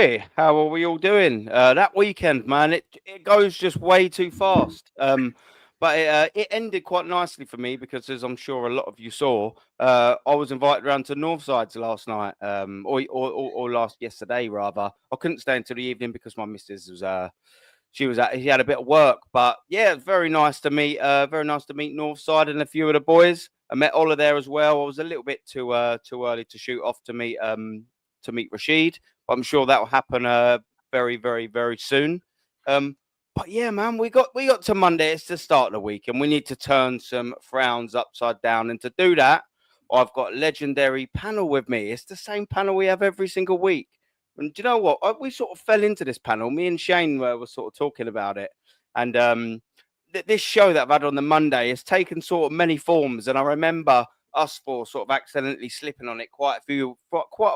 boy, how are we all doing? That weekend, man, it goes just way too fast. But it ended quite nicely for me because, as I'm sure a lot of you saw, I was invited around to Northsides last night, or last yesterday rather. I couldn't stay until the evening because my missus was she had a bit of work. But yeah, it's very nice to meet Northside and a few of the boys. I met Ola there as well. I was a little bit too early to shoot off to meet Rashid. But I'm sure that will happen very, very, very soon. But yeah, man, we got to Monday. It's the start of the week, and we need to turn some frowns upside down. And to do that, I've got a legendary panel with me. It's the same panel we have every single week. And do you know what? We sort of fell into this panel. Me and Shane were sort of talking about it, and this show that I've had on the Monday has taken sort of many forms. And I remember us four sort of accidentally slipping on it quite a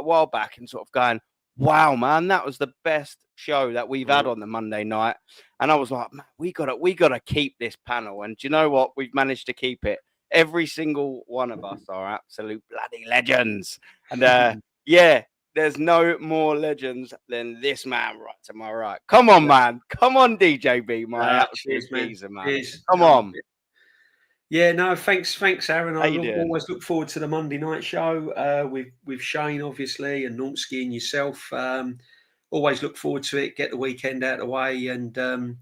while back, and sort of going, "Wow, man, that was the best show that we've had on the Monday night." And I was like, "Man, we gotta keep this panel." And do you know what? We've managed to keep it. Every single one of us are absolute bloody legends. And yeah, there's no more legends than this man right to my right. Come on, man. Come on, DJB, my absolute geezer, man. Cheers. Come on. Yeah, no, thanks, Aaron. How you doing? Always look forward to the Monday night show with Shane, obviously, and Normski and yourself. Always look forward to it. Get the weekend out of the way, and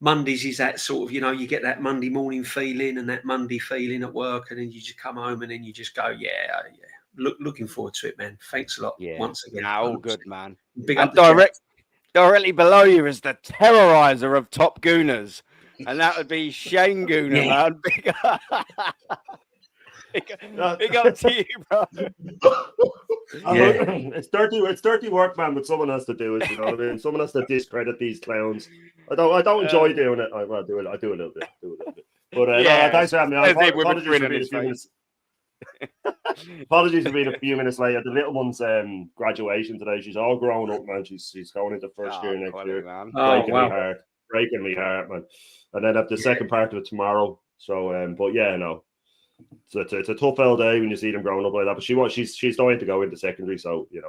Mondays is that sort of, you get that Monday morning feeling and that Monday feeling at work, and then you just come home and then you just go, yeah. Looking forward to it, man. Thanks a lot. Once again. All good, man. Big and up directly below you is the terrorizer of Top Gooners. And that would be Shane Gooner, man. Big up to you, bro. It's dirty work, man, but someone has to do it, you know what I mean? Someone has to discredit these clowns. I don't enjoy doing it. I do a little bit. But thanks for having me. Apologies for being a few minutes late. At the little one's graduation today. She's all grown up, man. She's going into first year next year. Man. Breaking me heart, man. And then have the second part of it tomorrow. So, but yeah, no, it's a tough old day when you see them growing up like that. But she's dying to go into secondary, so dear.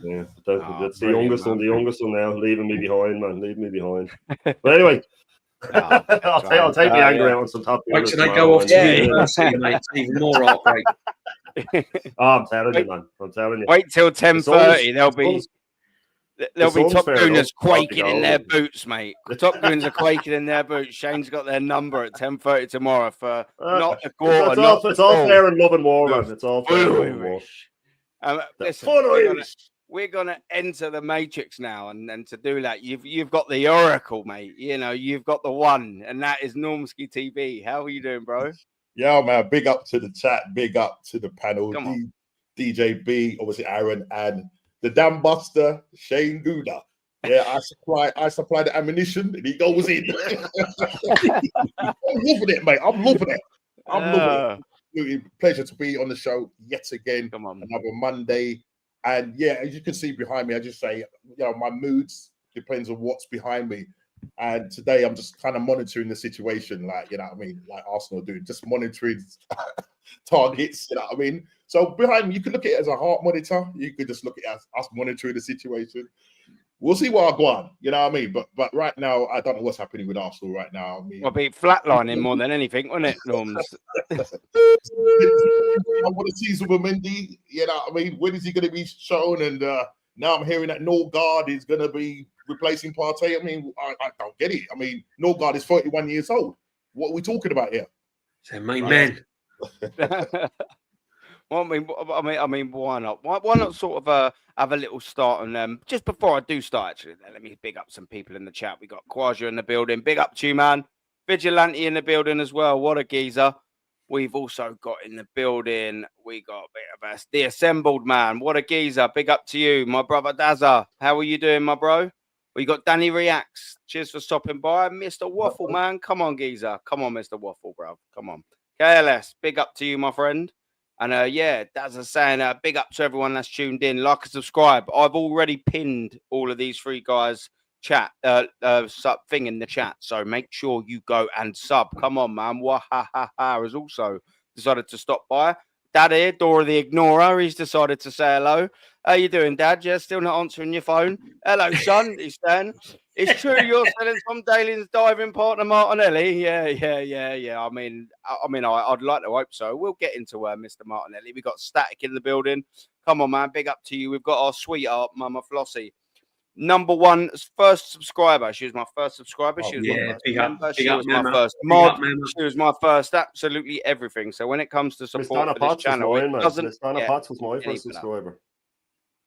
Yeah, that's the youngest one. The youngest one now, leaving me behind, man. But anyway. I'll take the anger out on some top. Wait till they go off to university, mate. It's even more heartbreak. I'm telling you, man. I'm telling you. Wait till 10:30. There'll be Top Gooners quaking in their boots, mate. The Top Gooners are quaking in their boots. Shane's got their number at 10:30 tomorrow for not a quarter. It's all fair and love and war, man. It's all fair and love and war. Listen, we're gonna enter the matrix now, and to do that, you've got the oracle, mate. You've got the one, and that is Normski TV. How are you doing, bro? Yeah, man. Big up to the chat. Big up to the panel. DJB, obviously Aaron, and the damn buster Shane Gouda. Yeah, I supply the ammunition, and he goes in. I'm loving it, mate. I'm loving it. Pleasure to be on the show yet again. Come on, another Monday. And yeah, as you can see behind me, I just say, my moods depends on what's behind me. And today I'm just kind of monitoring the situation, like Arsenal do, just monitoring targets, you know what I mean? So behind me, you could look at it as a heart monitor. You could just look at it as us monitoring the situation. We'll see what I go on, you know what I mean? But right now, I don't know what's happening with Arsenal right now. I mean, well, be flatlining more than anything, wouldn't it, Norms? I want to see Zubimendi, you know what I mean? When is he going to be shown? And now I'm hearing that Norgard is going to be replacing Partey. I mean, I don't get it. I mean, Norgard is 31 years old. What are we talking about here? It's a main man. Well, I mean, why not? Why not sort of have a little start on them? Just before I do start, actually, let me big up some people in the chat. We got COYG in the building. Big up to you, man. Vigilante in the building as well. What a geezer. We've also got in the building. We got a bit of us. The Assembled man. What a geezer. Big up to you, my brother Dazza. How are you doing, my bro? We got Danny Reacts. Cheers for stopping by. Mr. Waffle, man. Come on, geezer. Come on, Mr. Waffle, bro. Come on. KLS. Big up to you, my friend. And Dazza's saying big up to everyone that's tuned in. Like and subscribe. I've already pinned all of these three guys' chat sub thing in the chat. So make sure you go and sub. Come on, man. Wahahaha has also decided to stop by. Dad here, Dora the Ignorer. He's decided to say hello. How you doing, Dad? Yeah, still not answering your phone. Hello, son. He's saying, it's true you're selling Tom Daly's diving partner, Martinelli. Yeah. I mean, I'd like to hope so. We'll get into Mr. Martinelli. We got Static in the building. Come on, man. Big up to you. We've got our sweetheart, Mama Flossie. Number one, first subscriber. She was my first subscriber. She was my first member. She was my first mod. She was my first absolutely everything. So when it comes to support for this channel, it doesn't. Miss Donna Potts was my first subscriber.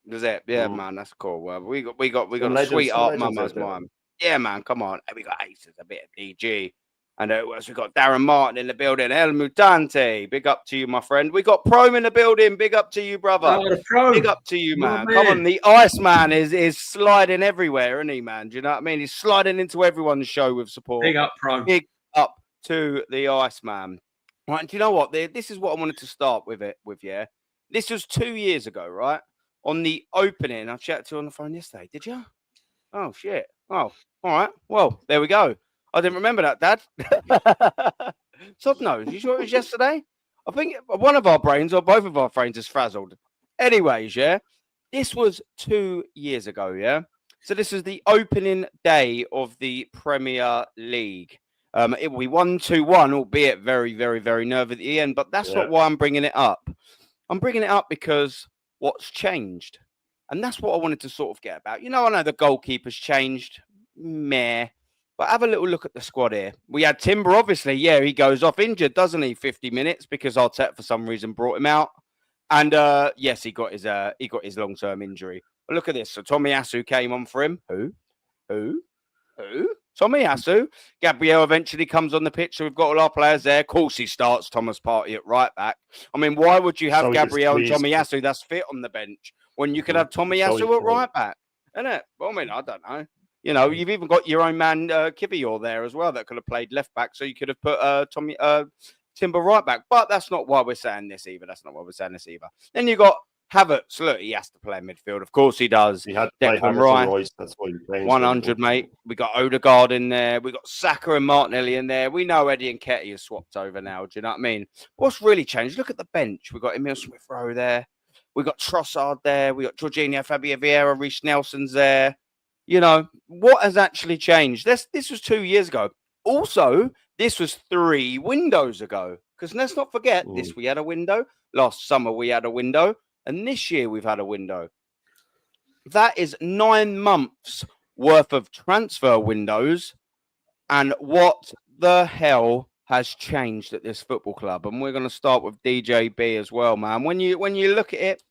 Was it? Yeah, man, that's cool. Well, we got a sweetheart mama's mom. Yeah, man, come on. We got Aces, a bit of DG. And we got Darren Martin in the building. El Mutante, big up to you, my friend. We got Prome in the building. Big up to you, brother. Big up to you, man. Come on, the Iceman is sliding everywhere, isn't he, man? Do you know what I mean? He's sliding into everyone's show with support. Big up, Prome. Big up to the Iceman. Right, and do you know what? This is what I wanted to start with yeah. This was 2 years ago, right? On the opening, I chatted to you on the phone yesterday. Did you? Oh, shit. Oh, all right. Well, there we go. I didn't remember that, Dad. Sod knows. You sure it was yesterday? I think one of our brains or both of our brains is frazzled. Anyways, yeah. This was 2 years ago, yeah. So this is the opening day of the Premier League. We won 2-1, albeit very, very, very nervy at the end. But that's not why I'm bringing it up. I'm bringing it up because what's changed? And that's what I wanted to sort of get about. You know, I know the goalkeeper's changed. Meh. But have a little look at the squad here. We had Timber, obviously. Yeah, he goes off injured, doesn't he? 50 minutes because Arteta, for some reason, brought him out. And yes, he got his long-term injury. But look at this. So Tomiyasu came on for him. Who? Tomiyasu. Gabriel eventually comes on the pitch. So we've got all our players there. Of course, he starts Thomas Partey at right back. I mean, why would you have Gabriel and Tomiyasu that's fit on the bench when you could have Tomiyasu at right back? Isn't it? Well, I mean, I don't know. You know, you've even got your own man, Kivior, there as well, that could have played left back. So you could have put Timber right back. But that's not why we're saying this either. Then you got Havertz. Look, he has to play midfield. Of course he does. He had to play Rice. That's why he's playing 100, mate. We got Odegaard in there. We got Saka and Martinelli in there. We know Eddie and Ketty have swapped over now. Do you know what I mean? What's really changed? Look at the bench. We got Emil Smith-Rowe there. We got Trossard there. We got Jorginho, Fabio Vieira, Reece Nelson's there. You know, what has actually changed? This was 2 years ago. Also, this was 3 windows ago. Because let's not forget, this we had a window. Last summer, we had a window. And this year, we've had a window. That is 9 months worth of transfer windows. And what the hell has changed at this football club? And we're going to start with DJB as well, man. When you look at it,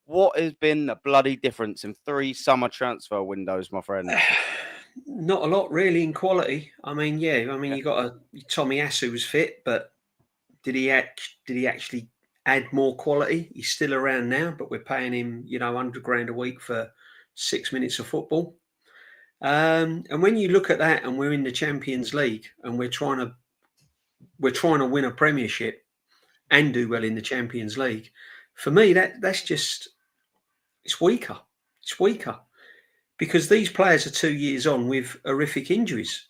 what has been the bloody difference in 3 summer transfer windows, my friend? Not a lot, really, in quality. I mean, you got Tomiyasu was fit, but did he actually add more quality? He's still around now, but we're paying him, $100,000 a week for 6 minutes of football. And when you look at that, and we're in the Champions League, and we're trying to win a Premiership and do well in the Champions League, for me, that's just. It's weaker. Because these players are 2 years on with horrific injuries.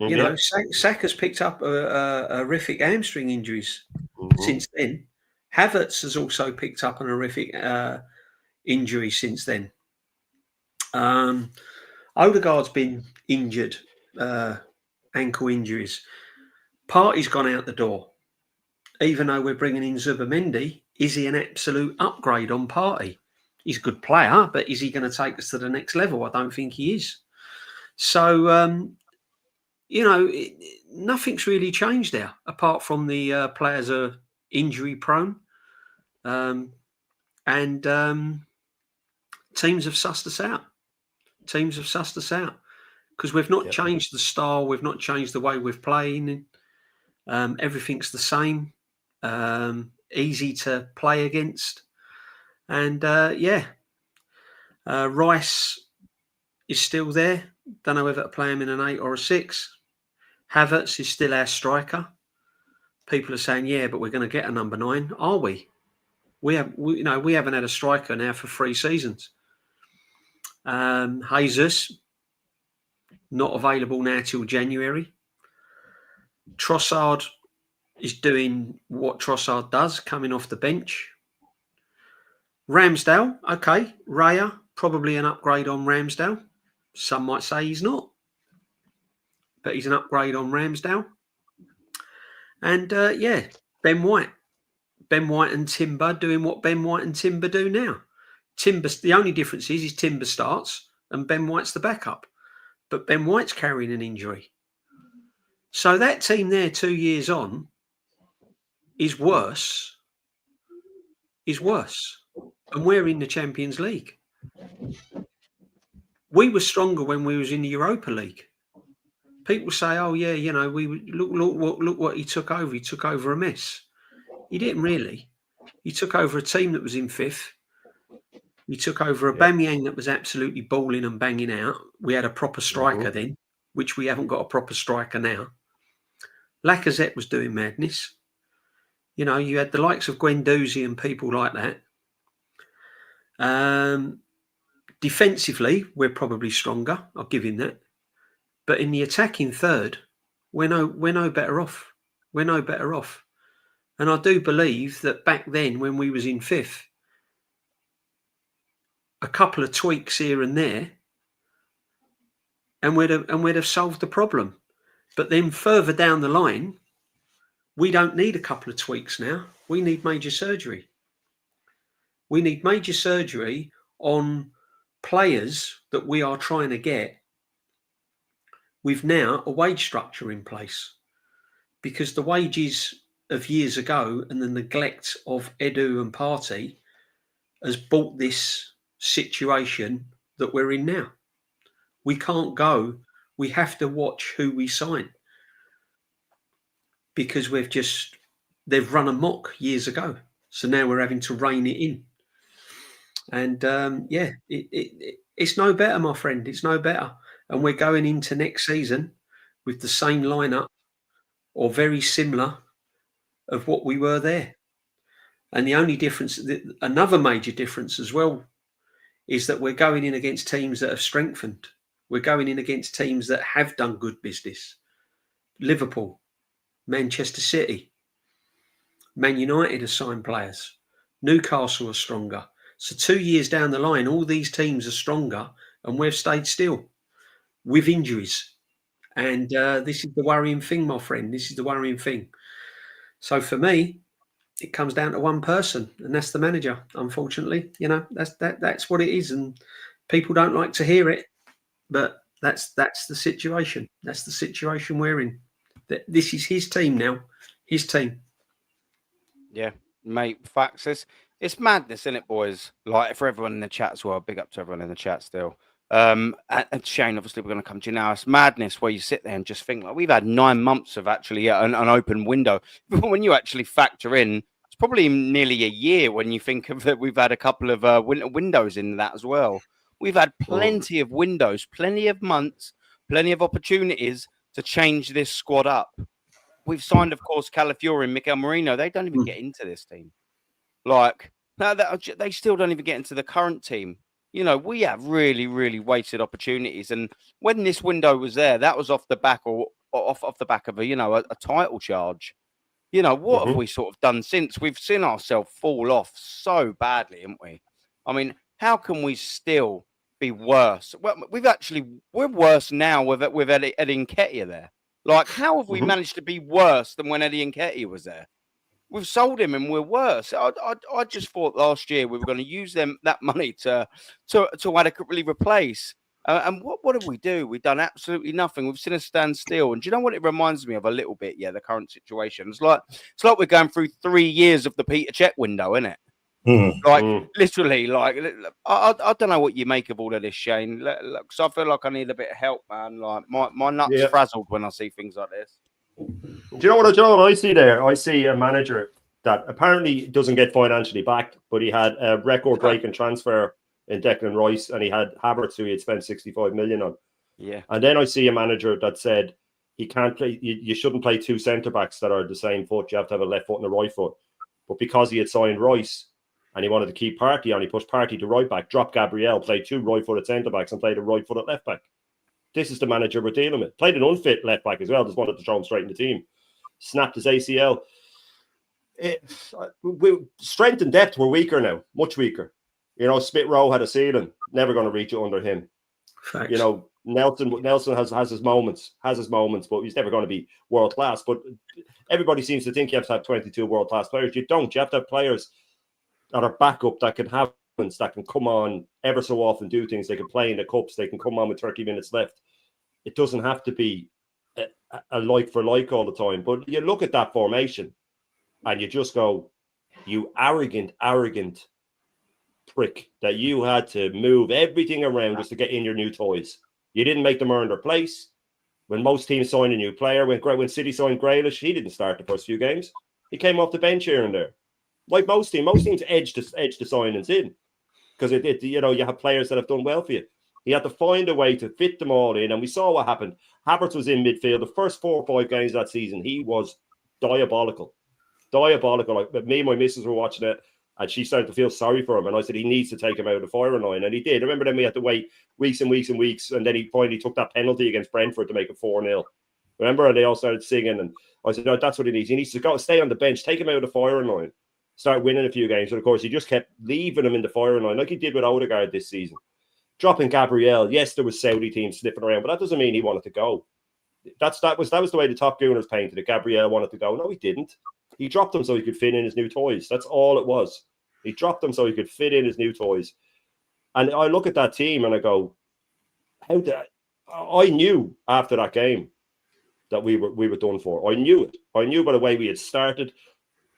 Mm-hmm. You know, Saka's picked up horrific hamstring injuries since then. Havertz has also picked up an horrific injury since then. Odegaard's been injured, ankle injuries. Partey's gone out the door. Even though we're bringing in Zubimendi, is he an absolute upgrade on Partey? He's a good player, but is he going to take us to the next level? I don't think he is. So, nothing's really changed there, apart from the players are injury prone. And teams have sussed us out. Because we've not changed the style. We've not changed the way we're playing. Everything's the same. Easy to play against. And Rice is still there. Don't know whether to play him in an 8 or a 6. Havertz is still our striker. People are saying, but we're going to get a number 9. Are we? We haven't had a striker now for 3 seasons. Jesus not available now till January. Trossard is doing what Trossard does, coming off the bench. Ramsdale, okay. Raya, probably an upgrade on Ramsdale. Some might say he's not, but he's an upgrade on Ramsdale. And Ben White. Ben White and Timber doing what Ben White and Timber do now. The only difference is Timber starts and Ben White's the backup. But Ben White's carrying an injury. So that team there 2 years on is worse. And we're in the Champions League. We were stronger when we was in the Europa League. People say, "Oh yeah, we look what he took over. He took over a mess." He didn't really. He took over a team that was in fifth. He took over a Aubameyang that was absolutely balling and banging out. We had a proper striker then, which we haven't got a proper striker now. Lacazette was doing madness. You had the likes of Guendouzi and people like that. Defensively, we're probably stronger. I'll give him that. But in the attacking third, we're no better off. We're no better off. And I do believe that back then, when we was in fifth, a couple of tweaks here and there, and we'd have solved the problem. But then further down the line, we don't need a couple of tweaks now. We need major surgery. We need major surgery on players that we are trying to get with now a wage structure in place. Because the wages of years ago and the neglect of Edu and Partey has brought this situation that we're in now. We can't go. We have to watch who we sign because they've run amok years ago. So now we're having to rein it in. And it's no better, my friend. It's no better. And we're going into next season with the same lineup or very similar of what we were there. And the only difference, another major difference as well, is that we're going in against teams that have strengthened. We're going in against teams that have done good business. Liverpool, Manchester City, Man United have signed players. Newcastle are stronger. So 2 years down the line, all these teams are stronger and we've stayed still with injuries. And this is the worrying thing, my friend. This is the worrying thing. So for me, it comes down to one person, and that's the manager. Unfortunately, that's what it is, and people don't like to hear it, but that's the situation. That's the situation we're in. This is his team now. His team. Yeah, mate. Facts. It's madness, isn't it, boys? Like for everyone in the chat as well. Big up to everyone in the chat still. And Shane, obviously, we're going to come to you now. It's madness where you sit there and just think like we've had 9 months of actually an open window. When you actually factor in, it's probably nearly a year when you think of that. We've had a couple of windows in that as well. We've had plenty of windows, plenty of months, plenty of opportunities to change this squad up. We've signed, of course, Calafiori and Mikel Merino. They don't even get into this team. Like, they still don't even get into the current team. We have really, really wasted opportunities. And when this window was there, that was off the back off the back of a title charge. What have we sort of done since? We've seen ourselves fall off so badly, haven't we? I mean, how can we still be worse? Well, we're worse now with Eddie Nketiah there. Like, how have we managed to be worse than when Eddie Nketiah was there? We've sold him and we're worse. I just thought last year we were going to use that money to adequately replace. And what did we do? We've done absolutely nothing. We've seen a standstill. And do you know what it reminds me of a little bit? Yeah, the current situation. It's like we're going through 3 years of the Peter Cech window, isn't it? Literally, like I don't know what you make of all of this, Shane. Because I feel like I need a bit of help, man. Like my nuts frazzled when I see things like this. Do you know what I see there? I see a manager that apparently doesn't get financially backed, but he had a record-breaking transfer in Declan Rice, and he had Havertz, who he had spent 65 million on. Yeah. And then I see a manager that said he can't play. You shouldn't play 2 centre backs that are the same foot. You have to have a left foot and a right foot. But because he had signed Rice and he wanted to keep Partey on, he pushed Partey to right back, dropped Gabriel, played 2 right-footed centre backs, and played a right-footed left back. This is the manager we're dealing with. Played an unfit left back as well. Just wanted to throw him straight in the team. snapped his ACL. Strength and depth were weaker now, much weaker. You know, Smith Rowe had a ceiling, never going to reach it under him. Facts. You know, Nelson has his moments, but he's never going to be world class. But everybody seems to think you have to have 22 world class players. You don't. You have to have players that are backup that can have that can come on ever so often, do things. They can play in the cups. They can come on with 30 minutes left. It doesn't have to be a like for like all the time. But you look at that formation and you just go, you arrogant prick, that you had to move everything around just to get in your new toys. You didn't make them earn their place. When most teams sign a new player, when City signed Grealish, he didn't start the first few games. He came off the bench here and there. Like most teams edge the signings in because you know, you have players that have done well for you. He had to find a way to fit them all in, and we saw what happened. Havertz was in midfield. The first 4 or 5 games that season, he was diabolical. Like me and my missus were watching it, and she started to feel sorry for him. And I said, he needs to take him out of the firing line. And he did. I remember then we had to wait weeks and weeks and weeks. And then he finally took that penalty against Brentford to make it 4-0. Remember? And they all started singing. And I said, no, that's what he needs. He needs to go stay on the bench, take him out of the firing line, start winning a few games. But of course, he just kept leaving him in the firing line like he did with Odegaard this season. Dropping Gabriel. Yes, there was Saudi teams sniffing around, but that doesn't mean he wanted to go. That was the way the top gooners painted it. Gabriel wanted to go. No, he didn't. He dropped them so he could fit in his new toys. That's all it was. He dropped them so he could fit in his new toys. And I look at that team and I go, I knew after that game that we were done for. I knew it. I knew by the way we had started.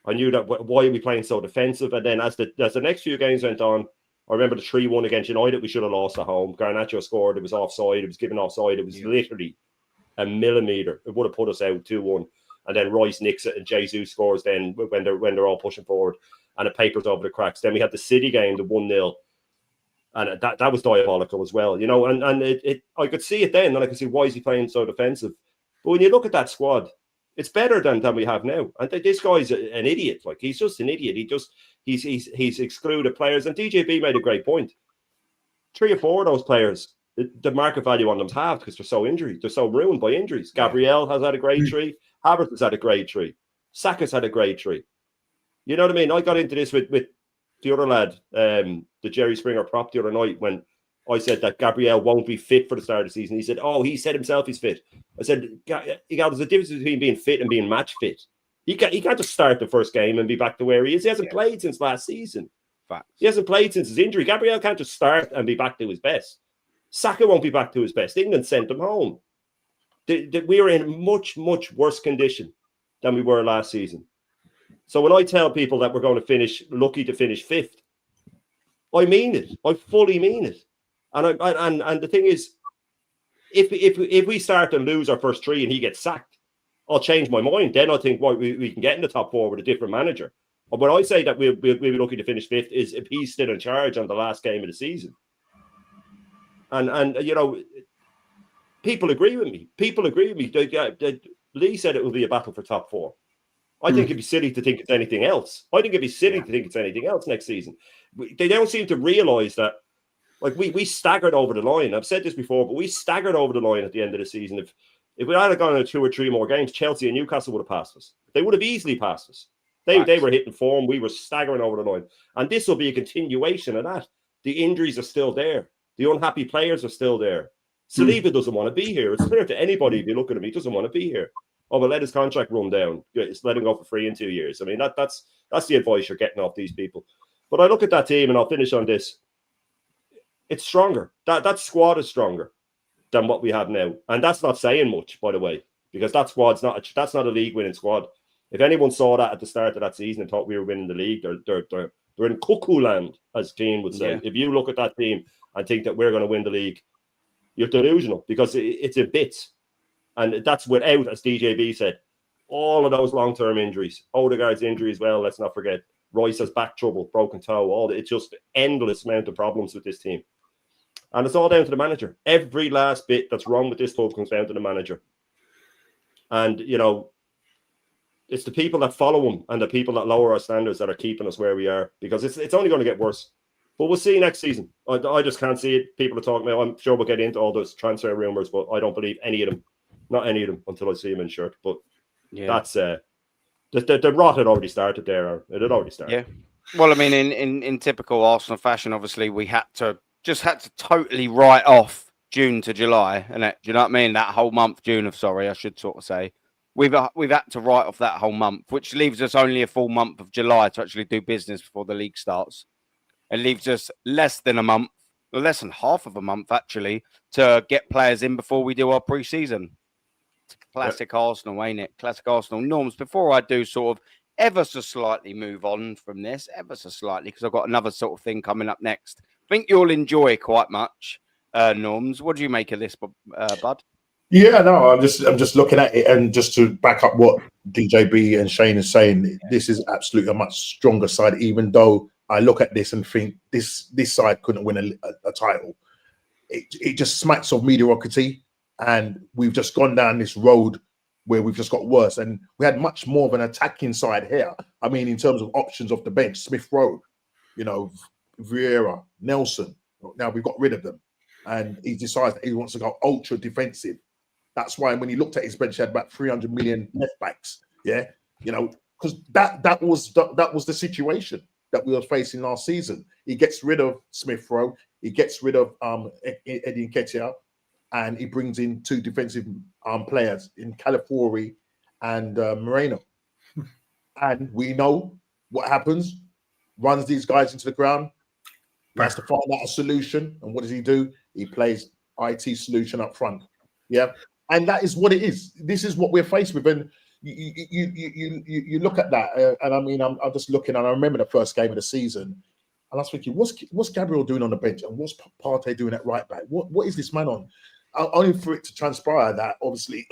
I knew that why are we playing so defensive. And then as the next few games went on, I remember the 3-1 against United, we should have lost at home. Garnacho scored. It was offside. It was given offside. It was literally a millimetre. It would have put us out 2-1. And then Rice nicks it and Jesus scores then when they're all pushing forward and it papers over the cracks. Then we had the City game, the 1-0. And that was diabolical as well, you know. And I could see it then, and I could see why is he playing so defensive. But when you look at that squad, it's better than we have now. And this guy's an idiot. Like, he's just an idiot. He's excluded players. And DJB made a great point. 3 or 4 of those players, the market value on them's halved because they're so injured. They're so ruined by injuries. Gabriel has had a grade 3. Havertz has had a grade 3. Saka's had a grade 3. You know what I mean? I got into this with the other lad, the Jerry Springer prop the other night when I said that Gabriel won't be fit for the start of the season. He said, oh, he said himself he's fit. I said, there's a difference between being fit and being match fit. He can't just start the first game and be back to where he is. He hasn't played since last season. Facts. He hasn't played since his injury. Gabriel can't just start and be back to his best. Saka won't be back to his best. England sent him home. We are in much, much worse condition than we were last season. So when I tell people that we're going to finish, lucky to finish 5th, I mean it. I fully mean it. And the thing is, if we start to lose our first 3 and he gets sacked, I'll change my mind. Then I think we can get in the top 4 with a different manager. But when I say that we'll be lucky to finish 5th is if he's still in charge on the last game of the season. And you know, people agree with me. Lee said it will be a battle for top 4. I think it'd be silly to think it's anything else. I think it'd be silly to think it's anything else next season. They don't seem to realise that, like, we staggered over the line. I've said this before, but we staggered over the line at the end of the season. If we had gone on 2 or 3 more games, Chelsea and Newcastle would have passed us. They would have easily passed us. They were hitting form. We were staggering over the line. And this will be a continuation of that. The injuries are still there. The unhappy players are still there. Saliba doesn't want to be here. It's clear to anybody if you look at him, he doesn't want to be here. Oh, but let his contract run down. It's let him go for free in 2 years. I mean, that's the advice you're getting off these people. But I look at that team, and I'll finish on this. It's stronger. That squad is stronger than what we have now, and that's not saying much, by the way, because that squad's that's not a league-winning squad. If anyone saw that at the start of that season and thought we were winning the league, they're in cuckoo land, as Dean would say. Yeah. If you look at that team and think that we're going to win the league, you're delusional because it's in bits. And that's without, as DJB said, all of those long-term injuries. Odegaard's injury as well, let's not forget. Rice has back trouble, broken toe. It's just endless amount of problems with this team. And it's all down to the manager. Every last bit that's wrong with this club comes down to the manager. And, you know, it's the people that follow him and the people that lower our standards that are keeping us where we are, because it's only going to get worse. But we'll see next season. I just can't see it. People are talking about, I'm sure we'll get into all those transfer rumours, but I don't believe any of them. Not any of them until I see him in shirt. But That's the rot had already started there. It had already started. Yeah. Well, I mean, in typical Arsenal fashion, obviously we had to totally write off June to July, and do you know what I mean? That whole month, I should sort of say. We've had to write off that whole month, which leaves us only a full month of July to actually do business before the league starts. It leaves us less than a month, or less than half of a month actually, to get players in before we do our pre-season. Classic Arsenal, ain't it? Classic Arsenal norms. Before I do sort of ever so slightly move on from this, ever so slightly, because I've got another sort of thing coming up next. I think you'll enjoy quite much, Norms. What do you make of this, Bud? Yeah, no, I'm just looking at it, and just to back up what DJB and Shane is saying, this is absolutely a much stronger side. Even though I look at this and think this side couldn't win a title, it just smacks of mediocrity, and we've just gone down this road where we've just got worse. And we had much more of an attacking side here. I mean, in terms of options off the bench, Smith Rowe, Vieira, Nelson. Now we've got rid of them, and he decides that he wants to go ultra defensive. That's why when he looked at his bench, he had about 300 million left backs. Yeah, because that was the situation that we were facing last season. He gets rid of Smith Rowe, he gets rid of Eddie Nketiah, and he brings in two defensive players in Calafiori and Moreno. And we know what happens. Runs these guys into the ground. He has to find out a solution. And what does he do? He plays IT solution up front. Yeah. And that is what it is. This is what we're faced with. And you look at that. And I mean, I'm just looking, and I remember the first game of the season. And I was thinking, what's Gabriel doing on the bench? And what's Partey doing at right back? What is this man on? Only for it to transpire that, obviously,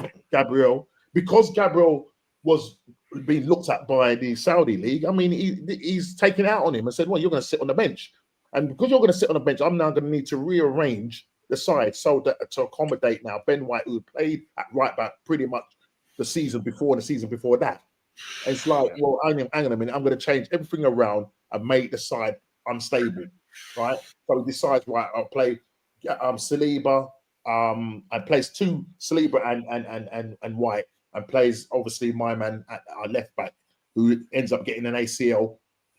because Gabriel was being looked at by the Saudi league, I mean, he's taken out on him and said, well, you're going to sit on the bench. And because you're going to sit on the bench, I'm now going to need to rearrange the side so that to accommodate now Ben White, who played at right back pretty much the season before and the season before that. And it's like, well, hang on a minute, I'm going to change everything around and make the side unstable, right? So he decides, right, I'll play Saliba, and plays two Saliba and White, and plays obviously my man at our left back, who ends up getting an ACL,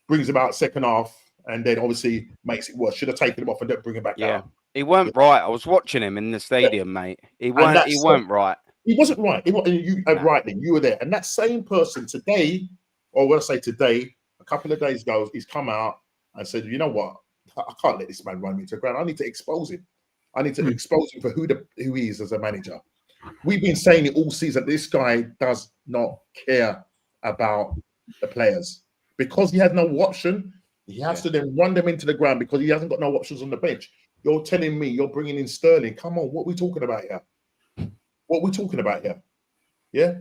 brings him out second half, and then obviously makes it worse. Should have taken him off and don't bring him back out. He weren't right. I was watching him in the stadium, mate. He weren't right. He wasn't right. Rightly, you were there. And that same person today, or when I say today, a couple of days ago, he's come out and said, you know what? I can't let this man run me to the ground. I need to expose him. I need to expose him for who he is as a manager. We've been saying it all season. This guy does not care about the players. Because he has no option, he has to then run them into the ground because he hasn't got no options on the bench. You're telling me you're bringing in Sterling. Come on, what are we talking about here? What are we talking about here? Yeah?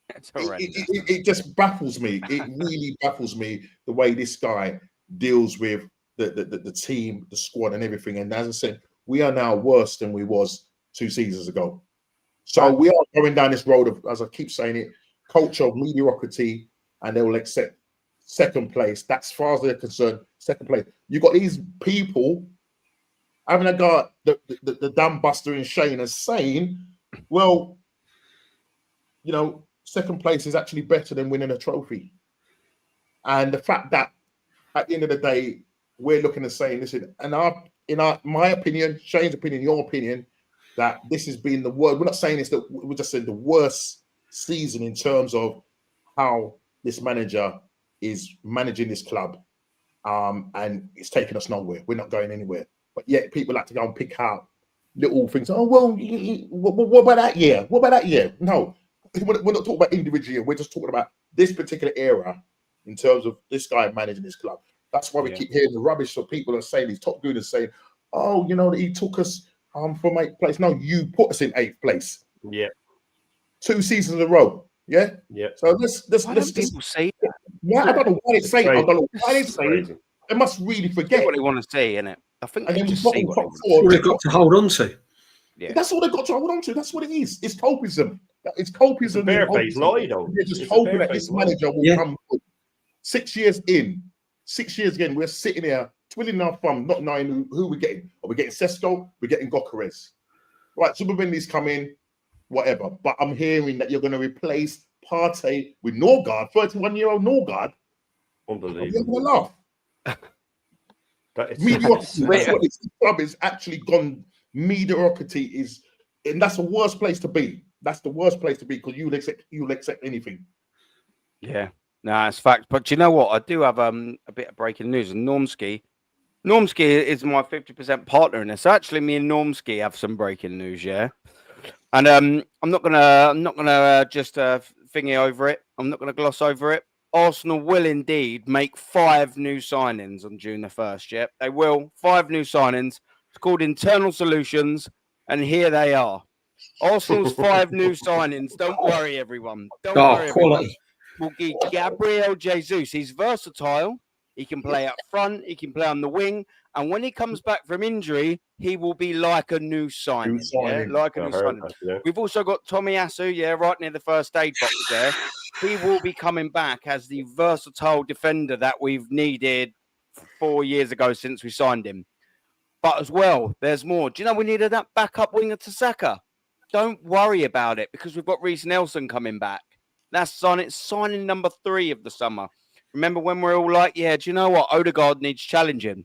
It just baffles me. It really baffles me the way this guy deals with the team, the squad and everything. And as I said, we are now worse than we was 2 seasons ago. So we are going down this road of, as I keep saying it, culture of mediocrity, and they will accept second place. That's as far as they're concerned, second place. You got these people having a go at the damn Buster and Shane and saying, well, second place is actually better than winning a trophy. And the fact that at the end of the day, we're looking and saying, listen, and my opinion, Shane's opinion, your opinion, that this has been the worst. We're not saying this, that we're just saying the worst season in terms of how this manager is managing this club. And it's taking us nowhere. We're not going anywhere. But yet people like to go and pick out little things. Oh, well, what about that year? What about that year? No, we're not talking about individual. We're just talking about this particular era in terms of this guy managing this club. That's why we keep hearing the rubbish of people that are saying, these top gooners saying, oh, he took us from 8th place. No, you put us in 8th place. Yeah. 2 seasons in a row. Yeah. Yeah. So let's people say that? Yeah, I don't know why they say it. I don't know why they say it. They must really forget what they want to see, innit? I think and they then just top see what four, they've got to hold on to. Yeah. That's all they've got to hold on to. That's what it is. It's copism. It's copism. It's a bare-faced lie, though. They're just hoping that this manager will come good. 6 years in, 6 years again, we're sitting here twiddling our thumb, not knowing who we're getting. Are we getting Sesko? We're getting Gokares. Right, Zubimendi's come in, whatever. But I'm hearing that you're going to replace Partey with Norgard, 31-year-old Norgard. Unbelievable. I'm laugh. Mediocrity. That's what this club is actually gone. Mediocrity is, and that's the worst place to be. That's the worst place to be because you'll accept anything. Yeah, no, it's fact. But you know what? I do have a bit of breaking news. And Normski is my 50% partner in this. So actually, me and Normski have some breaking news. Yeah, and I'm not gonna just thingy over it. I'm not gonna gloss over it. Arsenal will indeed make 5 new signings on June the 1st. Yeah, they will. 5 new signings. It's called Internal Solutions, and here they are. Arsenal's 5 new signings. Don't worry, everyone. Don't worry, everyone. Will give Gabriel Jesus. He's versatile. He can play up front. He can play on the wing. And when he comes back from injury, he will be like a new signing. Yeah, like a new signing. Yeah. We've also got Tomiyasu, right near the first aid box there. He will be coming back as the versatile defender that we've needed 4 years ago since we signed him. But as well, there's more. Do you know we needed that backup winger to Saka? Don't worry about it because we've got Reece Nelson coming back. That's signing number 3 of the summer. Remember when we're all like, yeah, do you know what? Odegaard needs challenging.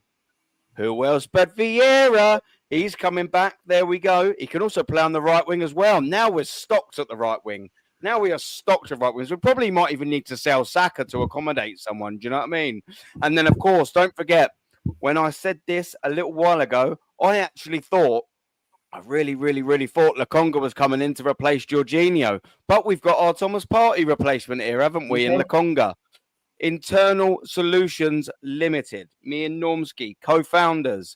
Who else but Vieira? He's coming back. There we go. He can also play on the right wing as well. Now we're stocked at the right wing. Now we are stocked at right wings. We probably might even need to sell Saka to accommodate someone. Do you know what I mean? And then, of course, don't forget, when I said this a little while ago, I really, really, really thought Lokonga was coming in to replace Jorginho. But we've got our Thomas Partey replacement here, haven't we, in Lokonga? Internal Solutions Limited. Me and Normski, co-founders.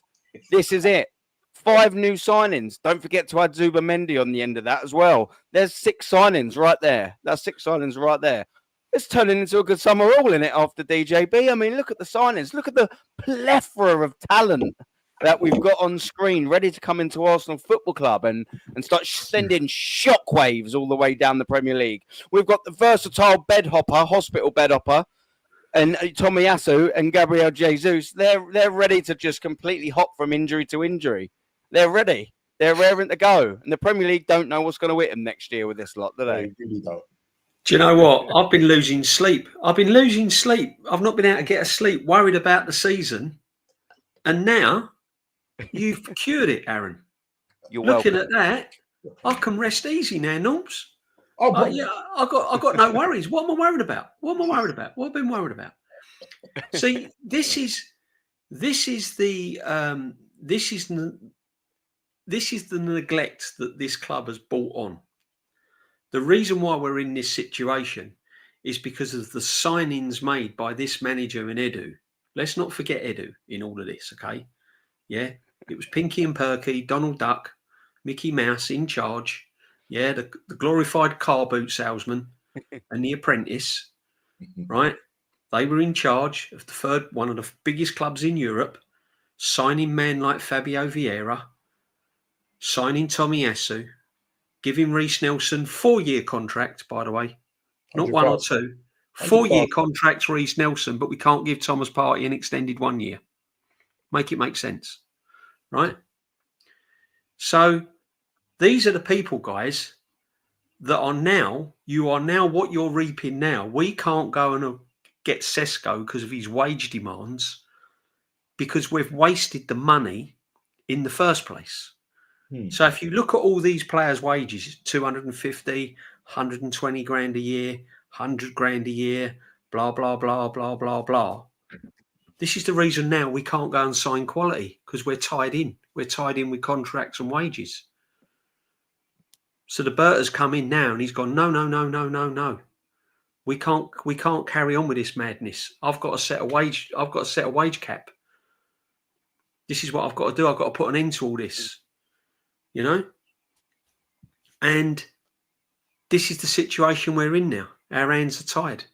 This is it. 5 new signings. Don't forget to add Zubamendi on the end of that as well. There's 6 signings right there. That's 6 signings right there. It's turning into a good summer all in it after DJB. I mean, look at the signings. Look at the plethora of talent that we've got on screen ready to come into Arsenal Football Club and start sending shockwaves all the way down the Premier League. We've got the versatile hospital bed hopper, and Tomiyasu and Gabriel Jesus. They're ready to just completely hop from injury to injury. They're ready. They're raring to go. And the Premier League don't know what's going to hit them next year with this lot, do they? Do you know what? I've been losing sleep. I've not been able to get a sleep, worried about the season. And now you've cured it, Aaron. You're looking welcome. At that, I can rest easy now, Norms. Yeah, I got no worries. What am I worried about? What have I been worried about? See, this is the neglect that this club has brought on. The reason why we're in this situation is because of the signings made by this manager and Edu. Let's not forget Edu in all of this, okay? Yeah, it was Pinky and Perky, Donald Duck, Mickey Mouse in charge. Yeah, the glorified car boot salesman and the apprentice, right? They were in charge of one of the biggest clubs in Europe, signing men like Fabio Vieira, signing Tomiyasu, giving Reece Nelson 4-year contract, by the way, not 1 or 2. 4-year contracts, Reece Nelson, but we can't give Thomas Partey an extended 1 year. Make it make sense, right? So these are the people, guys, that you are now what you're reaping now. We can't go and get Sesko because of his wage demands because we've wasted the money in the first place. So if you look at all these players' wages, 250, 120 grand a year, 100 grand a year, blah, blah, blah, blah, blah, blah. This is the reason now we can't go and sign quality because we're tied in. We're tied in with contracts and wages. So the Berta's come in now and he's gone, no. We can't carry on with this madness. I've got to set a wage cap. This is what I've got to do. I've got to put an end to all this. You know? And this is the situation we're in now. Our hands are tied.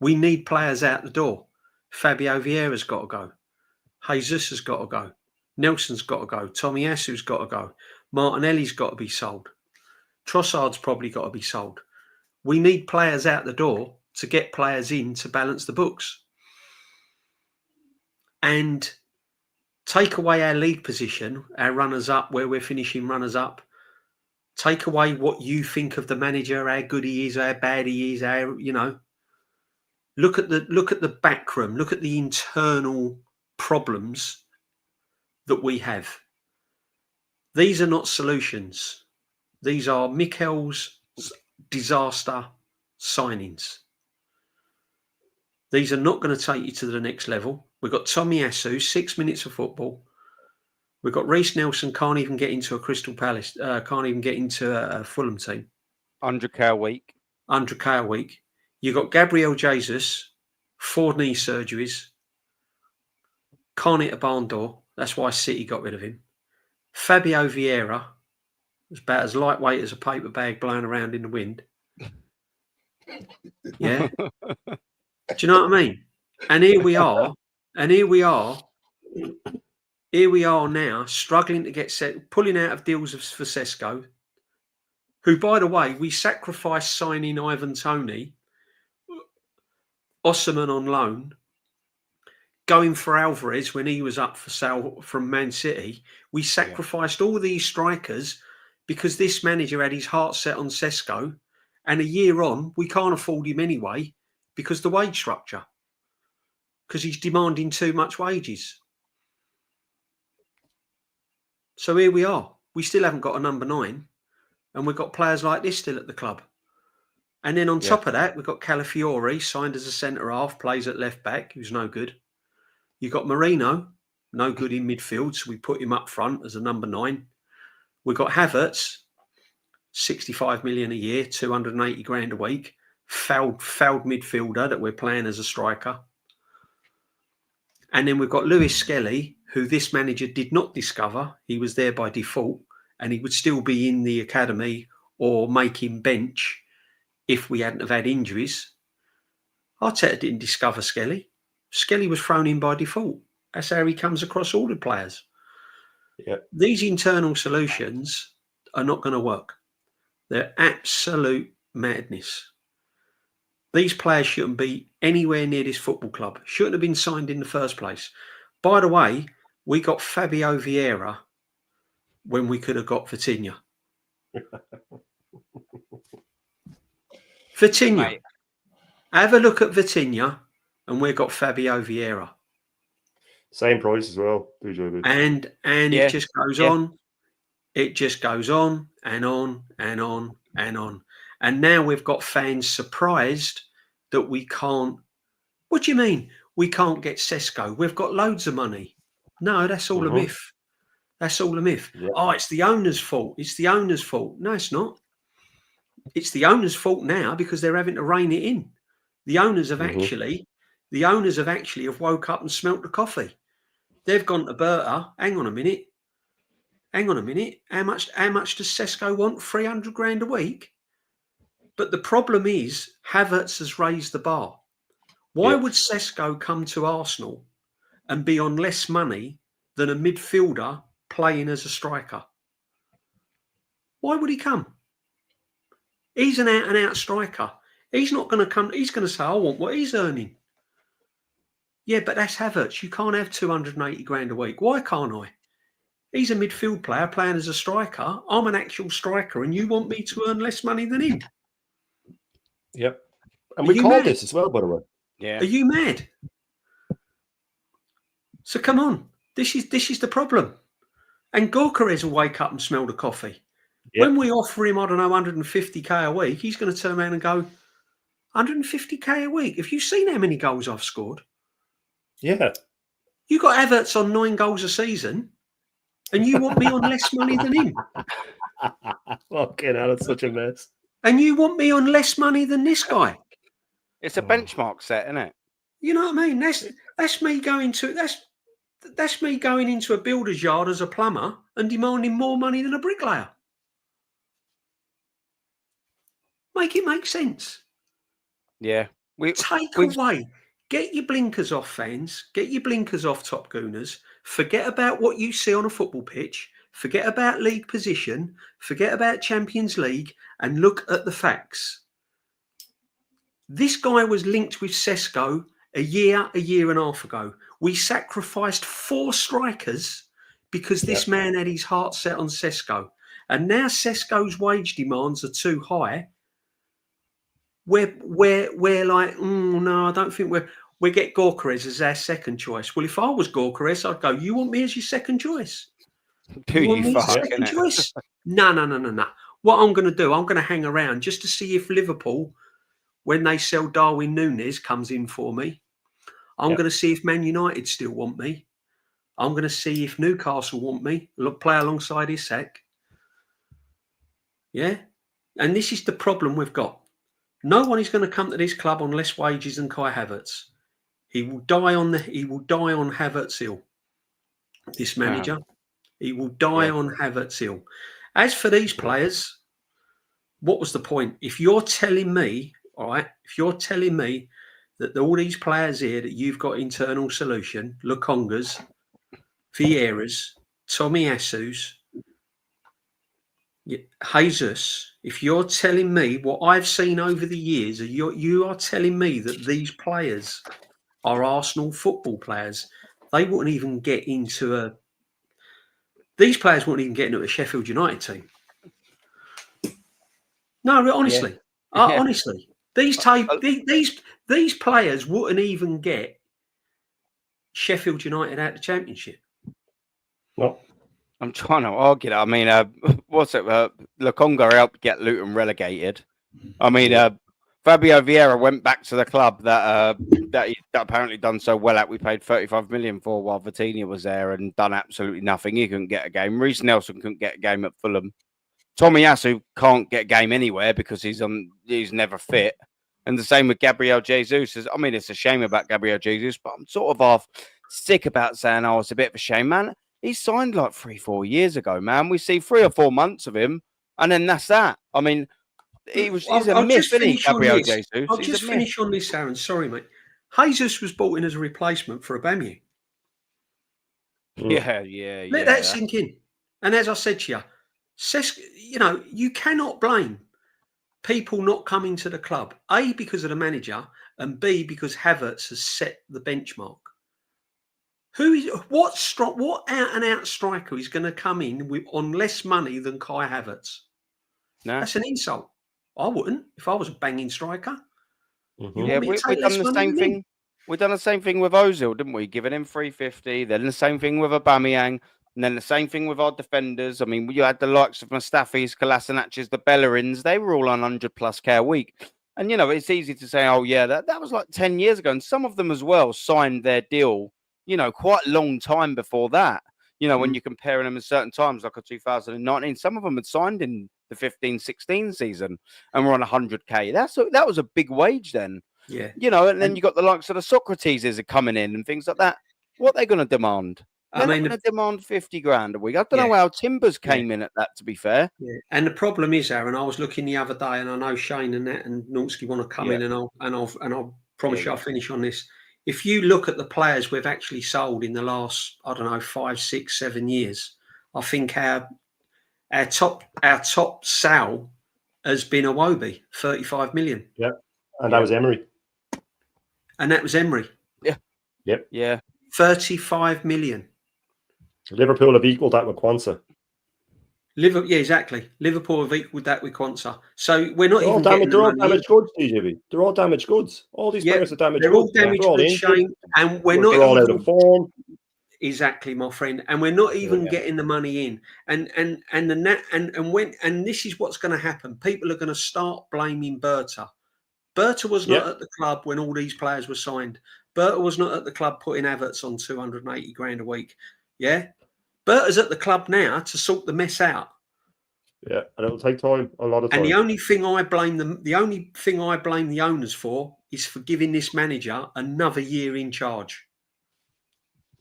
We need players out the door. Fabio Vieira's got to go. Jesus has got to go. Nelson's got to go. Tomiyasu's got to go. Martinelli's got to be sold. Trossard's probably got to be sold. We need players out the door to get players in to balance the books. And take away our league position, our runners-up, where we're finishing runners-up, Take away what you think of the manager, how good he is, how bad he is, how, you know. Look at the back room, look at the internal problems that we have. These are not solutions. These are Mikel's disaster signings. These are not going to take you to the next level. We've got Tommy Asu, 6 minutes of football. We've got Reece Nelson, can't even get into a Crystal Palace, can't even get into a Fulham team. 100k a week. 100k a week. You've got Gabriel Jesus, 4 knee surgeries. Can't hit a barn door. That's why City got rid of him. Fabio Vieira was about as lightweight as a paper bag blowing around in the wind. Yeah. Do you know what I mean? And here we are. Here we are now struggling to get set, pulling out of deals for Sesko, who, by the way, we sacrificed signing Ivan Toney, Osimhen on loan, going for Alvarez when he was up for sale from Man City. We sacrificed all these strikers because this manager had his heart set on Sesko, and a year on, we can't afford him anyway because the wage structure, because he's demanding too much wages. So here we are. We still haven't got a number 9, and we've got players like this still at the club. And then on top of that, we've got Calafiori, signed as a centre-half, plays at left-back, who's no good. You've got Marino, no good in midfield, so we put him up front as a number 9. We've got Havertz, 65 million a year, 280 grand a week, fouled midfielder that we're playing as a striker. And then we've got Lewis Skelly, who this manager did not discover. He was there by default, and he would still be in the academy or make him bench if we hadn't have had injuries. Arteta didn't discover Skelly. Skelly was thrown in by default. That's how he comes across all the players. Yeah. These internal solutions are not going to work. They're absolute madness. These players shouldn't be anywhere near this football club. Shouldn't have been signed in the first place. By the way, we got Fabio Vieira when we could have got Vitinha. Vitinha. Mate. Have a look at Vitinha, and we've got Fabio Vieira. Same price as well. And it just goes on. It just goes on and on and on and on. And now we've got fans surprised that we can't. What do you mean? We can't get Sesko. We've got loads of money. No, that's all a myth. That's all a myth. Yeah. Oh, it's the owner's fault. It's the owner's fault. No, it's not. It's the owner's fault now because they're having to rein it in. The owners have actually have woke up and smelt the coffee. They've gone to Berta. Hang on a minute. How much does Sesko want? 300 grand a week? But the problem is Havertz has raised the bar. Why would Sesko come to Arsenal and be on less money than a midfielder playing as a striker? Why would he come? He's an out-and-out striker. He's not going to come. He's going to say, I want what he's earning. Yeah, but that's Havertz. You can't have 280 grand a week. Why can't I? He's a midfield player playing as a striker. I'm an actual striker, and you want me to earn less money than him? Yep. And we called this as well, by the way. Yeah. Are you mad? So come on. This is the problem. And Gorkarez will wake up and smell the coffee. Yep. When we offer him, I don't know, 150k a week, he's going to turn around and go, 150k a week? Have you seen how many goals I've scored? Yeah. You got Havertz on 9 goals a season, and you want me on less money than him? Fucking hell, it's such a mess. And you want me on less money than this guy? It's a benchmark set, isn't it? You know what I mean? That's me going into a builder's yard as a plumber and demanding more money than a bricklayer. Make it make sense. Yeah. Take away. Get your blinkers off, fans. Get your blinkers off, Top Gooners. Forget about what you see on a football pitch. Forget about league position. Forget about Champions League and look at the facts. This guy was linked with Sesko a year and a half ago. We sacrificed 4 strikers because this man had his heart set on Sesko. And now Sesko's wage demands are too high. We're like, no, I don't think we get Gorkarez as our second choice. Well, if I was Gorkarez, I'd go, you want me as your second choice? You want me as second choice? No. What I'm going to do, I'm going to hang around just to see if Liverpool, when they sell Darwin Núñez, comes in for me. I'm going to see if Man United still want me. I'm going to see if Newcastle want me. Play alongside Isak. Yeah? And this is the problem we've got. No one is going to come to this club on less wages than Kai Havertz. He will die on Havertz hill. This manager, he will die on Havertz hill. As for these players, what was the point? If you're telling me, all right, that all these players here that you've got internal solution, Lukongas, Vieiras, Tommy Asus, Jesus, if you're telling me what I've seen over the years, you are telling me that these players are Arsenal football players. They wouldn't even get into these players wouldn't even get into a Sheffield United team. No, honestly, honestly, these players wouldn't even get Sheffield United out of the Championship. No. I'm trying to argue that. I mean, what's it? Lukonga helped get Luton relegated. I mean, Fabio Vieira went back to the club that apparently done so well at. We paid 35 million for while Vitinha was there and done absolutely nothing. He couldn't get a game. Reece Nelson couldn't get a game at Fulham. Tommy Asu can't get a game anywhere because he's never fit. And the same with Gabriel Jesus. I mean, it's a shame about Gabriel Jesus, but I'm sort of half sick about saying, oh, it's a bit of a shame, man. He signed like 3-4 years ago, man. We see 3 or 4 months of him, and then that's that. I mean, he's a myth, isn't he, Gabriel Jesus? I'll just finish on this, Aaron. Sorry, mate. Jesus was brought in as a replacement for Aubameyang. Yeah. Let that sink in. And as I said to you, you cannot blame people not coming to the club, A, because of the manager, and B, because Havertz has set the benchmark. What out and out striker is going to come in on less money than Kai Havertz? No. That's an insult. I wouldn't if I was a banging striker. Mm-hmm. Yeah, we've done the same thing. We've done the same thing with Ozil, didn't we? Giving him 350. Then the same thing with Aubameyang. And then the same thing with our defenders. I mean, you had the likes of Mustafis, Kolasinac's, the Bellerins. They were all on 100+ K a week. And, it's easy to say, oh, yeah, that was like 10 years ago. And some of them as well signed their deal, quite a long time before that. When you're comparing them in certain times, like a 2019, some of them had signed in the 15-16 season and were on 100K. That was a big wage then. Yeah. And then you got the likes of the Socrateses are coming in and things like that. What are they going to demand? They're not going to demand 50 grand a week. I don't know how Timbers came in at that, to be fair. Yeah. And the problem is, Aaron, I was looking the other day, and I know Shane and Norsky want to come in, and I'll promise you I'll finish on this. If you look at the players we've actually sold in the last, 5, 6, 7 years, I think our top sale has been Iwobi, 35 million. Yeah, and that was Emery. And that was Emery. Yeah. Yep. Yeah. 35 million. Liverpool have equalled that with Quansah. Yeah, exactly. Liverpool have equalled that with Quansah. So we're not even damaged. They're all damaged goods, DJB. They're all damaged goods. All these players are damaged goods. They're all damaged goods, Shane. And we're not all out of form. Exactly, my friend. And we're not even getting the money in. And this is what's going to happen. People are going to start blaming Berta. Berta was not at the club when all these players were signed. Berta was not at the club putting Havertz on 280 grand a week. Yeah. Berta's at the club now to sort the mess out. Yeah, and it'll take time, a lot of time. And the only thing I blame the owners for is for giving this manager another year in charge.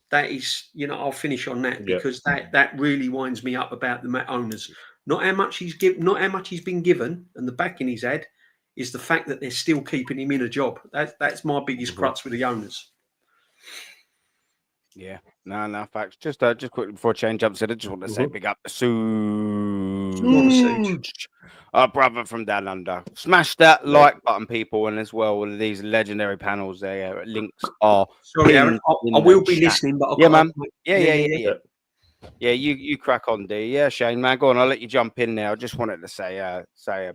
That is, I'll finish on that because that really winds me up about the owners. Not how much he's been given and the backing he's had, is the fact that they're still keeping him in a job. That's my biggest crux with the owners. Yeah, no, facts. Just quickly before Shane jumps in, I just want to say big up to Suge, our brother from down under. Smash that like button, people, and as well with these legendary panels there. Links are. Sorry, Aaron, I will be listening, but man. Yeah. Yeah, you crack on, D. Yeah, Shane, man, go on. I'll let you jump in now. I just wanted to say a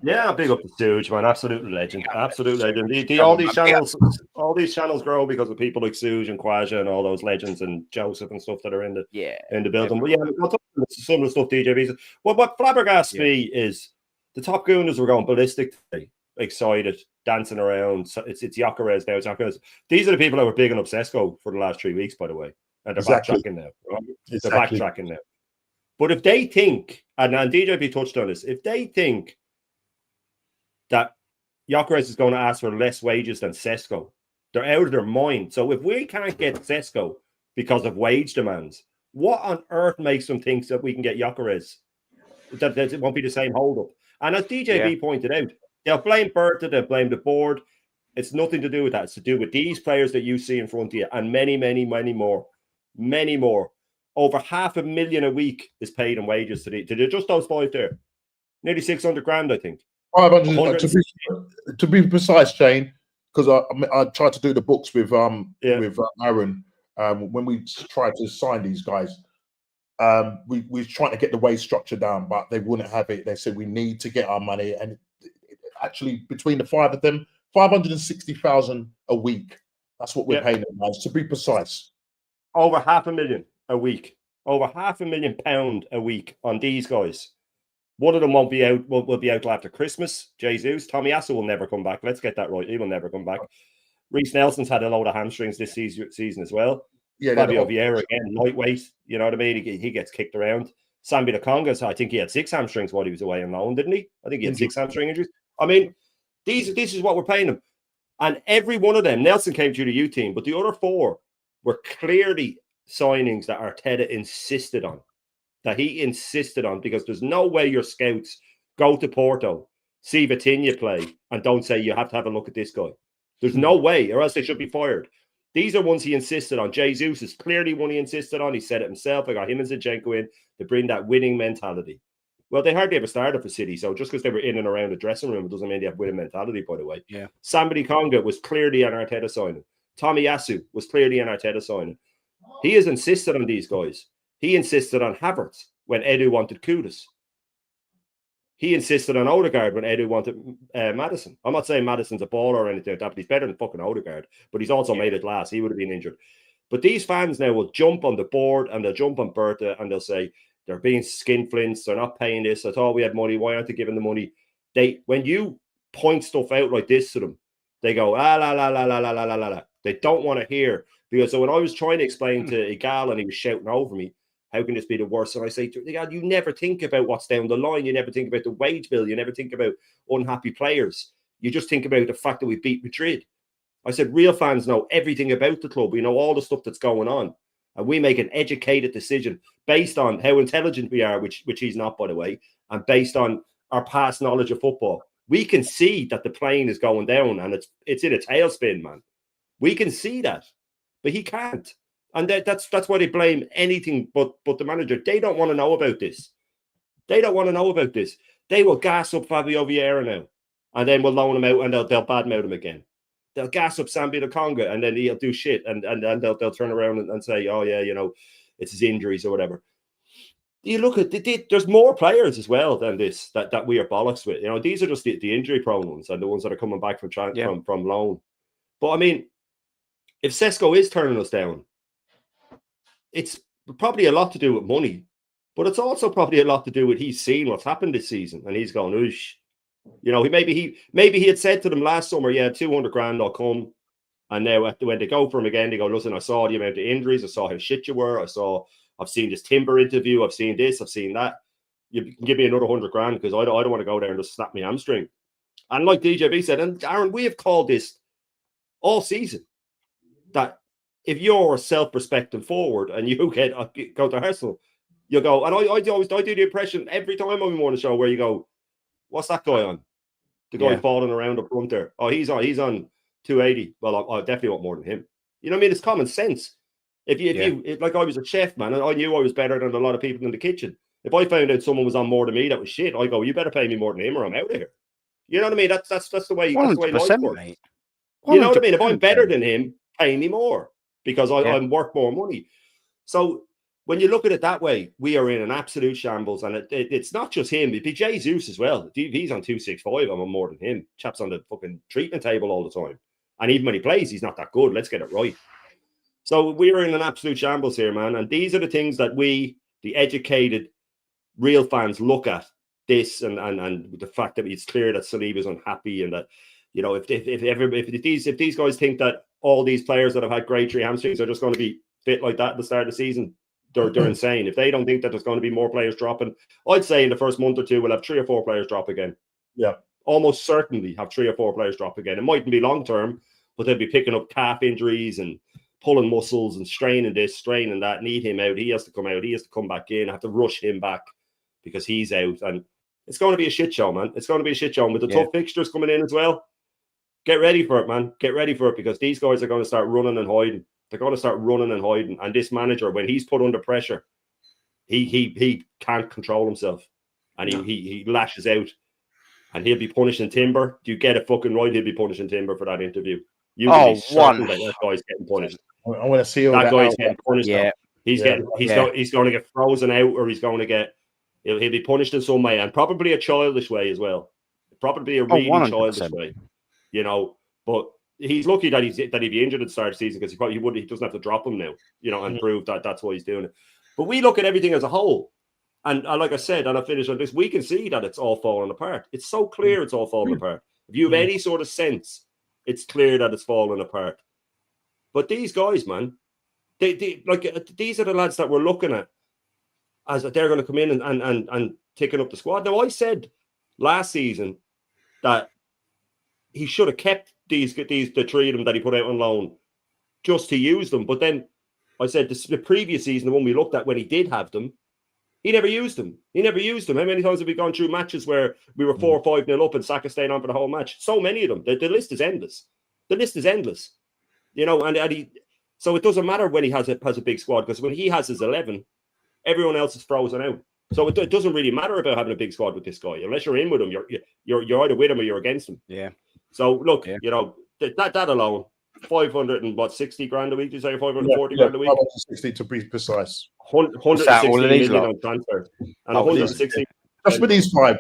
big up the Stooge, man. Absolute legend. Absolute legend. All these channels grow because of people like Stooge and Quaja and all those legends and Joseph and stuff that are in the building. But yeah, we'll talk about some of the stuff DJB said. Well, what flabbergasts me is the top gooners were going ballistic today, excited, dancing around. It's Gyökeres now. It's Gyökeres. These are the people that were big on Obsesco for the last 3 weeks, by the way. And they're backtracking now. Right? They're backtracking now. But if they think, and DJB touched on this, if they think that Gyökeres is going to ask for less wages than Sesko, they're out of their mind. So if we can't get Sesko because of wage demands, what on earth makes them think that we can get Gyökeres? That it won't be the same hold-up. And as DJB pointed out, they'll blame Bertha, they'll blame the board. It's nothing to do with that. It's to do with these players that you see in front of you and many, many, many more. Many more. Over 500,000 a week is paid in wages today. Just those five there. Nearly 600 grand, I think. 500 to be precise, Shane, because I tried to do the books with Aaron when we tried to sign these guys. We were trying to get the wage structure down, but they wouldn't have it. They said we need to get our money, and actually between the five of them, 560,000 a week. That's what we're paying them, guys. To be precise. Over 500,000 a week. Over £500,000 a week on these guys. One of them won't be out. Will be out till after Christmas. Jesus, Tommy Asu will never come back. Let's get that right. He will never come back. Reece Nelson's had a load of hamstrings this season as well. Yeah, Fabio Vieira again, lightweight. You know what I mean? He gets kicked around. Sambi Lokonga, I think he had 6 hamstrings while he was away on loan, didn't he? I think he had 6 hamstring injuries. I mean, this is what we're paying him. And every one of them, Nelson came through the U team, but the other 4 were clearly signings that Arteta insisted on. That he insisted on, because there's no way your scouts go to Porto, see Vitinha play, and don't say you have to have a look at this guy. There's no way, or else they should be fired. These are ones he insisted on. Jesus is clearly one he insisted on. He said it himself. I got him and Zinchenko in to bring that winning mentality. Well, they hardly ever started for City, so just because they were in and around the dressing room, it doesn't mean they have winning mentality, by the way. Yeah. Sambi Lokonga was clearly an Arteta signing. Tommy Asu was clearly an Arteta signing. He has insisted on these guys. He insisted on Havertz when Edu wanted Kudus. He insisted on Odegaard when Edu wanted Maddison. I'm not saying Maddison's a baller or anything like that, but he's better than fucking Odegaard. But he's also made it last. He would have been injured. But these fans now will jump on the board and they'll jump on Bertha and they'll say they're being skinflints. They're not paying this. I thought we had money. Why aren't they giving the money? When you point stuff out like this to them, they go, la, la, la, la, la, la, la, la, la. They don't want to hear. Because when I was trying to explain to Igal and he was shouting over me, how can this be the worst? And I say, God, you never think about what's down the line. You never think about the wage bill. You never think about unhappy players. You just think about the fact that we beat Madrid. I said, real fans know everything about the club. We know all the stuff that's going on. And we make an educated decision based on how intelligent we are, which he's not, by the way, and based on our past knowledge of football. We can see that the plane is going down and it's in a tailspin, man. We can see that. But he can't. And that's why they blame anything but the manager. They don't want to know about this. They don't want to know about this. They will gas up Fabio Vieira now. And then we'll loan him out and they'll badmouth him again. They'll gas up Sambi Lokonga and then he'll do shit. And they'll turn around and say, oh, yeah, you know, it's his injuries or whatever. You look at there's more players as well than this that we are bollocks with. You know, these are just the injury prone ones and the ones that are coming back from loan. But I mean, if Sesko is turning us down, it's probably a lot to do with money, but it's also probably a lot to do with he's seen what's happened this season and he's going, oosh. You know, maybe he had said to them last summer, yeah, 200 grand, I'll come. And now when they go for him again, they go, listen, I saw the amount of injuries, I saw how shit you were, I've seen this Timber interview, I've seen this, I've seen that. You can give me another 100 grand because I don't want to go there and just snap my hamstring. And like DJB said, and Aaron, we have called this all season, that if you're a self-respecting forward and you go to Arsenal, you go, and I do the impression every time I'm on the show where you go, what's that guy on? The guy falling around up front there. Oh, he's on 280. Well, I definitely want more than him. You know what I mean? It's common sense. If you like, I was a chef, man, and I knew I was better than a lot of people in the kitchen. If I found out someone was on more than me, that was shit. I go, you better pay me more than him, or I'm out of here. You know what I mean? That's the way. That's the way life works. Mate. You know what I mean? If I'm better than him, pay me more because I'm worth more money. So when you look at it that way, we are in an absolute shambles, and it's not just him. It'd be Jesus as well. He's on 265. I'm on more than him. Chap's on the fucking treatment table all the time, and even when he plays, he's not that good. Let's get it right. So we're in an absolute shambles here, man. And these are the things that we, the educated, real fans, look at this, and the fact that it's clear that Saliba's unhappy, and that, you know, if these guys think that all these players that have had grade 3 hamstrings are just going to be fit like that at the start of the season, they're insane. If they don't think that there's going to be more players dropping, I'd say in the first month or two we'll have 3 or 4 players drop again. Yeah, almost certainly have 3 or 4 players drop again. It mightn't be long term, but they'll be picking up calf injuries and pulling muscles and straining this, straining that. Need him out. He has to come out. He has to come back in. I have to rush him back because he's out. And it's going to be a shit show, man. It's going to be a shit show. And with the tough fixtures coming in as well, get ready for it, man. Get ready for it, because these guys are going to start running and hiding. They're going to start running and hiding. And this manager, when he's put under pressure, he can't control himself. And he lashes out. And he'll be punishing Timber. Do you get it fucking right? He'll be punishing Timber for that interview. You will be certain that guy's getting punished. I want to see all that guy's getting punished. Yeah. He's going to get frozen out, or he's going to get he'll be punished in some way, and probably a childish way as well. Probably a really childish way, you know. But he's lucky that he'd be injured at the start of the season, because he doesn't have to drop him now, you know, and prove that that's why he's doing it. But we look at everything as a whole, and like I said, and I finish on this, we can see that it's all falling apart. It's so clear it's all falling apart. If you have any sort of sense, it's clear that it's falling apart. But these guys, man, they like these are the lads that we're looking at as they're going to come in and taking up the squad. Now, I said last season that he should have kept the 3 of them that he put out on loan just to use them. But then I said the previous season, the one we looked at when he did have them, he never used them. How many times have we gone through matches where we were 4 or 5-0 up and Saka stayed on for the whole match? So many of them. The list is endless. You know, and so it doesn't matter when he has a big squad, because when he has his 11, everyone else is frozen out. So it doesn't really matter about having a big squad with this guy. Unless you're in with him, you're either with him or you're against him. Yeah. So look, you know, that alone, 560 grand a week. Is that 540 grand a week? 560 to be precise. 160 million on transfer, and 160 just for these five.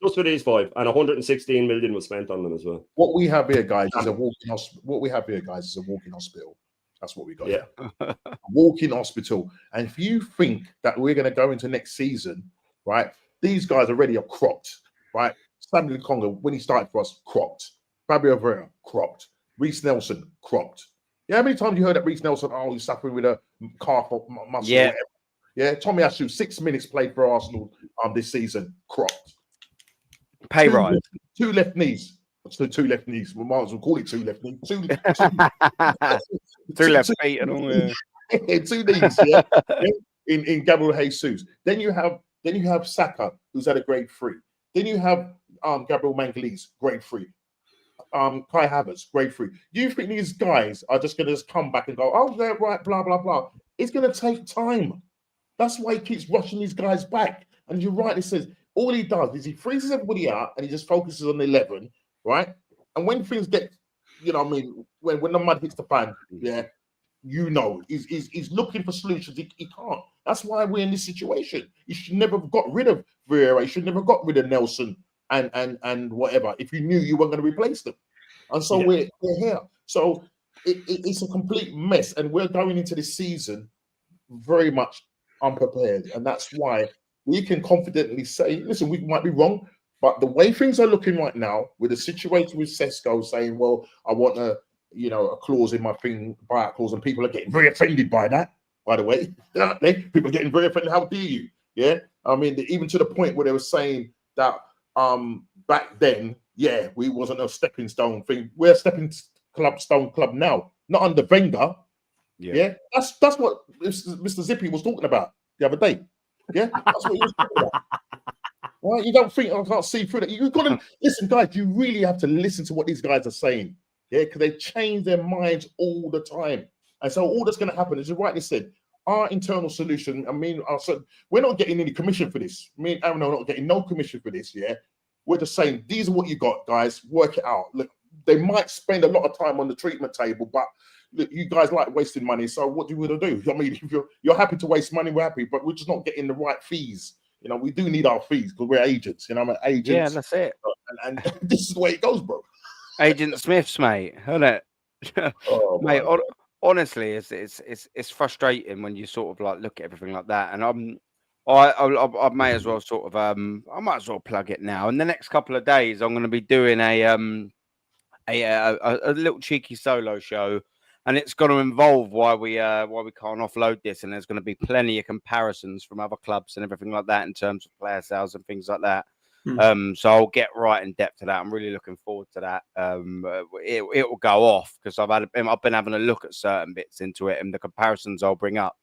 Just for these 5, and 116 million was spent on them as well. What we have here, guys, is a walking hospital. What we have here, guys, is a walking hospital. That's what we got. Yeah, a walking hospital. And if you think that we're going to go into next season, right? These guys already are cropped, right? Samuel Congo, when he started for us, cropped. Fabio Vera, cropped. Reece Nelson, cropped. Yeah, how many times you heard that Reece Nelson, he's suffering with a calf muscle? Yeah. Yeah, Tommy Asu, 6 minutes played for Arsenal this season, cropped. Pay rise. 2 left knees. So 2 left knees. We might as well call it 2 left knees. 2 left feet and all. Yeah. 2 knees. Yeah. in Gabriel Jesus. Then you have Saka, who's at a grade 3. Then you have Gabriel Magalhaes, grade 3. Kai Havertz, grade 3. Do you think these guys are just going to come back and go, oh, they're right, blah, blah, blah? It's going to take time. That's why he keeps rushing these guys back. And you're right, it says, all he does is he freezes everybody out and he just focuses on the 11, right? And when things get, you know what I mean, when the mud hits the fan, yeah, you know, he's looking for solutions. He can't. That's why we're in this situation. You should never have got rid of Vieira. You should never have got rid of Nelson and whatever, if you knew you weren't going to replace them. And so we're here. So it's a complete mess. And we're going into this season very much unprepared. And that's why we can confidently say, listen, we might be wrong, but the way things are looking right now, with the situation with Sesko saying, well, I want a clause in my thing, buyout clause, and people are getting very offended by that, by the way. People are getting very offended. How dare you? Yeah. I mean, even to the point where they were saying that back then, we wasn't a stepping stone thing. We're a stepping stone club now, not under Wenger. Yeah. That's what Mr. Zippy was talking about the other day. Yeah, that's what he was talking about. Right? You don't think I can't see through that. You've got to listen, guys. You really have to listen to what these guys are saying. Yeah, because they change their minds all the time. And so all that's going to happen, as you rightly said, our internal solution. I mean, we're not getting any commission for this. Me and Aaron are not getting no commission for this. Yeah, we're just saying these are what you got, guys. Work it out. Look, they might spend a lot of time on the treatment table, but look, you guys like wasting money, so what do we do? I mean, if you're happy to waste money, we're happy, but we're just not getting the right fees. You know, we do need our fees because we're agents. You know, I'm an agent. Yeah, that's it. And this is the way it goes, bro. Agent Smiths, mate, isn't it? Oh, mate, honestly, it's frustrating when you sort of like look at everything like that. And I may as well sort of I might as well plug it now. In the next couple of days, I'm going to be doing a little cheeky solo show, and it's going to involve why we can't offload this, and there's going to be plenty of comparisons from other clubs and everything like that in terms of player sales and things like that. So I'll get right in depth to that. I'm really looking forward to that. It will go off because I've been having a look at certain bits into it, and the comparisons I'll bring up.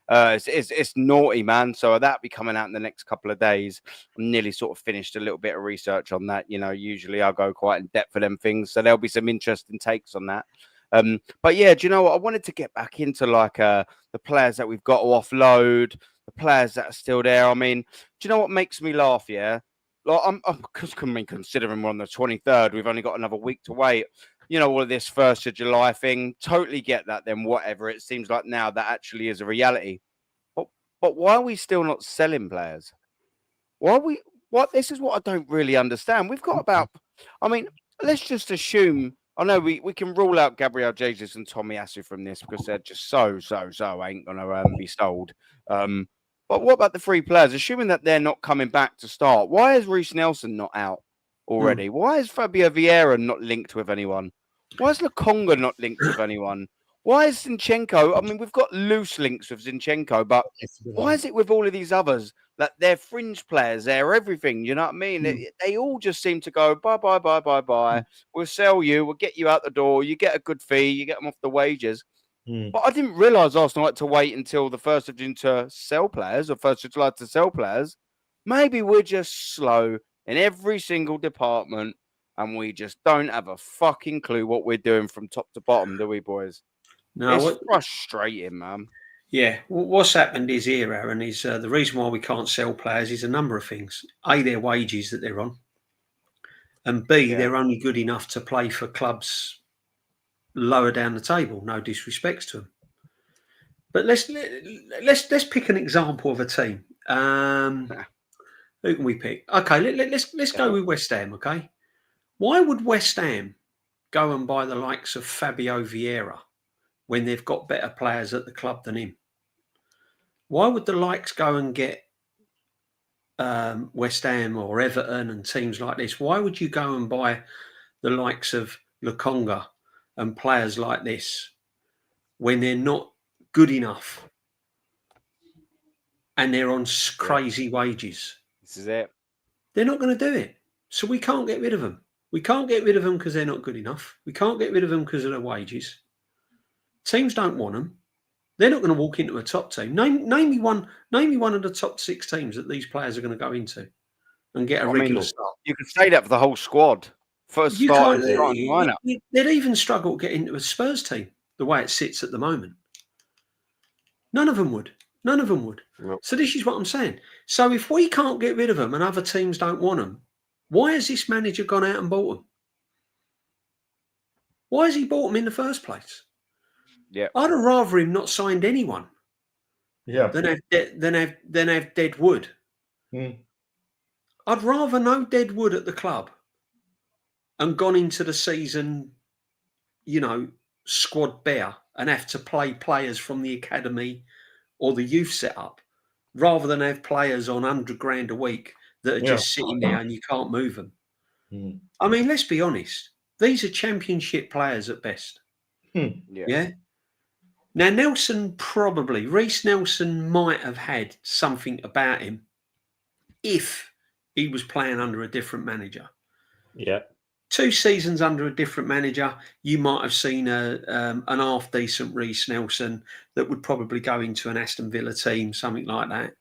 It's naughty, man. So that'll be coming out in the next couple of days. I'm nearly sort of finished a little bit of research on that. You know, usually I go quite in depth for them things, so there'll be some interesting takes on that. But yeah, do you know what? I wanted to get back into like the players that we've got to offload, the players that are still there. I mean, do you know what makes me laugh? Yeah. Like, I'm considering we're on the 23rd, we've only got another week to wait. You know, all of this 1st of July thing, totally get that. Then whatever, it seems like now that actually is a reality. But why are we still not selling players? Why are we? What? This is what I don't really understand. We've got about, I mean, let's just assume. I know we can rule out Gabriel Jesus and Tommy Asu from this because they're just so ain't gonna be sold. But what about the 3 players? Assuming that they're not coming back to start, why is Reece Nelson not out already? Why is Fabio Vieira not linked with anyone? Why is Lukonga not linked with anyone? Why is Zinchenko? I mean, we've got loose links with Zinchenko, but why is it with all of these others that they're fringe players? They're everything. You know what I mean? They all just seem to go bye. We'll sell you. We'll get you out the door. You get a good fee. You get them off the wages. But I didn't realise Arsenal had to wait until the 1st of June to sell players or 1st of July to sell players. Maybe we're just slow in every single department and we just don't have a fucking clue what we're doing from top to bottom, do we, boys? No, it's frustrating, man. Yeah, what's happened is here, Aaron, is the reason why we can't sell players is a number of things. A, their wages that they're on. And B, they're only good enough to play for clubs lower down the table. No disrespects to them, but let's pick an example of a team. Who can we pick? Okay, let's go with West Ham. Okay, why would West Ham go and buy the likes of Fabio Vieira when they've got better players at the club than him? Why would the likes go and get West Ham or Everton and teams like this? Why would you go and buy the likes of Lukonga and players like this when they're not good enough and they're on crazy wages? This is it. They're not going to do it. So we can't get rid of them. We can't get rid of them because they're not good enough. We can't get rid of them because of their wages. Teams don't want them. They're not going to walk into a top team. Name me one of the top 6 teams that these players are going to go into and get a regular start. You could say that for the whole squad. First starting lineup. They'd even struggle to get into a Spurs team the way it sits at the moment. None of them would. Nope. So this is what I'm saying. So if we can't get rid of them and other teams don't want them, why has this manager gone out and bought them? Why has he bought them in the first place? Yeah, I'd have rather him not signed anyone. Yeah, than have dead wood. I'd rather no dead wood at the club and gone into the season, you know, squad bare and have to play players from the academy or the youth setup, rather than have players on $100,000 a week that are just sitting there and you can't move them. I mean, let's be honest. These are championship players at best. Yeah. Now, Reece Nelson might have had something about him if he was playing under a different manager. Yeah. 2 seasons under a different manager, you might have seen an half-decent Reece Nelson that would probably go into an Aston Villa team, something like that.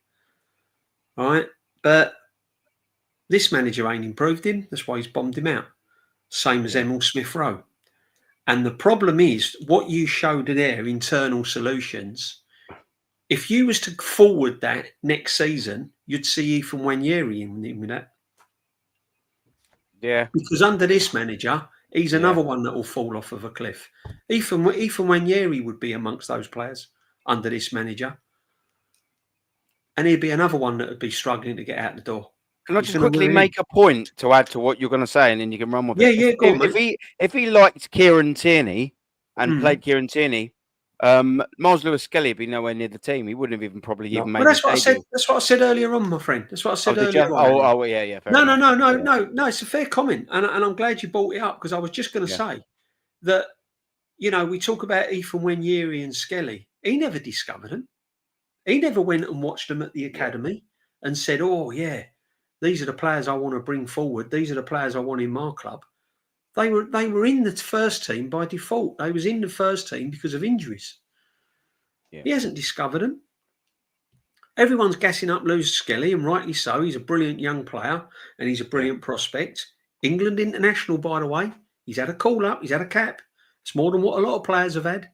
All right? But this manager ain't improved him. That's why he's bombed him out. Same as Emil Smith-Rowe. And the problem is, what you showed there, internal solutions, if you was to forward that next season, you'd see Ethan Wanyeri in with that. Yeah. Because under this manager, He's another one that will fall off of a cliff. Ethan Nwaneri would be amongst those players under this manager. And he'd be another one that would be struggling to get out the door. Can I just quickly make a point to add to what you're going to say, and then you can run with it? Yeah, go on, mate. If he liked Kieran Tierney and played Kieran Tierney, Miles Lewis-Skelly would be nowhere near the team. He wouldn't have even made. That's what I said. That's what I said earlier on, my friend. That's what I said earlier on. Yeah. No. It's a fair comment, and I'm glad you brought it up because I was just going to say that we talk about Ethan Nwaneri and Skelly. He never discovered them. He never went and watched them at the academy and said, "Oh yeah, these are the players I want to bring forward. These are the players I want in my club." They were in the first team by default. They was in the first team because of injuries. Yeah. He hasn't discovered them. Everyone's gassing up Lewis Skelly, and rightly so. He's a brilliant young player and he's a brilliant prospect. England international, by the way. He's had a call up. He's had a cap. It's more than what a lot of players have had.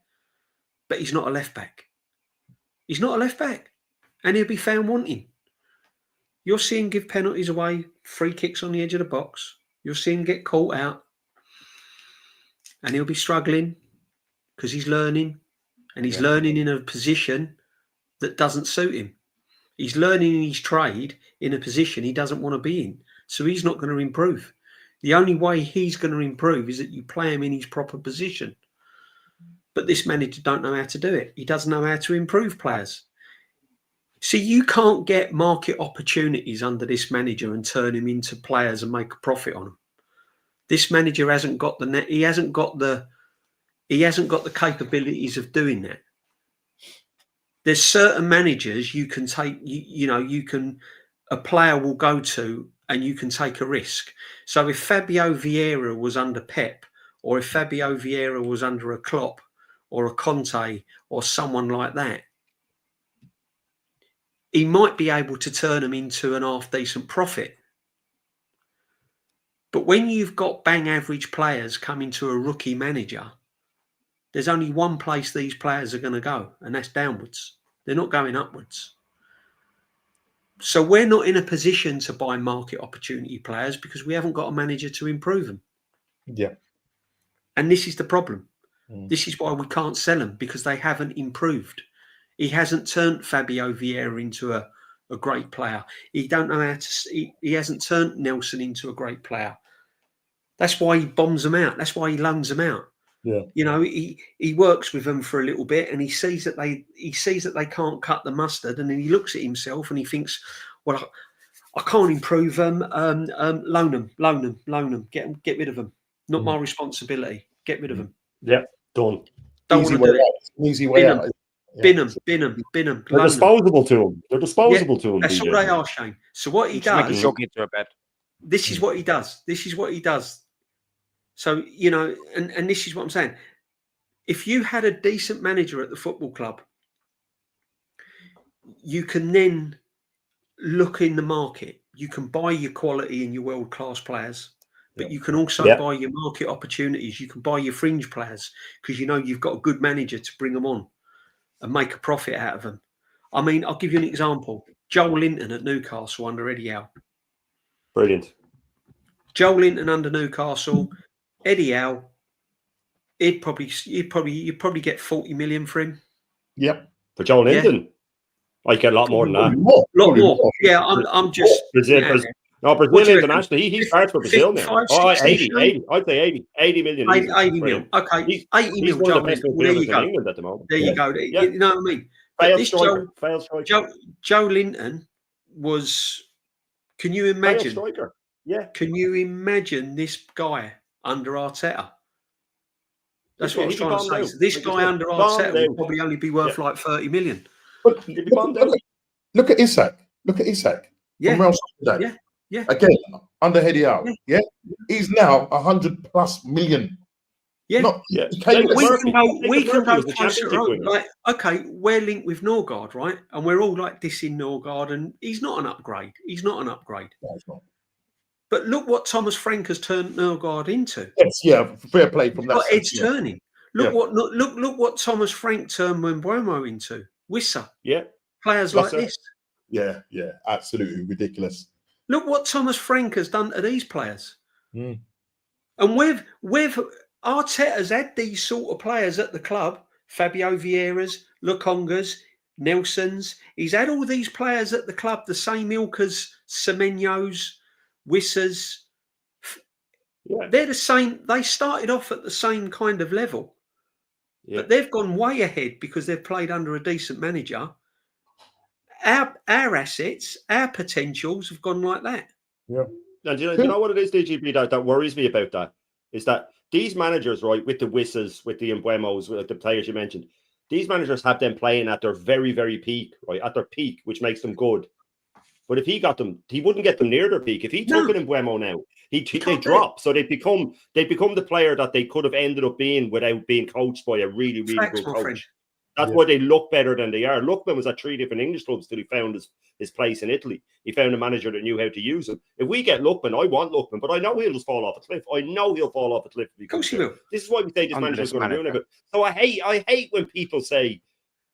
But he's not a left back. He's not a left back. And he'll be found wanting. You'll see him give penalties away, free kicks on the edge of the box. You'll see him get caught out. And he'll be struggling because he's learning. And he's learning in a position that doesn't suit him. He's learning in his trade in a position he doesn't want to be in. So he's not going to improve. The only way he's going to improve is that you play him in his proper position. But this manager don't know how to do it. He doesn't know how to improve players. See, you can't get market opportunities under this manager and turn him into players and make a profit on them. This manager hasn't got the net. He hasn't got the capabilities of doing that. There's certain managers you can take. A player will go to and you can take a risk. So if Fabio Vieira was under Pep, or if Fabio Vieira was under a Klopp or a Conte or someone like that, he might be able to turn them into an half-decent profit. But when you've got bang average players coming to a rookie manager, there's only one place these players are going to go, and that's downwards. They're not going upwards. So we're not in a position to buy market opportunity players because we haven't got a manager to improve them. Yeah. And this is the problem. This is why we can't sell them, because they haven't improved. He hasn't turned Fabio Vieira into a great player. He don't know how to. He hasn't turned Nelson into a great player. That's why he bombs them out. That's why he loans them out. Yeah. He works with them for a little bit, and he sees that they can't cut the mustard, and then he looks at himself and he thinks, well, I can't improve them. Loan them. Get rid of them. Not my responsibility. Get rid of them. Yeah, done. Don't want to do it. Easy way out. Bin them. They're disposable to him. They're disposable to him. That's all they are, Shane. So what he does, this is what he does. So, and this is what I'm saying. If you had a decent manager at the football club, you can then look in the market. You can buy your quality and your world-class players, but you can also buy your market opportunities. You can buy your fringe players because you've got a good manager to bring them on and make a profit out of them. I mean, I'll give you an example. Joel Linton at Newcastle under Eddie Howe. Brilliant. Joel Linton under Newcastle, Eddie Howe. You'd probably get 40 million for him. Yep. For Joel Linton, I'd get a lot more than that. A lot more. Yeah, I'm just Brazil. No, Brazil international. He starts for Brazil now. 80. I'd say 80 million. 80 million. Okay. 80 million. One of the best midfielders in England at the moment. There you go. Yeah. You know what I mean? Failed striker. Joe Linton was. Can you imagine? Failed striker. Yeah. Can you imagine this guy under Arteta? That's what I was trying to say. So this guy under Arteta would probably only be worth like 30 million. But look at Isak. Look at Isak. Yeah. From Real Sociedad. Yeah. Again, under Eddie Howe. Yeah. He's now 100+ million. Yeah. We can go closer. Like, okay, we're linked with Norgard, right? And we're all like dissing Norgard, and he's not an upgrade. No, he's not. But look what Thomas Frank has turned Norgard into. Yes, fair play from that. But Ed's turning. Look what Thomas Frank turned Mbeumo into. Wissa. Yeah. Players like this. Yeah, absolutely ridiculous. Look what Thomas Frank has done to these players. And with Arteta's had these sort of players at the club, Fabio Vieiras, Lukongas, Nelsons. He's had all these players at the club, the same ilk as Semenyo's, Wissers. Yeah. They're the same. They started off at the same kind of level, but they've gone way ahead because they've played under a decent manager. Our assets, our potentials have gone like that. Yeah. And do you know what it is, DGB, that worries me about that? Is that these managers, right, with the Wissers, with the Mbuemos, with the players you mentioned, these managers have them playing at their very, very peak, right, at their peak, which makes them good. But if he got them, he wouldn't get them near their peak. If he took an Mbuemo now, they drop. So they become the player that they could have ended up being without being coached by a really, really good coach. Friend. That's why they look better than they are. Lookman was at 3 different English clubs till he found his place in Italy. He found a manager that knew how to use him. If we get Lookman, I want Lookman, but I know he'll just fall off a cliff. I know he'll fall off a cliff. Of course he will. This is why we say this manager is going to ruin it. So I hate when people say,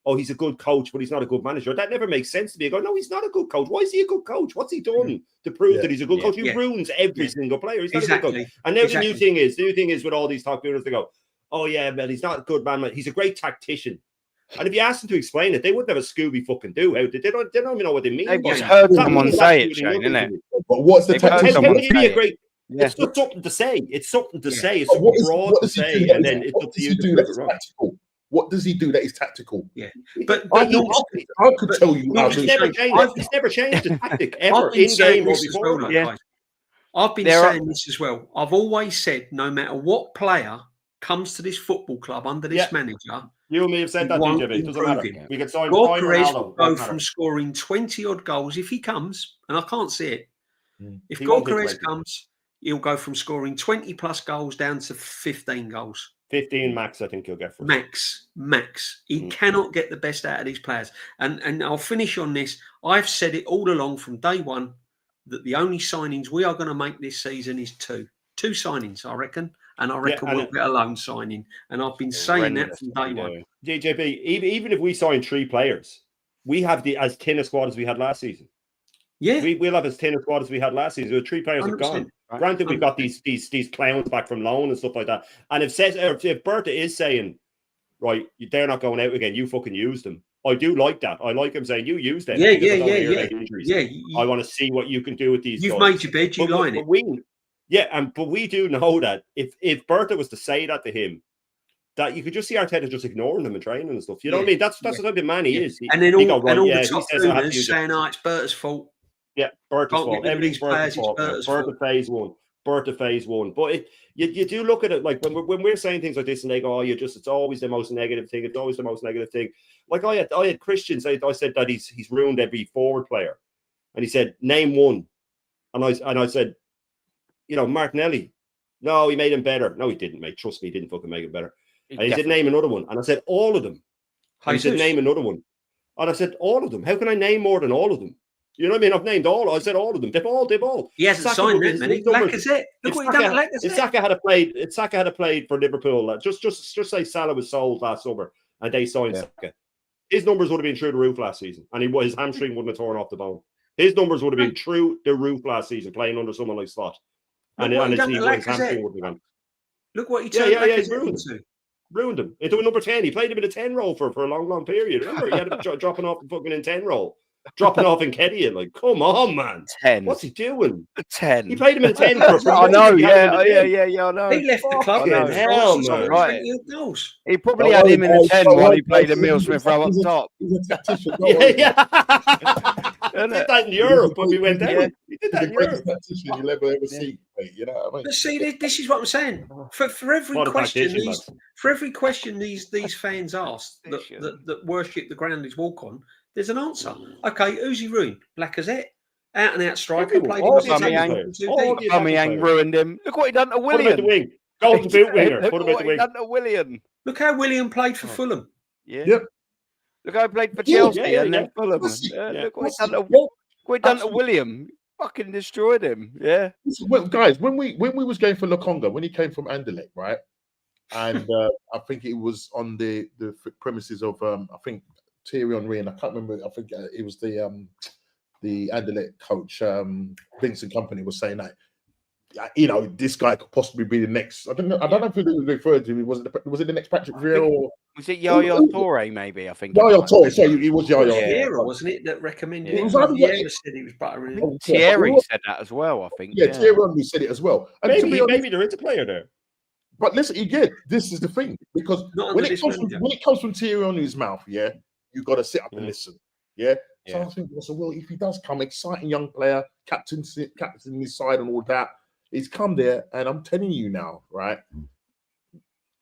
oh, he's a good coach, but he's not a good manager. That never makes sense to me. I go, no, he's not a good coach. Why is he a good coach? What's he done to prove that he's a good coach? He ruins every single player. He's not a good coach. And now the new thing is with all these top viewers, they go, oh yeah, man, he's not a good man. He's a great tactician. And if you asked them to explain it, they wouldn't have a Scooby fucking do. They don't even know what they mean. They've just heard someone say it, Shane, isn't it? But what's the tactician? It's just something to say. It's something to say. It's something broad to say, and then it's up to you to prove it wrong. What does he do that is tactical? Yeah, but I could tell you. He's never changed the tactic ever in game or before. Well, yeah. I've been saying this as well. I've always said, no matter what player comes to this football club under this manager, you and me have said that, DJB. It doesn't matter. We can sign Gorka will go from scoring 20 odd goals if he comes, and I can't see it. If Gorka comes, he'll go from scoring 20 plus goals down to 15 goals. 15 max, I think he'll get from max. He cannot get the best out of these players. And I'll finish on this. I've said it all along from day one that the only signings we are going to make this season is two signings, I reckon. And I reckon we'll get a loan signing. And I've been saying that from day one. JJB, even if we sign 3 players, we have as thin a squad as we had last season. Yeah, we'll have as thin a squad as we had last season. The 3 players have gone. Right. Granted, we've got these clowns back from loan and stuff like that. And if Berta is saying, right, they're not going out again, you fucking use them. I do like that. I like him saying, you use them. Yeah. I want to see what you can do with these. You've made your bed, you line it. But we do know that if Berta was to say that to him, that you could just see Arteta just ignoring them and training and stuff. You know what I mean? That's the type of man he is. And then all the top owners saying, it's Berta's fault. Yeah, Berta's fault. Everything's Berta's fault. Berta phase one. But you do look at it like when we're saying things like this and they go, it's always the most negative thing. It's always the most negative thing. Like I had Christian say, I said that he's ruined every forward player. And he said, name one. And I said, Martinelli. No, he made him better. No, he didn't, mate. Trust me, he didn't fucking make him better. And he said, name another one. And I said, all of them. And he said, name another one. And I said, all of them. How can I name more than all of them? You know what I mean? I've named all. I said all of them. They've all. He hasn't signed that many. Lacazette. Look what he done. If Saka had played for Liverpool, just say Salah was sold last summer and they signed Saka. His numbers would have been through the roof last season, and his hamstring wouldn't have torn off the bone. His numbers would have been through the roof last season playing under someone like Slot, and his hamstring wouldn't have gone. Look what he turned ruined him into a number 10. He played him in a 10 role for a long period. Remember, he had him dropping off the fucking in 10 role. Dropping off in Kedia, like, come on, man. 10. What's he doing? 10. He played him in 10 for I know, I know. He left the club. Hell, man. Right. He probably had him in a 10 while he played at Mill Smith Row up top. He's a tactician. He did that in Europe when we went down. He did that in Europe. Tactician you'll ever see, mate. You know what I mean? But see, this is what I'm saying. For every question these fans ask that worship the ground he's walk on, there's an answer. Okay, who's he ruined? Lacazette, out and out striker. Aubameyang ruined him. Look what he done to Willian. Put him at the wing. Golden boot winger. Put him at the wing. Done to Willian. Look how Willian played for Fulham. Yeah. Yep. Look how he played for Chelsea and then Fulham. Look what he done to William. Fucking destroyed him. Yeah. Well, guys, when we was going for Lukonga, when he came from Anderlecht, right? And I think it was on the premises of I think Thierry Henry, and I can't remember. I think it was the Anderlecht coach Vincent Kompany was saying that you know, this guy could possibly be the next. I don't know if it was referred to. Was it the next Patrick Vieira or was it Yaya Toure? Maybe I think. Yaya Toure. Sorry, it was Yaya. Vieira, wasn't it, that recommended? It was Vieira said he was buttering. Thierry said that as well. I think. Yeah, Thierry said it as well. And maybe there is a player there. But listen, again, this is the thing, because when it comes from Thierry Henry's mouth, yeah, you got to sit up and listen, yeah. So I think, well, if he does come, exciting young player, captain his side and all that, he's come there, and I'm telling you now, right?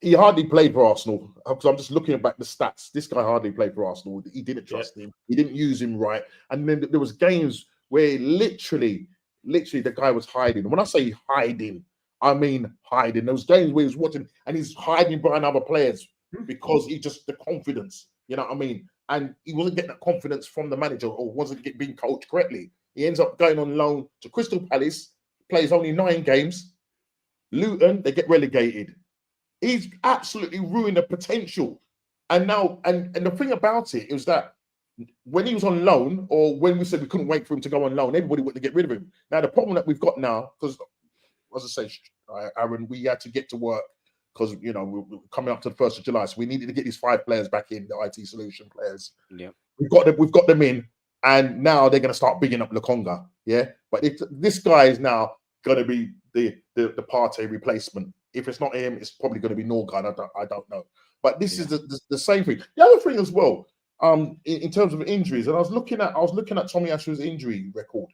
He hardly played for Arsenal, because I'm just looking back the stats. This guy hardly played for Arsenal. He didn't trust him. He didn't use him right, and then there was games where literally the guy was hiding. When I say hiding, I mean hiding. Those games where he was watching and he's hiding behind other players because he just the confidence, you know what I mean? And he wasn't getting that confidence from the manager or wasn't being coached correctly. He ends up going on loan to Crystal Palace, plays only 9 games. Luton, they get relegated. He's absolutely ruined the potential. And now, and the thing about it is that when he was on loan, or when we said we couldn't wait for him to go on loan, everybody wanted to get rid of him. Now, the problem that we've got now, because as I say, Aaron, we had to get to work because, you know, we're coming up to the 1st of July. So we needed to get these 5 players back in, the IT solution players. Yeah. We've got them in, and now they're going to start bigging up Lukonga. Yeah. But if this guy is now going to be the Partey replacement, if it's not him, it's probably going to be Norgard. I don't know. But this is the same thing. The other thing as well, in terms of injuries, and I was looking at Tommy Asher's injury record.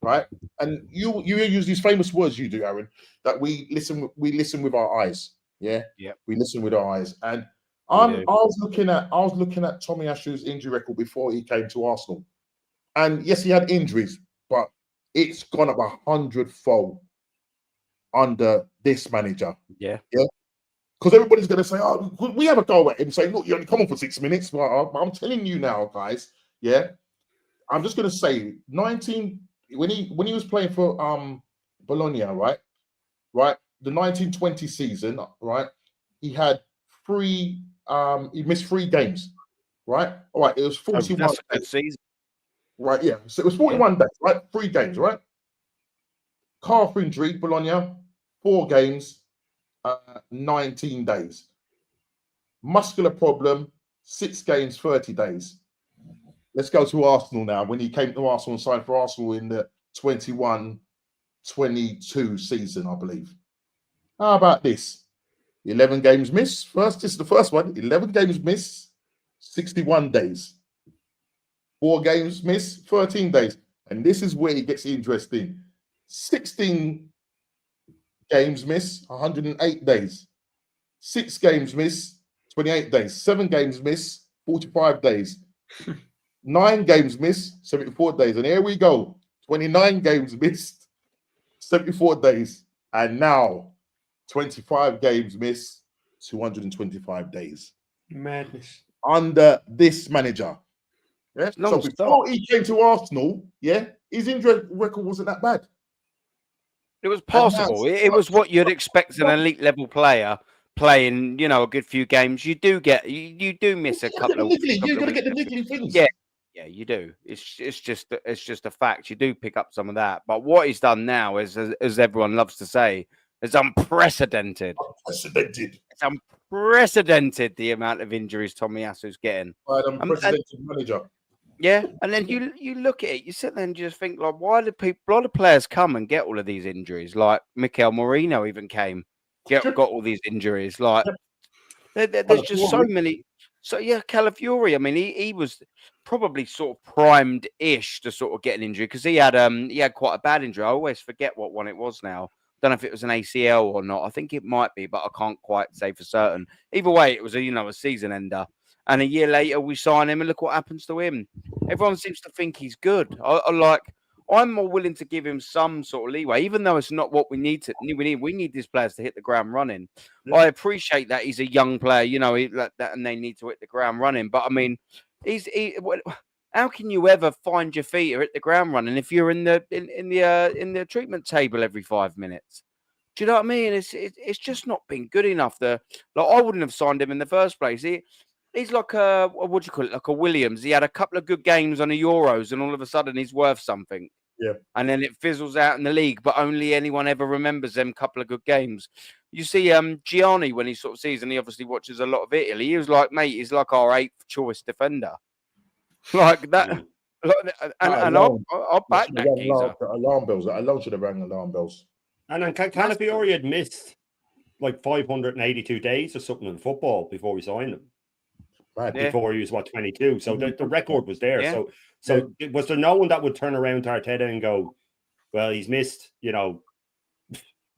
Right, and you use these famous words, you do, Aaron, that we listen with our eyes. Yeah, we listen with our eyes. And I was looking at Tommy Asher's injury record before he came to Arsenal, and yes, he had injuries, but it's gone up 100-fold under this manager. Yeah, because everybody's going to say, "Oh, we have a go at him," saying, "Look, you only come on for 6 minutes." But I'm telling you now, guys. Yeah, I'm just going to say 19. When he was playing for Bologna, right, the 1920 season, right, he had 3. He missed 3 games, right. All right, it was 41 that's a good season, right? Yeah, so it was 41 days, right, 3 games, right. Calf injury, Bologna, 4 games, 19 days. Muscular problem, 6 games, 30 days. Let's go to Arsenal now. When he came to Arsenal and signed for Arsenal in the 21-22 season, I believe. How about this? 11 games missed. This is the first one. 11 games missed, 61 days. 4 games missed, 13 days. And this is where it gets interesting. 16 games missed, 108 days. 6 games missed, 28 days. 7 games missed, 45 days. 9 games missed, 74 days. And here we go. 29 games missed, 74 days. And now 25 games missed, 225 days. Madness. Under this manager. Yeah. So before he came to Arsenal, his injury record wasn't that bad. It was possible. It was what you'd expect an elite level player playing, you know, a good few games. You do miss a couple of. You're gonna get the niggly things. Yeah, you do. It's just a fact. You do pick up some of that. But what he's done now is, as everyone loves to say, is unprecedented. It's unprecedented the amount of injuries Tommy Asu's getting. Unprecedented manager. Yeah, and then you look at it, you sit there and you just think, like, why do a lot of players come and get all of these injuries? Like Mikel Merino even came, got all these injuries. Like there's just so many. So yeah, Calafiori. I mean, he was probably sort of primed-ish to sort of get an injury because he had quite a bad injury. I always forget what one it was now. Don't know if it was an ACL or not. I think it might be, but I can't quite say for certain. Either way, it was a season ender. And a year later, we sign him, and look what happens to him. Everyone seems to think he's good. I'm more willing to give him some sort of leeway, even though it's not what we need. We need these players to hit the ground running. Yeah. I appreciate that he's a young player, and they need to hit the ground running. But I mean, how can you ever find your feet or hit the ground running if you're in the treatment table every 5 minutes? Do you know what I mean? It's just not been good enough. I wouldn't have signed him in the first place. He's like what do you call it? Like a Williams. He had a couple of good games on the Euros, and all of a sudden he's worth something. Yeah. And then it fizzles out in the league, but only anyone ever remembers them couple of good games. You see, Gianni, when he sort of sees, and he obviously watches a lot of Italy, he was like, mate, he's like our 8th choice defender. Like that. And I'll back that geezer. Alarm bells. Alone should have rang alarm bells. And then Calafiori had missed like 582 days or something in football before we signed him. Right. Before he was 22. So the record was there. Yeah. So was there no one that would turn around to Arteta and go, well, he's missed,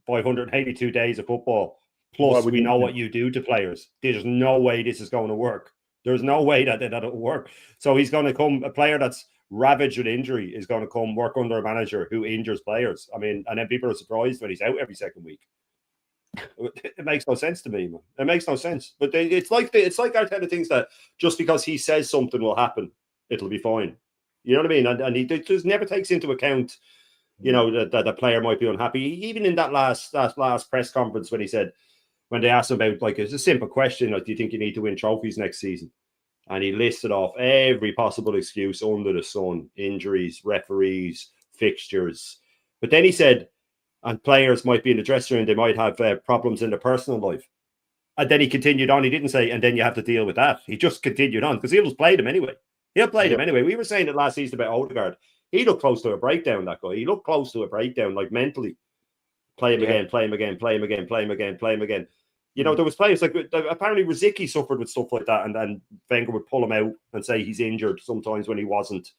582 days of football. Plus, we know what you do to players. There's no way this is going to work. There's no way that'll work. So he's going to come, a player that's ravaged with injury is going to come work under a manager who injures players. I mean, and then people are surprised when he's out every second week. It makes no sense to me, man. It makes no sense. But it's like Arteta thinks that just because he says something will happen, it'll be fine. You know what I mean? And he just never takes into account, that the player might be unhappy. Even in that last press conference when they asked him about, like, it's a simple question, like, do you think you need to win trophies next season? And he listed off every possible excuse under the sun: injuries, referees, fixtures. But then he said, and players might be in the dressing room, they might have problems in their personal life. And then he continued on. He didn't say, and then you have to deal with that. He just continued on because he'll just play them anyway. He'll play them anyway. We were saying it last season about Odegaard. He looked close to a breakdown, that guy. He looked close to a breakdown, like mentally. Play him again, play him again, play him again, play him again, play him again. There was players like, apparently Rosicky suffered with stuff like that, and then Wenger would pull him out and say he's injured sometimes when he wasn't,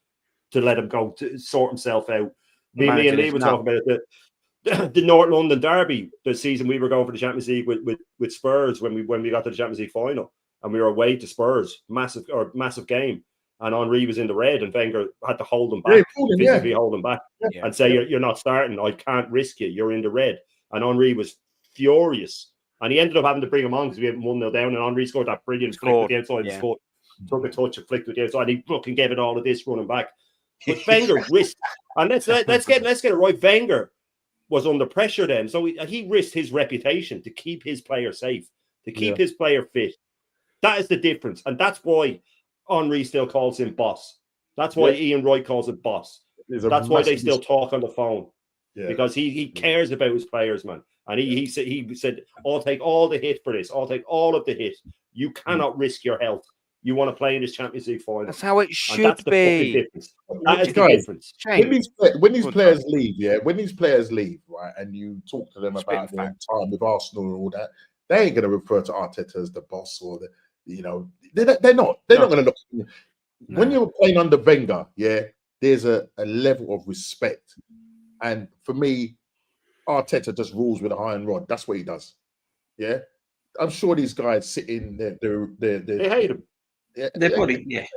to let him go to sort himself out. Me and Lee were talking about it. The North London derby, the season we were going for the Champions League with Spurs when we got to the Champions League final, and we were away to Spurs, massive game, and Henry was in the red, and Wenger had to hold him back, physically hold him back, and say you're not starting. I can't risk you. You're in the red, and Henry was furious, and he ended up having to bring him on because we had 1-0 down, and Henry scored that brilliant flick with the outside of his foot, took a touch and flicked with the outside, and he fucking gave it all of this running back. But Wenger risked, and let's get it right. Wenger was under pressure then, so he risked his reputation to keep his player safe, to keep his player fit. That is the difference, and that's why Henry still calls him boss. That's why Ian Wright calls him boss. That's why they still talk on the phone, because he cares about his players, man. And he said, I'll take all the hit for this. I'll take all of the hit. You cannot risk your health. You want to play in this Champions League final. That's how it should be. That is the difference. When these players leave, right, and you talk to them about their time with Arsenal and all that, they ain't going to refer to Arteta as the boss, or they're not going to look. When you're playing under Wenger, there's a level of respect, and for me, Arteta just rules with a iron rod. That's what he does. Yeah, I'm sure these guys sitting there, they hate him. They're probably,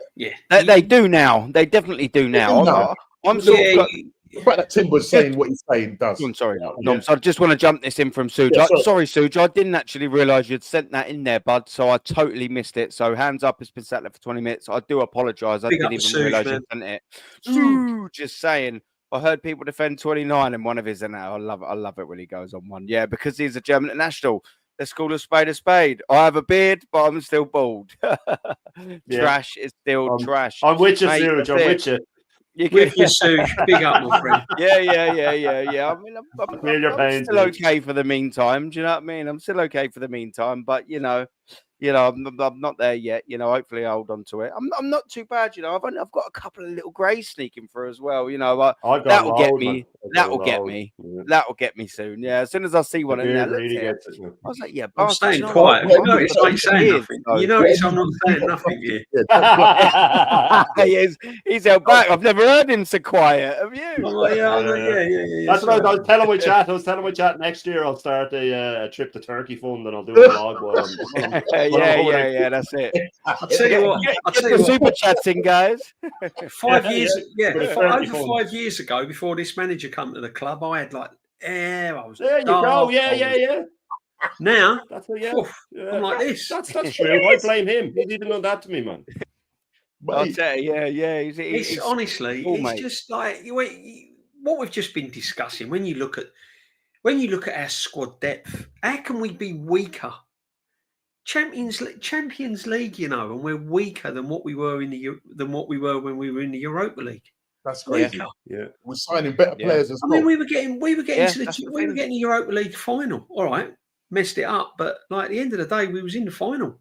They do now. They definitely do now. I'm sort of. The fact that Tim was saying what he's saying does. I'm sorry. So I just want to jump this in from Suj. Sorry, Suj. I didn't actually realise you'd sent that in there, bud. So I totally missed it. So hands up, it's been sat there for 20 minutes. I do apologise. I didn't even realise you sent it. Suj, just saying. I heard people defend 29 and one of his, and I love it when he goes on one. Yeah, because he's a German international. Let's call a spade. I have a beard, but I'm still bald. Trash is still trash. I'm with you, Suj. I'm with you. With you, Suj. Big up, my friend. Yeah. I mean, I'm still okay for the meantime. Do you know what I mean? I'm still okay for the meantime, but I'm not there yet. Hopefully I hold on to it. I'm not too bad. I've got a couple of little greys sneaking through as well. That'll get me. That'll get me soon. Yeah, as soon as I see one in there, I was like, I'm staying quiet. You notice I ain't saying nothing. You notice I'm not saying nothing here. He's held back. I've never heard him so quiet. Have you? Yeah. That's what I was telling my chat. Next year I'll start a trip to Turkey fund, and I'll do a vlog while I'm. Yeah, that's it. I'll tell you what. Get the super chats in, guys. 5 years, over 5 years ago, before this manager come to the club, I had I was there. You go, yeah. Now that's I'm like this. That's true. I blame him. He's even done that to me, man. I'll tell you, It's honestly, it's just like what we've just been discussing. When you look at our squad depth, how can we be weaker? Champions League, and we're weaker than what we were when we were in the Europa League. That's crazy. Yeah. We're signing better players as well. I mean, we were getting to the Europa League final. All right, messed it up, but like at the end of the day, we was in the final.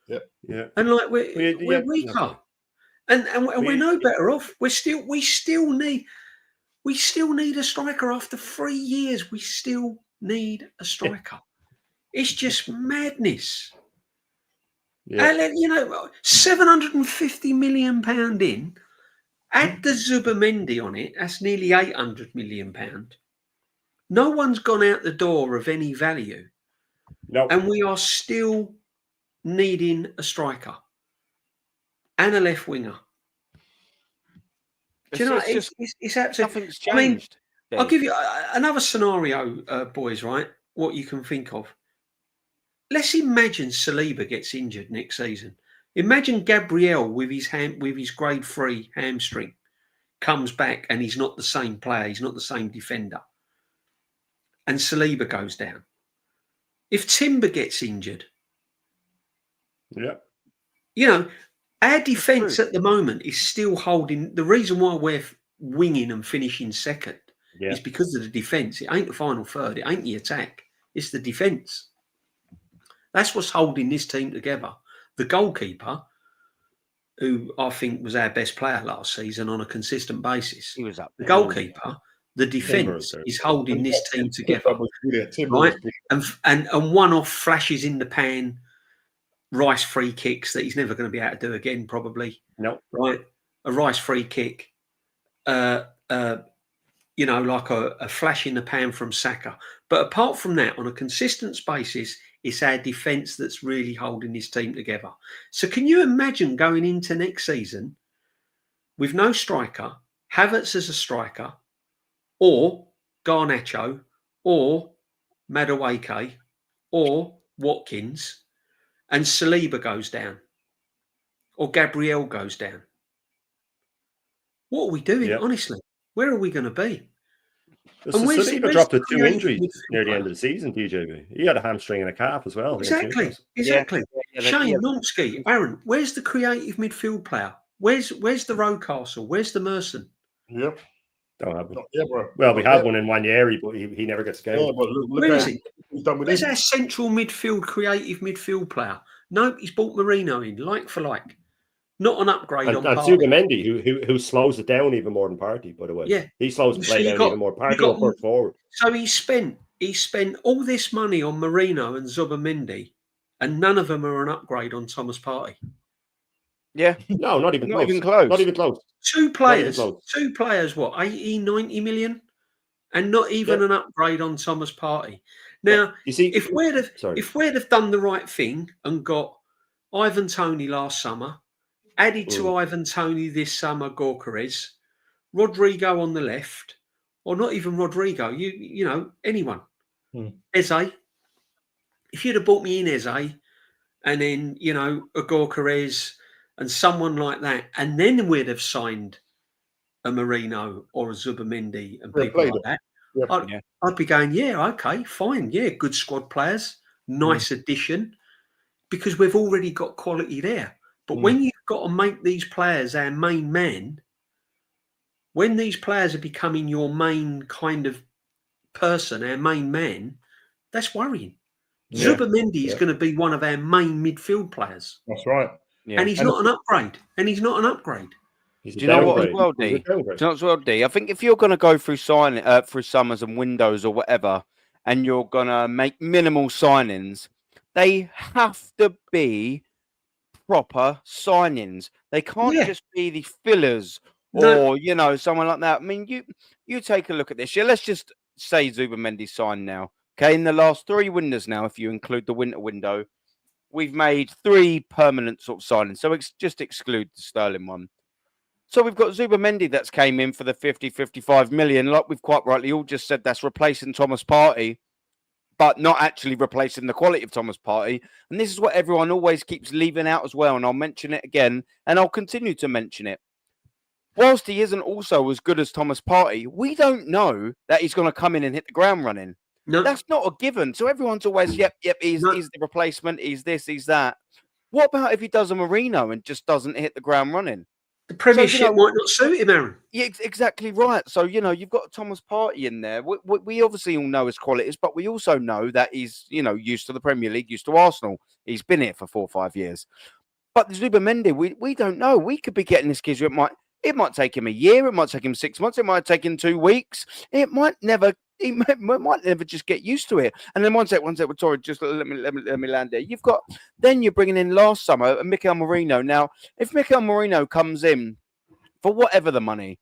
Yeah. Yeah. And like we're weaker. And we're no better off. We still need a striker after 3 years. We still need a striker. It's just madness. Yeah. And, you know, £750 million in. Add the Zubamendi on it. That's nearly £800 million. No one's gone out the door of any value. No. And we are still needing a striker and a left winger. Do you know, it's absolutely nothing's changed. I mean, I'll give you another scenario, boys, right? What you can think of. Let's imagine Saliba gets injured next season. Imagine Gabriel with his grade 3 hamstring comes back and he's not the same player. He's not the same defender. And Saliba goes down. If Timber gets injured, you know, our defence at the moment is still holding. The reason why we're winging and finishing second is because of the defence. It ain't the final third. It ain't the attack. It's the defence. That's what's holding this team together. The goalkeeper, who I think was our best player last season on a consistent basis. He was up there. The goalkeeper, the defence is holding this team together. Right? And one-off flashes in the pan, Rice free kicks that he's never going to be able to do again, probably. No. Right? A Rice free kick, you know, like a flash in the pan from Saka. But apart from that, on a consistent basis, it's our defence that's really holding this team together. So can you imagine going into next season with no striker, Havertz as a striker, or Garnacho, or Madueke, or Watkins, and Saliba goes down, or Gabriel goes down? What are we doing, honestly? Where are we going to be? Saliba dropped with 2 injuries near the end of the season, DJB. He had a hamstring and a calf as well. Exactly. Shane, Nomsky, Aaron, where's the creative midfield player? Where's the Rocastle? Where's the Merson? Yep. Don't have one. Bro. Well, we have one in Wanyeri, but he never gets game. Yeah, but look where is he? He's done with Where's our central midfield, creative midfield player? No, he's brought Marino in, like for like. Not an upgrade on Partey. And Zubamendi, who slows it down even more than Partey, by the way. Yeah. He slows the play down even more. Partey will push forward. So he spent all this money on Marino and Zubamendi, and none of them are an upgrade on Thomas Partey. Yeah. No, not even close. Not even close. Two players, what, 80, 90 million? And not even an upgrade on Thomas Partey. Now, you see, if we'd have done the right thing and got Ivan Toney last summer, added to Ivan Toney this summer, Gyökeres, Rodrigo on the left, or not even Rodrigo, you know, anyone. Eze. If you'd have bought me in Eze, and then, you know, a Gyökeres and someone like that, and then we'd have signed a Marino or a Zubamendi and people like that, I'd be going, okay, fine, good squad players, nice addition, because we've already got quality there. But when you've got to make these players our main man, when these players are becoming your main kind of person, our main man, that's worrying. Zubamendi is going to be one of our main midfield players. That's right. Yeah. And he's not an upgrade. Do you know what as well, D? Do you know what as well, D? I think if you're going to go through through summers and windows or whatever, and you're going to make minimal signings, they have to be proper signings. They can't just be the fillers or, you know, someone like that. I mean, you take a look at this. Yeah, let's just say Zubamendi signed now. Okay, in the last 3 windows now, if you include the winter window, we've made 3 permanent sort of signings. So just exclude the Sterling one. So we've got Zubamendi that's came in for the 50-55 million. Like we've quite rightly all just said, that's replacing Thomas Partey, but not actually replacing the quality of Thomas Partey. And this is what everyone always keeps leaving out as well. And I'll mention it again, and I'll continue to mention it. Whilst he isn't also as good as Thomas Partey, we don't know that he's going to come in and hit the ground running. No. That's not a given. So everyone's always, he's the replacement, he's this, he's that. What about if he does a Marino and just doesn't hit the ground running? The Premiership might not suit him, Aaron. Yeah, exactly right. So, you've got Thomas Partey in there. We obviously all know his qualities, but we also know that he's, used to the Premier League, used to Arsenal. He's been here for 4 or 5 years. But Zubimendi, we don't know. We could be getting this kid. It might take him a year. It might take him 6 months. It might take him 2 weeks. It might never. He might never just get used to it. And then one sec, Tori, just let me land there. Then you're bringing in last summer Mikel Merino. Now, if Mikel Merino comes in for whatever the money,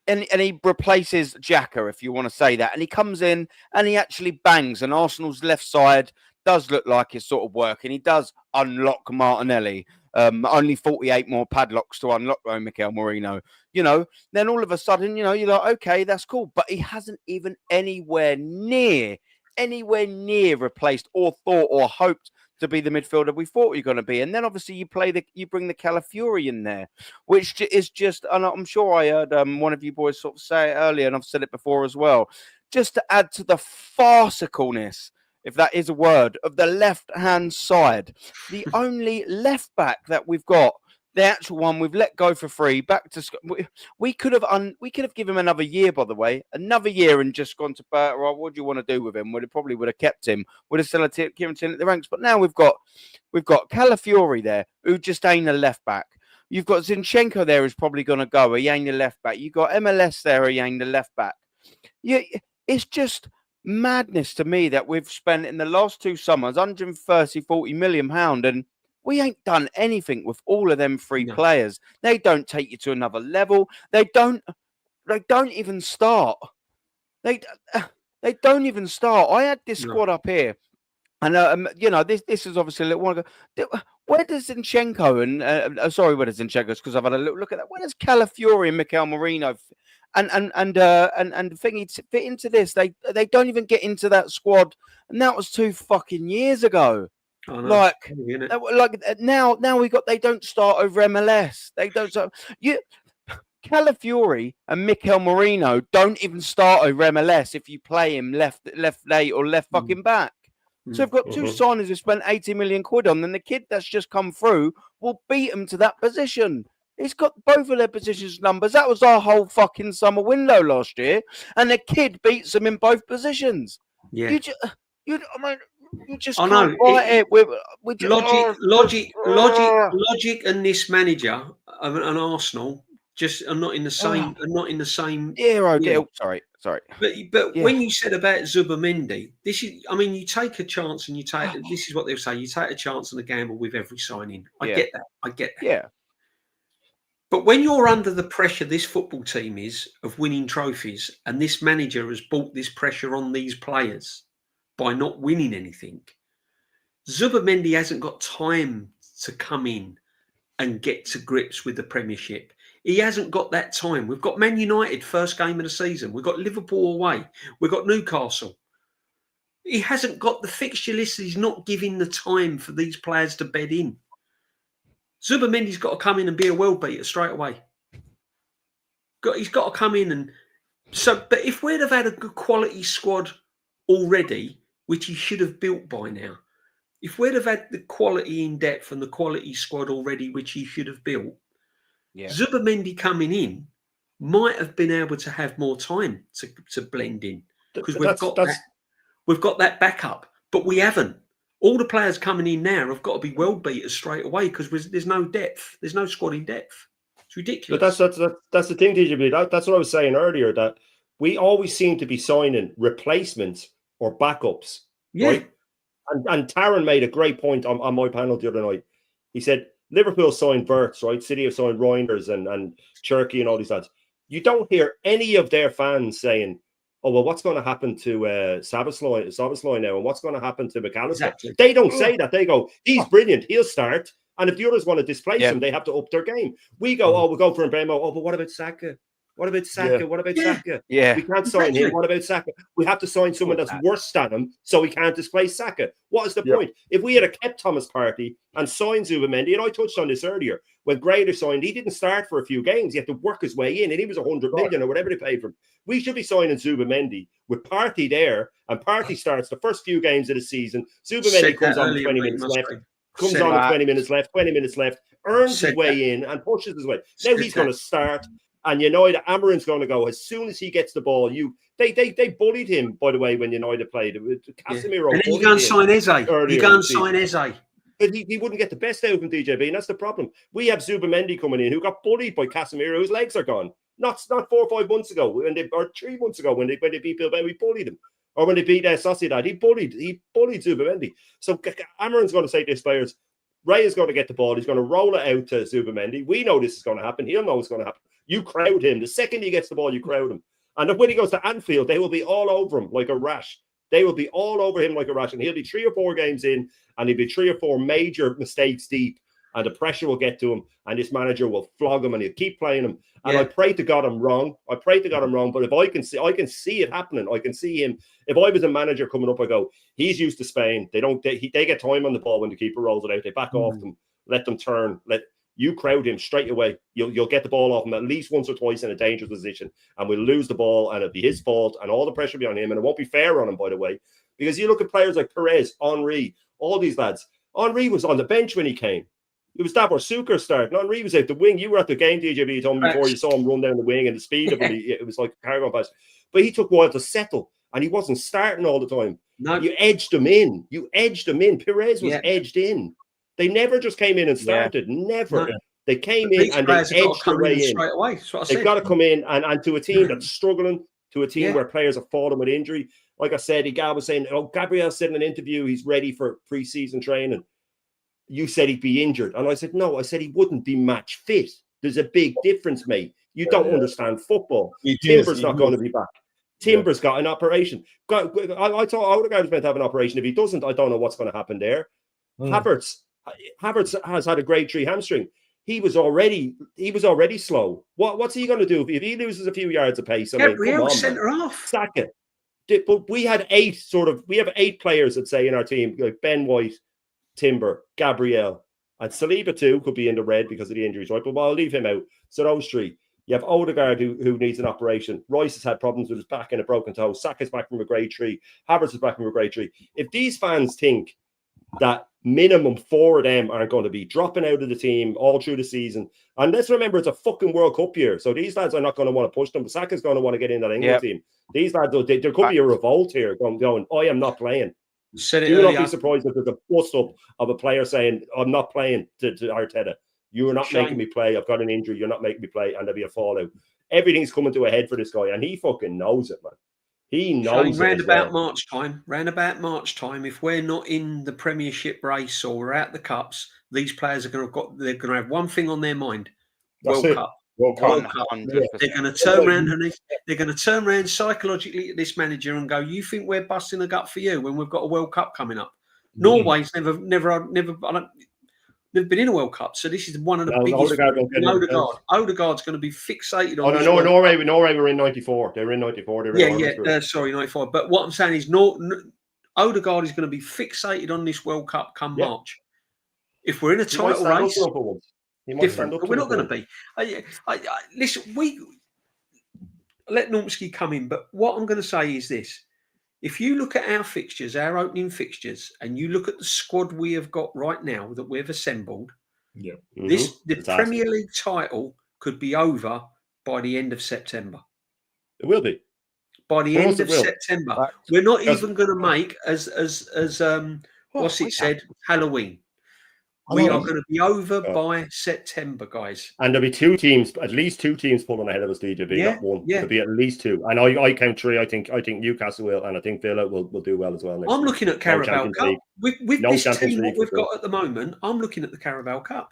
and he replaces Xhaka, if you want to say that, and he comes in and he actually bangs, and Arsenal's left side does look like it's sort of working. He does unlock Martinelli. Only 48 more padlocks to unlock though, Mikel Merino. Then all of a sudden, you're like, okay, that's cool. But he hasn't even anywhere near replaced or thought or hoped to be the midfielder we thought he was going to be. And then obviously you bring the Calafiori in there, which is just, and I'm sure I heard one of you boys sort of say it earlier, and I've said it before as well, just to add to the farcicalness, if that is a word, of the left-hand side. The only left back that we've got, the actual one we've let go for free, back to we could have given him another year, by the way, another year, and just gone to well, what do you want to do with him? Probably would have kept him, would have still kept him at the ranks. But now we've got Calafiori there, who just ain't a left back. You've got Zinchenko there, who's probably going to go. He ain't the left back. You've got MLS there, he ain't the left back. It's just madness to me that we've spent in the last 2 summers 130-40 million pound, and we ain't done anything with all of them 3 players. They don't take you to another level. They don't even start. They don't even start. I had this squad up here, and this is obviously a little while ago. Where does Zinchenko where does Zinchenko? Because I've had a little look at that. Where does Calafiori and Mikel Merino and thingy fit into this? They don't even get into that squad, and that was 2 fucking years ago. Oh, no. Now they don't start over MLS. They don't start. Calafiori and Mikel Merino don't even start over MLS if you play him left late or left fucking back. So we've got 2 signers who spent 80 million quid on, and the kid that's just come through will beat them to that position. He's got both of their positions numbers. That was our whole fucking summer window last year, and the kid beats them in both positions. Yeah, you just can't fight it with logic, and this manager and Arsenal just are not in the same. Are not in the same. Sorry. But when you said about Zubimendi, this is. I mean, you take a chance, and this is what they'll say. You take a chance and a gamble with every signing. I get that. Yeah. But when you're under the pressure this football team is of winning trophies, and this manager has brought this pressure on these players by not winning anything, Zubimendi hasn't got time to come in and get to grips with the Premiership. He hasn't got that time. We've got Man United first game of the season. We've got Liverpool away. We've got Newcastle. He hasn't got the fixture list. He's not giving the time for these players to bed in. Zubimendi's got to come in and be a world beater straight away. He's got to come in and but if we'd have had a good quality squad already, which he should have built by now, if we'd have had the quality in depth and the quality squad already, which he should have built, Zubimendi coming in might have been able to have more time to blend in, because we've got that backup, but we haven't. All the players coming in now have got to be world beaters straight away, because there's no depth. There's no squad in depth. It's ridiculous. But that's the thing, TJB. That's what I was saying earlier, that we always seem to be signing replacements or backups. Yeah. Right? And Taron made a great point on my panel the other night. He said, Liverpool signed Wirtz, right? City have signed Reinders and Cherky and all these lads. You don't hear any of their fans saying, oh, well, what's going to happen to Szoboszlai now? And what's going to happen to McAllister? Exactly. They don't say that. They go, he's brilliant. He'll start. And if the others want to displace him, they have to up their game. We go, we'll go for Mbemo. Oh, but what about Saka? What about Saka? Yeah. What about Saka? Yeah. We can't sign him. What about Saka? We have to sign someone that's worse than him so we can't displace Saka. What is the point? If we had kept Thomas Partey and signed Zubimendi, and I touched on this earlier, when Grader signed, he didn't start for a few games. He had to work his way in, and he was 100 million or whatever they paid for him. We should be signing Zubimendi with Partey there, and Partey starts the first few games of the season. Zubimendi comes on with 20 minutes left. Comes on with 20 minutes left, earns his way in and pushes his way. Now he's going to start, and United, Amarin's going to go as soon as he gets the ball. They bullied him, by the way, when United played. Casemiro. And then you go and sign Eze. But he wouldn't get the best out of him, DJB, and that's the problem. We have Zubamendi coming in, who got bullied by Casemiro, whose legs are gone. Not 4 or 5 months ago, or 3 months ago, when they beat Bilbao, we bullied him. Or when they beat Sociedad, he bullied Zubamendi. So Amarin's going to say to his players, Ray is going to get the ball. He's going to roll it out to Zubamendi. We know this is going to happen. He'll know it's going to happen. You crowd him. The second he gets the ball, you crowd him. And when he goes to Anfield, they will be all over him like a rash. They will be all over him like a rash. And he'll be 3 or 4 games in, and he'll be 3 or 4 major mistakes deep. And the pressure will get to him, and this manager will flog him, and he'll keep playing him. And I pray to God I'm wrong. But if I can see it happening. I can see him. If I was a manager coming up, I go, he's used to Spain. They get time on the ball when the keeper rolls it out. They back off them, let them turn. Let you crowd him straight away. You'll get the ball off him at least once or twice in a dangerous position, and we'll lose the ball, and it'll be his fault, and all the pressure will be on him, and it won't be fair on him, by the way, because you look at players like Perez, Henry, all these lads. Henry was on the bench when he came. It was Davor Suker starting. Henry was out the wing. You were at the game, DJB. You told me before you saw him run down the wing and the speed of it. It was like a cargo pass. But he took a while to settle, and he wasn't starting all the time. No. You edged him in. Perez was edged in. They never just came in and started. Never. No. They came in and they edged their way in. Straight away. They've got to come in and to a team that's struggling, to a team where players have fallen with injury. Like I said, Igal was saying, Gabriel said in an interview he's ready for pre-season training. You said he'd be injured. And I said, no, I said he wouldn't be match fit. There's a big difference, mate. You don't understand football. Timber's not going to be back. Timber's got an operation. I thought Odegaard was meant to have an operation. If he doesn't, I don't know what's going to happen there. Havertz has had a grade 3 hamstring. He was already slow. What's he going to do if he loses a few yards of pace? Gabriel centre off. Sack it. But we have 8 players, I'd say, in our team, like Ben White, Timber, Gabriel, and Saliba too could be in the red because of the injuries, right? But I'll leave him out. So those 3. You have Odegaard who needs an operation. Royce has had problems with his back and a broken toe. Saka's back from a grade 3. Havertz is back from a grade 3. If these fans think that minimum 4 of them aren't going to be dropping out of the team all through the season, and let's remember it's a fucking World Cup year, so these lads are not going to want to push them. Saka's going to want to get in that England team. These lads, there could be a revolt here going, I am not playing. Do not be surprised if there's a bust up of a player saying, I'm not playing to Arteta. You are not making me play. I've got an injury. You're not making me play. And there'll be a fallout. Everything's coming to a head for this guy. And he fucking knows it, man. He knows it. Round about March time, if we're not in the Premiership race or we're out the Cups, these players are going to have one thing on their mind. World Cup. They're going to turn around and they're going to turn around psychologically at this manager and go, "You think we're busting a gut for you when we've got a World Cup coming up?" Norway's never been in a World Cup, so this is one of the biggest. Odegaard's going to be fixated on. Norway were in '94. They were in '94. 95. But what I'm saying is, Odegaard is going to be fixated on this World Cup come March. If we're in a title race. Different, but we're not going to be. Listen, we let Normski come in, but what I'm going to say is this: if you look at our fixtures, our opening fixtures, and you look at the squad we have got right now that we've assembled, the Premier League title could be over by the end of September. It will be by the end of September. We're not even going to make as what's it said, Halloween. We are going to be over by September, guys. And there'll be at least two teams pulling ahead of us, DJB, not one. There'll be at least 2. And I count 3. I think Newcastle will, and I think Villa will do well as well. I'm looking at Carabao Cup. With this team that we've got at the moment, I'm looking at the Carabao Cup.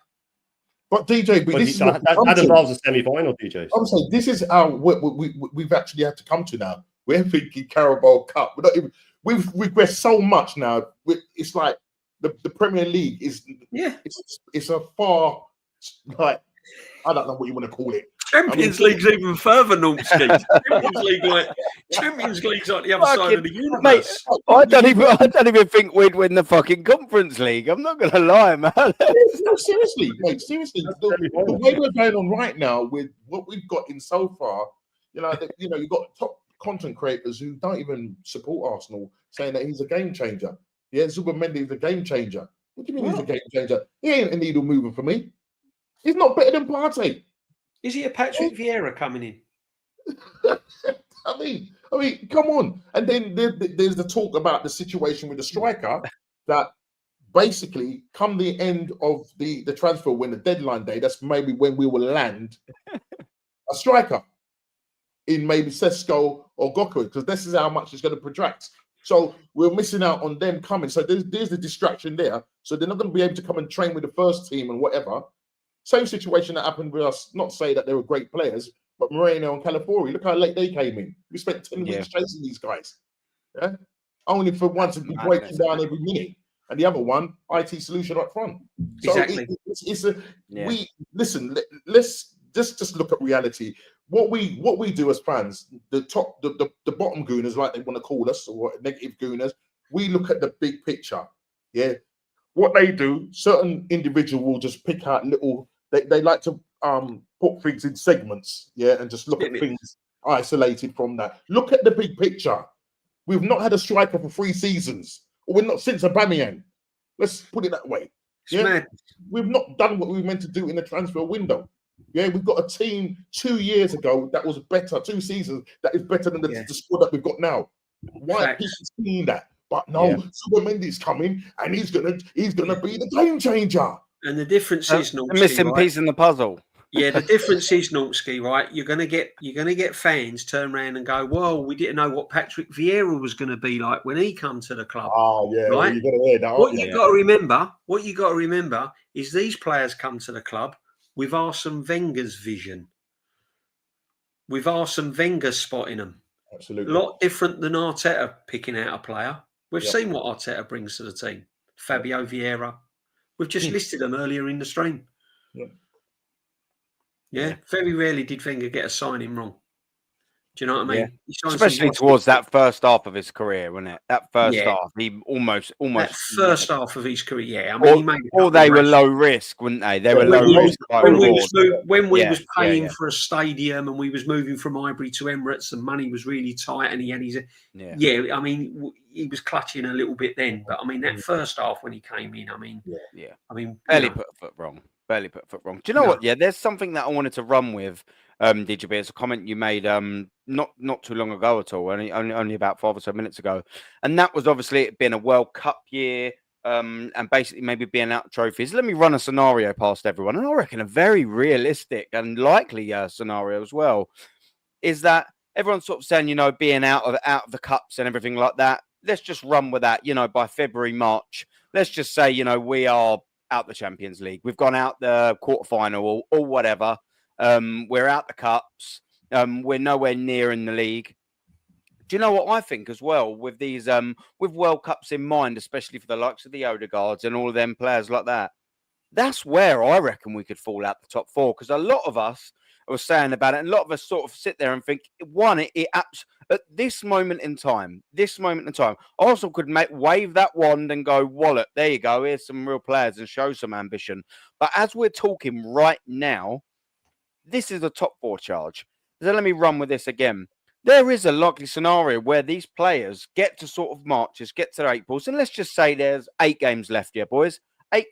But DJ, that involves a semi-final, DJ. I'm saying this is how we've actually had to come to now. We're thinking Carabao Cup. We've regressed so much now. It's like the Premier League is it's a far, like, I don't know what you want to call it. Champions League's even further, Normski. Champions League's like the other side of the universe. Mate, I don't even think we'd win the fucking Conference League. I'm not going to lie, man. No, seriously, mate. Seriously, the way we're going on right now with what we've got in so far, you've got top content creators who don't even support Arsenal saying that he's a game changer. Yeah, Zubamendi is a game changer. What do you mean he's a game changer? He ain't a needle mover for me. He's not better than Partey. Is he a Patrick Vieira coming in? I mean, come on. And then there's the talk about the situation with the striker that basically come the end of the transfer when the deadline day, that's maybe when we will land a striker in maybe Sesko or Goku, because this is how much it's going to protract. So we're missing out on them coming. So there's the distraction there. So they're not going to be able to come and train with the first team and whatever. Same situation that happened with us. Not say that they were great players, but Moreno and Calafiori, look how late they came in. We spent 10 weeks chasing these guys. Yeah, only for one to be breaking down every minute, and the other one, IT solution up front. So exactly. We listen. Let's just look at reality. What we do as fans, the bottom gooners, like they want to call us, or negative gooners, we look at the big picture. Yeah, what they do, certain individual will just pick out little. They like to put things in segments, and just look at things isolated from that. Look at the big picture. We've not had a striker for 3 seasons. Or we're not since Aubameyang. Let's put it that way. We've not done what we were meant to do in the transfer window. Yeah, we've got a team 2 years ago that was better, 2 seasons that is better than the squad that we've got now. Why are people seeing that? But no, Mendy's coming and he's gonna be the game changer. And the difference is the missing piece in the puzzle. Yeah, the difference is, Nautsky, right? You're gonna get fans turn around and go, "Well, we didn't know what Patrick Vieira was going to be like when he come to the club." Oh yeah, right. You got to hear that. What you got to remember is these players come to the club with Arsene Wenger's vision, with Arsene Wenger spotting them. Absolutely, a lot different than Arteta picking out a player. We've seen what Arteta brings to the team. Fabio Vieira. We've just listed them earlier in the stream. Yeah, very rarely did Wenger get a signing wrong. Do you know what I mean? Especially towards that first half of his career, wasn't it? That first half, he almost. That first half of his career, yeah. I mean, he made or they were low risk, weren't they? They were low risk. When we was paying for a stadium and we was moving from Highbury to Emirates, and money was really tight, and he had his I mean, he was clutching a little bit then, but I mean, that first half when he came in, I mean, barely put a foot wrong. Barely put a foot wrong. Do you know what? Yeah, there's something that I wanted to run with. DJB, it's a comment you made not too long ago at all, only about 5 or so minutes ago, and that was obviously it being a World Cup year, and basically maybe being out trophies. Let me run a scenario past everyone, and I reckon a very realistic and likely scenario as well is that everyone's sort of saying, you know, being out of the cups and everything like that. Let's just run with that. You know, by February, March, let's just say, you know, we are out the Champions League. We've gone out the quarterfinal or whatever. We're out the cups. We're nowhere near in the league. Do you know what I think as well with these with World Cups in mind, especially for the likes of the Odegaards and all of them players like that? That's where I reckon we could fall out the top 4, because a lot of us were saying about it, and a lot of us sort of sit there and think, at this moment in time, Arsenal could wave that wand and go, wallet, there you go, here's some real players and show some ambition. But as we're talking right now, this is a top 4 charge. So let me run with this again. There is a likely scenario where these players get to sort of Marches, get to Aprils, and let's just say there's 8 games left, yeah, boys? 8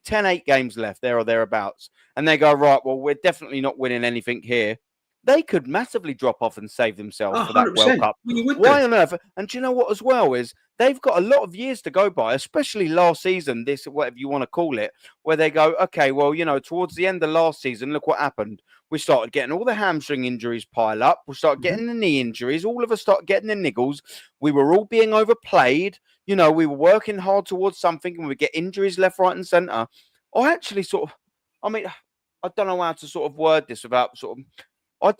games left, there or thereabouts. And they go, right, well, we're definitely not winning anything here. They could massively drop off and save themselves for that World Cup. Why on earth? And do you know what as well is they've got a lot of years to go by, especially last season, this, whatever you want to call it, where they go, okay, well, you know, towards the end of last season, look what happened. We started getting all the hamstring injuries pile up. We started getting the knee injuries. All of us started getting the niggles. We were all being overplayed. You know, we were working hard towards something and we get injuries left, right and centre. I actually I don't know how to sort of word this without sort of, I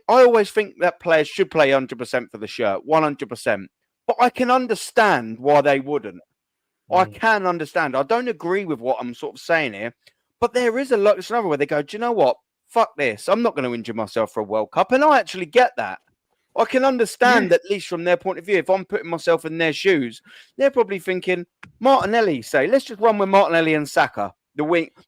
always think that players should play 100% for the shirt, 100%. But I can understand why they wouldn't. I can understand. I don't agree with what I'm sort of saying here. But there is a scenario where they go, do you know what? Fuck this. I'm not going to injure myself for a World Cup. And I actually get that. I can understand, at least from their point of view, if I'm putting myself in their shoes, they're probably thinking, Martinelli, let's just run with Martinelli and Saka, the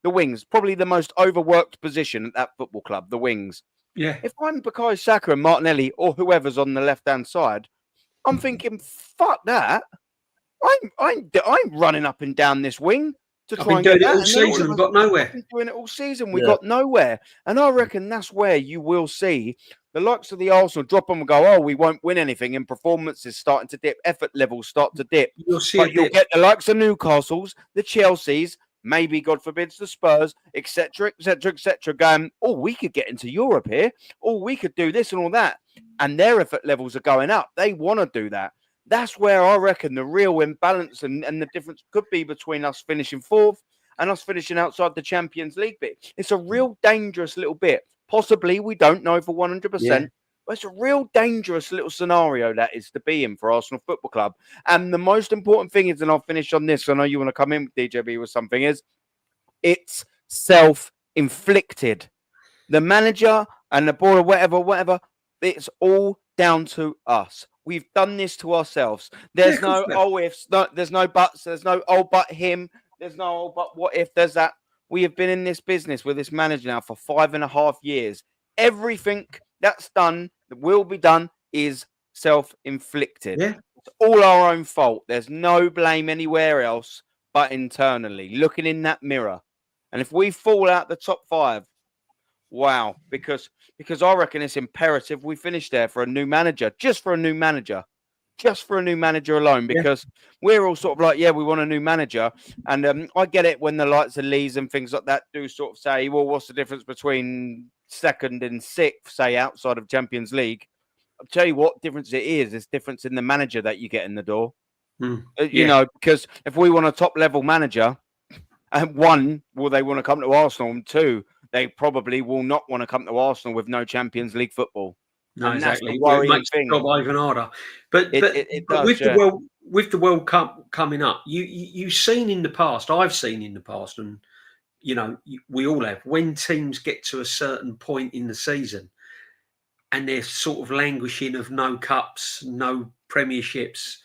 wings, probably the most overworked position at that football club, the wings. Yeah. If I'm Bukayo Saka and Martinelli or whoever's on the left-hand side, I'm thinking, fuck that. I'm running up and down this wing. to I've try been and doing get it that. all season and got nowhere. Been doing it all season. We got nowhere. And I reckon that's where you will see the likes of the Arsenal drop them and go, oh, we won't win anything, and performances starting to dip, effort levels start to dip. You'll see but you'll get the likes of Newcastle's, the Chelsea's, maybe, God forbid, the Spurs, etc., etc., etc., going, oh, we could get into Europe here. Oh, we could do this and all that. And their effort levels are going up. They want to do that. That's where I reckon the real imbalance and the difference could be between us finishing fourth and us finishing outside the Champions League bit. It's a real dangerous little bit. Possibly, we don't know for 100%, but it's a real dangerous little scenario that is to be in for Arsenal Football Club. And the most important thing is, and I'll finish on this, I know you want to come in with DJB with something, is it's self-inflicted. The manager and the board or whatever, it's all down to us. We've done this to ourselves. There's no oh ifs, there's no buts, there's no oh but him, there's no oh but what if, there's that. We have been in this business with this manager now for 5.5 years. Everything that's done, that will be done, is self-inflicted. Yeah. It's all our own fault. There's no blame anywhere else but internally, looking in that mirror. And if we fall out the top 5, wow, because I reckon it's imperative we finish there for a new manager, just for a new manager alone, because we're all sort of like, yeah, we want a new manager. And I get it when the likes of Leeds and things like that do sort of say, well, what's the difference between 2nd and 6th, say, outside of Champions League? I'll tell you what difference it is. It's difference in the manager that you get in the door. You know, because if we want a top level manager, and 1, will they want to come to Arsenal? And 2, they probably will not want to come to Arsenal with no Champions League football. No, and exactly. That's the worrying it makes thing. the job even harder. But with the World Cup coming up, you've seen in the past, I've seen in the past, and you know, we all have, when teams get to a certain point in the season and they're sort of languishing of no cups, no premierships,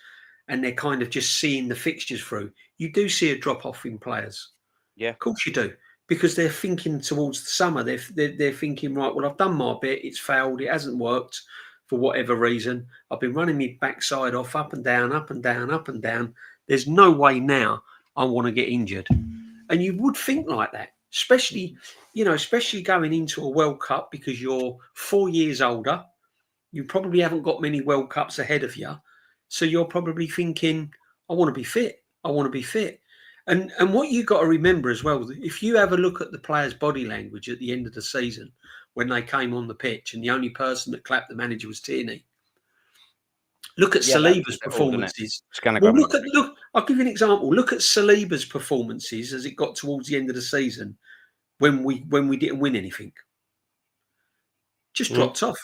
and they're kind of just seeing the fixtures through, you do see a drop off in players. Yeah, of course you do. Because they're thinking towards the summer. They're thinking, right, well, I've done my bit. It's failed. It hasn't worked for whatever reason. I've been running my backside off, up and down, up and down, up and down. There's no way now I want to get injured. And you would think like that, especially going into a World Cup, because you're 4 years older. You probably haven't got many World Cups ahead of you. So you're probably thinking, I want to be fit. I want to be fit. And what you got to remember as well, if you have a look at the players' body language at the end of the season when they came on the pitch, and the only person that clapped the manager was Tierney. Look at Saliba's performances. Look. I'll give you an example. Look at Saliba's performances as it got towards the end of the season when we didn't win anything. Just dropped off.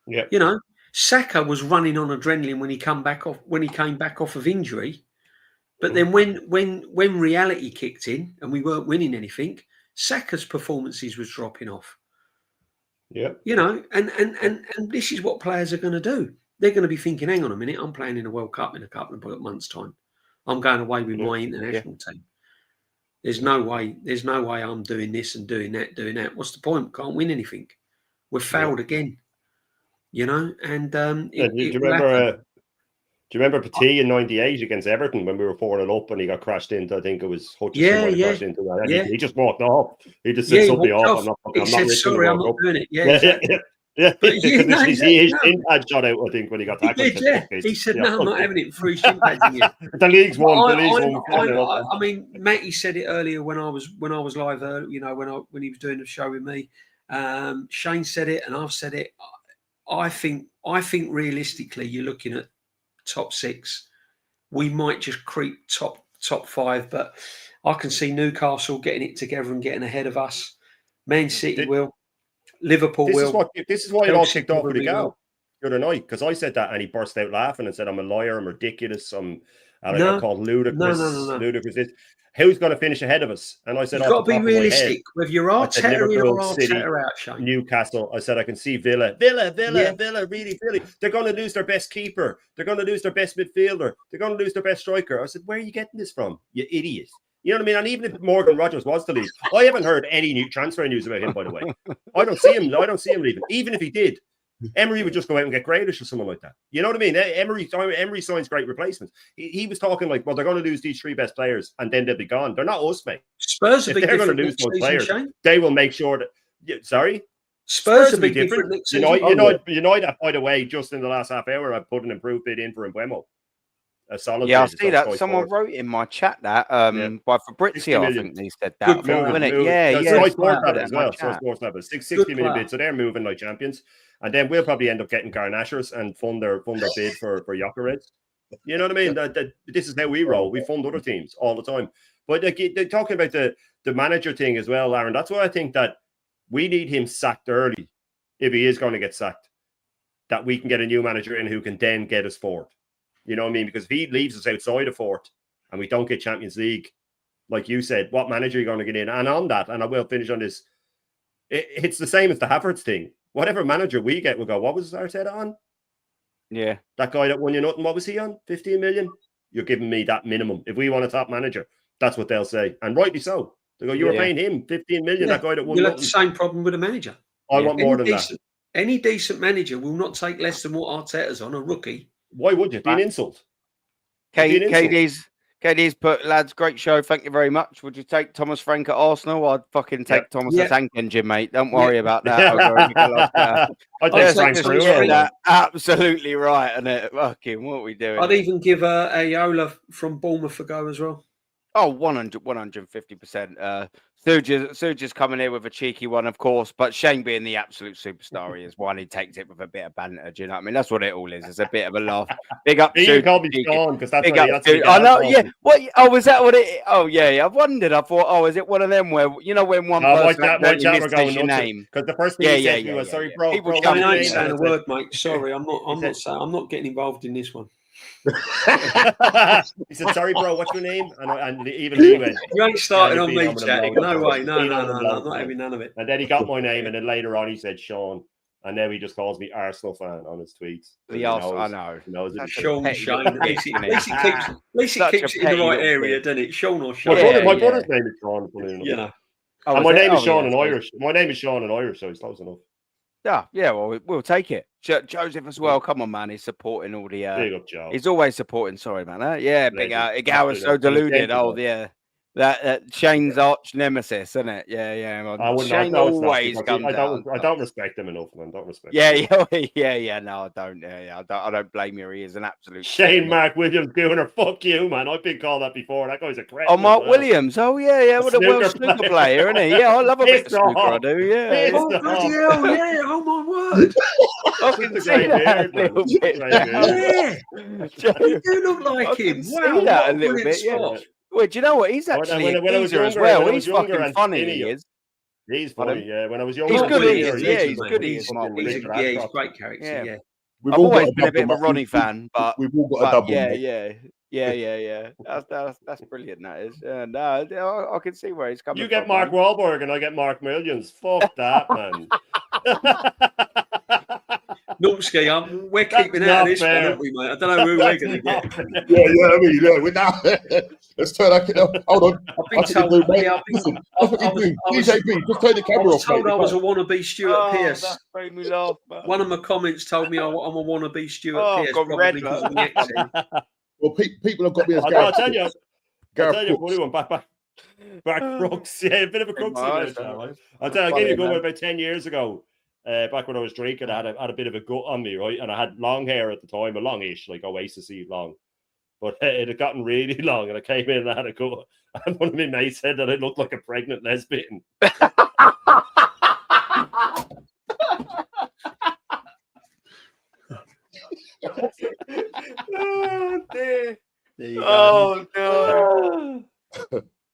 Yeah. You know, Saka was running on adrenaline when he came back off of injury. But then when reality kicked in and we weren't winning anything, Saka's performances was dropping off. Yeah. You know, and this is what players are going to do. They're going to be thinking, hang on a minute, I'm playing in a World Cup in a couple of months' time. I'm going away with my international team. There's no way I'm doing this and doing that. What's the point? Can't win anything. We've failed again. You know, and do you remember Petit in '98 against Everton when we were 4-0 up and he got crashed into? I think it was Hutchinson. Crashed into that. He just walked off. He just said something off. He said, "Sorry, I'm not doing it." Yeah. But his shin pad shot out, I think, when he got tackled. He said, "No, I'm not having it for his shin pads in here." The league's won. I mean, Matty said it earlier when I was live. You know, when he was doing the show with me. Shane said it, and I've said it. I think realistically, you're looking at top 6. We might just creep top 5, but I can see Newcastle getting it together and getting ahead of us. Man City will. Liverpool will. This is why it all kicked off with a gal the other night, because I said that and he burst out laughing and said, I'm a liar, I'm ridiculous, I got called ludicrous. No. Ludicrous. Who's going to finish ahead of us? And I said, you've got to be realistic. Whether you're Arteta or Arteta out, Shane. Newcastle. I said, I can see Villa, really. They're going to lose their best keeper. They're going to lose their best midfielder. They're going to lose their best striker. I said, where are you getting this from, you idiot? You know what I mean? And even if Morgan Rogers was to leave, I haven't heard any new transfer news about him, by the way. I don't see him leaving. Even if he did, Emery would just go out and get Grealish or someone like that. You know what I mean? Emery signs great replacements. He was talking like, well, they're going to lose these 3 best players and then they'll be gone. They're not us, mate. Spurs are if they're going to lose those players, Shane? they will make sure that. Sorry? Spurs will be different. You know that, by the way, just in the last half hour, I put an improved bid in for Mbeumo. A solid. Yeah, I see that. Someone wrote in my chat that by Fabrizio, I think he said that. Yeah. Sports have it as well. Sports have it. 60 million bid, so they're moving like champions. And then we'll probably end up getting Garnachers and fund their bid for Jokereds. You know what I mean? This is how we roll. We fund other teams all the time. But they're talking about the manager thing as well, Aaron. That's why I think that we need him sacked early if he is going to get sacked. That we can get a new manager in who can then get us forward. You know what I mean? Because if he leaves us outside of fourth and we don't get Champions League, like you said, what manager are you going to get in? And on that, and I will finish on this, it's the same as the Havertz thing. Whatever manager we get, we'll go, what was Arteta on? Yeah. That guy that won you nothing, what was he on? 15 million? You're giving me that minimum. If we want a top manager, that's what they'll say. And rightly so. They go, you were paying him 15 million, that guy that won You'll nothing. have the same problem with a manager. I want more than that. Any decent manager will not take less than what Arteta's on, a rookie. Why would you? Be an insult. KD's put, lads, great show. Thank you very much. Would you take Thomas Frank at Arsenal? I'd fucking take Thomas at Tank Engine, mate. Don't worry about that. I'd take Frank. Absolutely right, isn't it? Fucking, what are we doing? I'd even give a Yola from Bournemouth a go as well. Oh, 150%. Suge is coming here with a cheeky one, of course, but Shane being the absolute superstar he is, one, he takes it with a bit of banter. Do you know what I mean? That's what it all is. It's a bit of a laugh. Big up to call me Sean, because that's I know, yeah. What? Oh, was that what it? Oh, yeah. I wondered. I thought, oh, is it one of them where when one person mistakes your name? Because the first thing he said to me was, sorry, bro. I ain't saying a word, mate. Sorry, I'm not getting involved in this one. He said, sorry, bro, what's your name? And even he went, you ain't starting on me chatting. No way. No. I'm not having none of it. And then he got my name, and then later on he said Sean, and now he just calls me Arsenal fan on his tweets. I know. Sean Shane. At least it keeps it in the right area, doesn't it? Sean or Sean. My brother's name is Sean. You know. And my name is Sean in Irish. My name is Sean in Irish, so it's close enough. Yeah, well, we'll take it. Joseph as well. Come on, man. He's supporting all the. Big up, Joe. He's always supporting. Sorry, man. Yeah, big. Igawa is so deluded. Oh, yeah. That Shane's arch nemesis, isn't it? Yeah. Shane always comes down. I don't respect him enough, man. Don't respect. Yeah. No, I don't. Yeah. I don't blame you. He is an absolute. Shane Mark Williams doing fuck you, man. I've been called that before. That guy's a crack. Oh, Mark Williams. Oh, yeah. What a world snooker player, isn't he? Yeah, I love a bit of snooker. I do. Yeah. Oh, bloody hell! Yeah. Oh my word. I can see that a little bit. Yeah. You do look like him. Wow. That a little bit. Yeah. Well, do you know what? He's actually a geezer as well. He's fucking funny. He is. He's funny, yeah. When I was younger, he's good. He's good. He's smart. He's a great character. Yeah. I've always been a bit of a Ronnie fan, but we've all got a double. Yeah. That's brilliant. That is. No, I can see where he's coming from. You get Mark Wahlberg and I get Mark Millions. Fuck that, man. Numpsky, we're keeping out of this one, aren't we, mate? I don't know who we're going to get. We're now. Let's turn that. Hold on. I've been told. DJB, just turn the camera off. I was a wannabe Stuart Pearce. That made me laugh, man. One of my comments told me I'm a wannabe Stuart Pearce. Probably because of the accent. Well, people have got me as Gareth. I'll tell you, funny one. Back Brooks. Yeah, a bit of a Crooks. I'll tell you, I gave you a good one about 10 years ago. Back when I was drinking, I had a bit of a gut on me, right? And I had long hair at the time, a longish, like Oasis-y long. But it had gotten really long, and I came in and I had a gut. And one of my mates said that I looked like a pregnant lesbian. Oh, dear. There you go. Oh, no.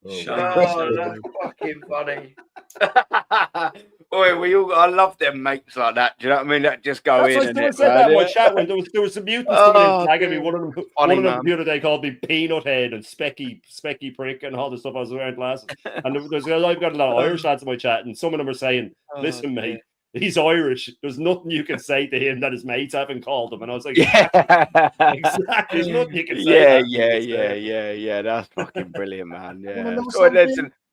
That's fucking funny. I love them mates like that. Do you know what I mean? That just go in. I said that in my chat when there was some mutants coming in tagging me. One of them the other day called me Peanut Head and Specky Prick and all the stuff. I was wearing glasses. And I've got a lot of Irish lads in my chat, and some of them are saying, "Listen, mate, he's Irish. There's nothing you can say to him that his mates haven't called him." And I was like, exactly. There's nothing you can say. Yeah. That's fucking brilliant, man. Yeah.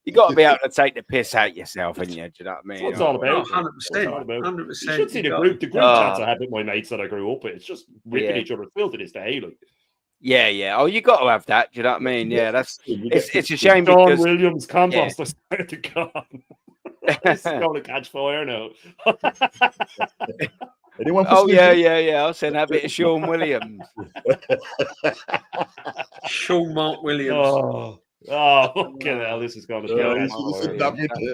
You got to be able to take the piss out yourself, haven't you? Do you know what I mean? That's all about. 100%. You should see the group chats I had with my mates that I grew up with. It's just ripping each other still to this day. Like. Yeah. Oh, you got to have that. Do you know what I mean? Yeah, it's a shame because John Williams compost. I swear to God, this is going to catch fire now. Anyone? Yeah. I'll send that bit of Sean Williams. Sean Mark Williams. Fucking hell, this is going to That's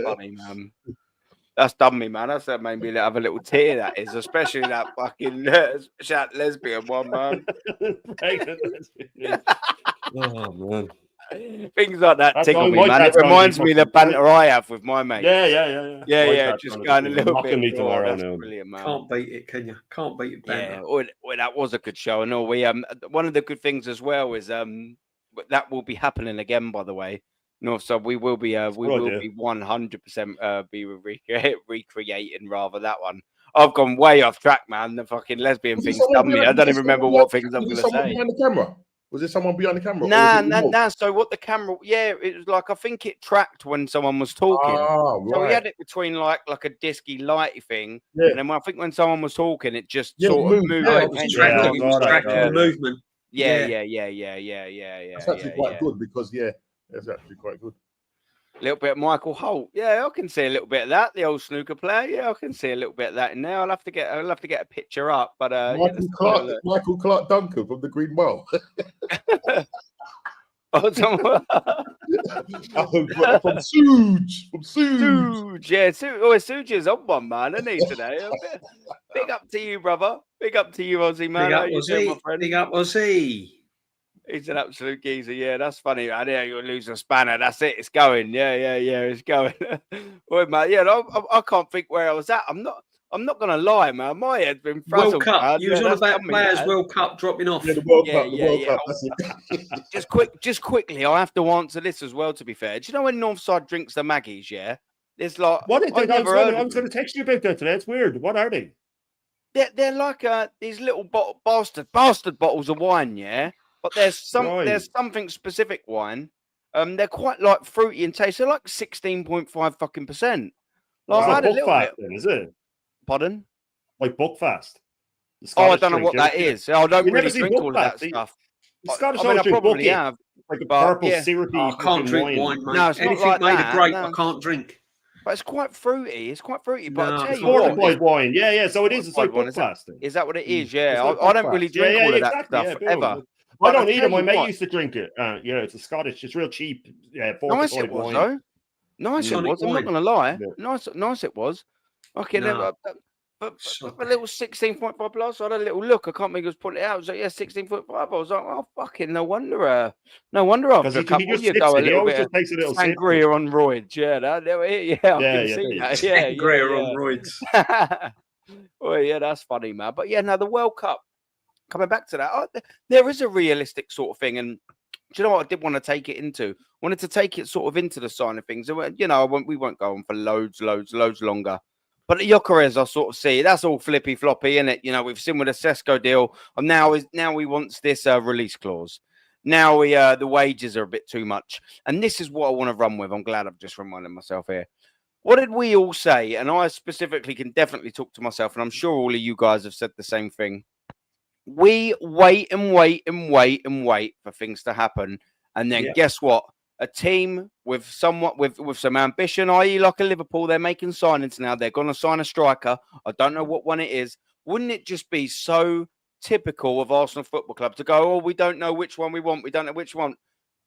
funny, man. That's done me, man. That's made me have a little tear. That is, especially that fucking that lesbian one, man. Pregnant lesbian. Oh man. Things like that tickle me, man. It reminds me of the banter I have with my mate. Yeah. Just going a little bit. Me tomorrow now. Brilliant, man. Can't beat it, can you? Can't beat it. Banter. Yeah. Well, that was a good show, and all we one of the good things as well is that will be happening again. By the way, so we will be 100% be recreating rather that one. I've gone way off track, man. The fucking lesbian thing's done me. I don't even remember what things I'm going to say. Behind the camera? Was there someone behind the camera? Nah. So what the camera? Yeah, it was like I think it tracked when someone was talking. Oh, right. So we had it between like a disky lighty thing, and then I think when someone was talking, it just sort of moved. It was tracking the movement. Yeah. That's actually quite good because it's actually quite good. A little bit of Michael Holt. Yeah, I can see a little bit of that. The old snooker player. Yeah, I can see a little bit of that in there. I'll have to get a picture up. But Michael Clark Duncan from the Green Mile. From Suge. Yeah, Suge is on one, man, isn't he, today? Big up to you, brother. Big up to you, Aussie, man. Big up, Aussie. He's an absolute geezer. Yeah, that's funny. I know you'll lose a spanner. That's it. It's going. Yeah. It's going. Boy, man. Yeah, I can't think where I was at. I'm not gonna lie, man. My head's been frazzled. World Cup. You was on about players World Cup dropping off. Yeah, the World Cup. Just quickly, I have to answer this as well. To be fair, do you know when Northside drinks the Maggies? Yeah, there's like what? I'm going to text you about that today. It's weird. What are they? They're like these little bastard bottles of wine. Yeah. But there's something specific wine. They're quite like fruity in taste. They're like 16.5 fucking %. Like I had a little bit. Then, is it? Pardon? Like Buckfast. I don't know what that is. I don't really drink all of that stuff. The Scottish I probably have. Like a purple syrupy. I can't drink wine, mate. No, it's anything not like made of grape, I can't drink. But it's quite fruity. But I tell you what, wine. Yeah. So it is. It's like Buckfast. Is that what it is? Yeah. I don't really drink all of that stuff ever. I don't either. My mate used to drink it. It's a Scottish. It's real cheap. Yeah, nice it was, though. Nice it was. I'm not going to lie. Nice it was. Okay, but a little 16.5 plus. I had a little look. I can't think it was putting it out. I was like, 16.5. I was like, oh, fucking no wonder after a couple you go a little bit of sangria on roids. Yeah, I can see that. Sangria on roids. Well, yeah, that's funny, man. But yeah, now the World Cup. Coming back to that, there is a realistic sort of thing, and do you know what I did want to take it into? Wanted to take it sort of into the sign of things. You know, we won't go on for loads longer. But at Gyökeres, I sort of see that's all flippy floppy, isn't it? You know, we've seen with the Sesko deal, and now he wants this release clause. Now the wages are a bit too much, and this is what I want to run with. I'm glad I've just reminded myself here. What did we all say? And I specifically can definitely talk to myself, and I'm sure all of you guys have said the same thing. We wait for things to happen, and then guess what? A team with some ambition, i.e., like a Liverpool, they're making signings now. They're going to sign a striker. I don't know what one it is. Wouldn't it just be so typical of Arsenal Football Club to go, we don't know which one we want. We don't know which one.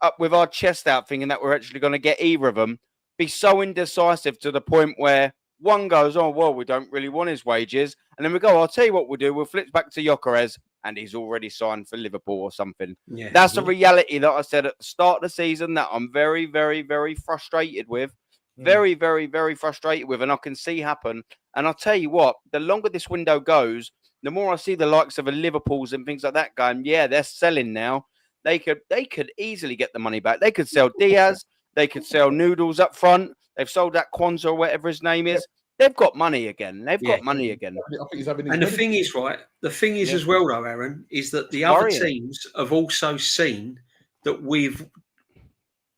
Up with our chest out, thinking that we're actually going to get either of them. Be so indecisive to the point where one goes, we don't really want his wages. And then we go, I'll tell you what we'll do. We'll flip back to Gyökeres, and he's already signed for Liverpool or something. Yeah, that's a reality that I said at the start of the season that I'm very, very, very frustrated with. Very, very, very frustrated with, and I can see happen. And I'll tell you what, the longer this window goes, the more I see the likes of a Liverpools and things like that going, they're selling now. They could easily get the money back. They could sell Diaz. They could sell Noodles up front. They've sold that Kwanzaa or whatever his name is. They've got money again. And the thing is, right? The thing is as well, though, Aaron, is that the other teams have also seen that we've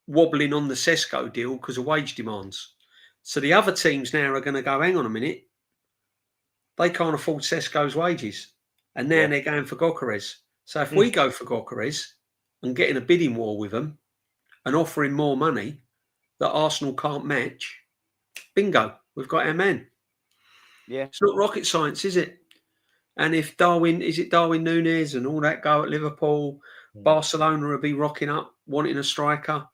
wobbling on the Sesko deal because of wage demands. So the other teams now are going to go, hang on a minute, they can't afford Sesko's wages. And now they're going for Gyökeres. So if we go for Gyökeres and get in a bidding war with them and offering more money that Arsenal can't match, bingo, we've got our man. Yeah. It's not rocket science, is it? And if Darwin Núñez and all that go at Liverpool, Barcelona will be rocking up, wanting a striker.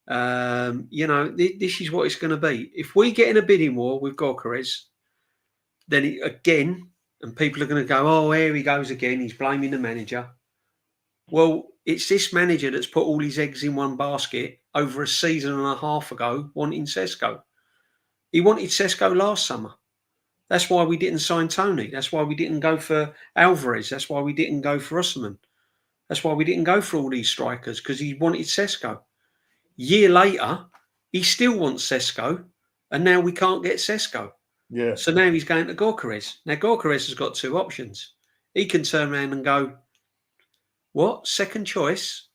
You know, this is what it's going to be. If we get in a bidding war with Gyökeres, then again, and people are going to go, oh, here he goes again. He's blaming the manager. Well, it's this manager that's put all his eggs in one basket over a season and a half ago wanting Sesko. He wanted Sesko last summer. That's why we didn't sign Tony. That's why we didn't go for Alvarez. That's why we didn't go for Osimhen. That's why we didn't go for all these strikers, because he wanted Sesko. Year later, he still wants Sesko, and now we can't get Sesko. Yeah. So now he's going to Gyökeres. Now Gyökeres has got two options. He can turn around and go, what? Second choice?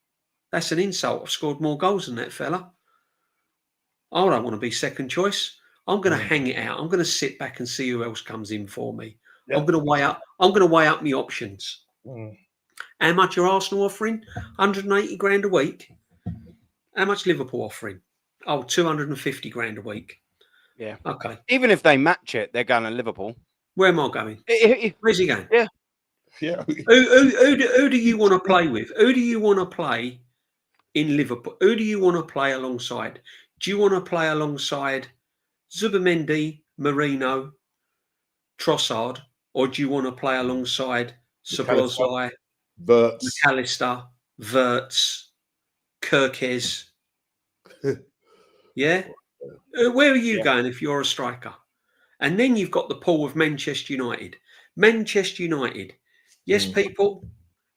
That's an insult. I've scored more goals than that fella. I don't want to be second choice. I'm going to hang it out. I'm going to sit back and see who else comes in for me. Yep. I'm going to weigh up my options. How much are Arsenal offering? 180 grand a week. How much Liverpool offering? Oh, 250 grand a week. Yeah. Okay. Even if they match it, they're going to Liverpool. Where am I going? Where's he going? Yeah. Yeah. Who do you want to play with? Who do you want to play in Liverpool? Who do you want to play alongside? Do you want to play alongside Zubimendi, Marino, Trossard, or do you want to play alongside Szoboszlai, McAllister, Wirtz, Kirkes? Yeah? Where are you going if you're a striker? And then you've got the pool of Manchester United. Manchester United. Yes, people,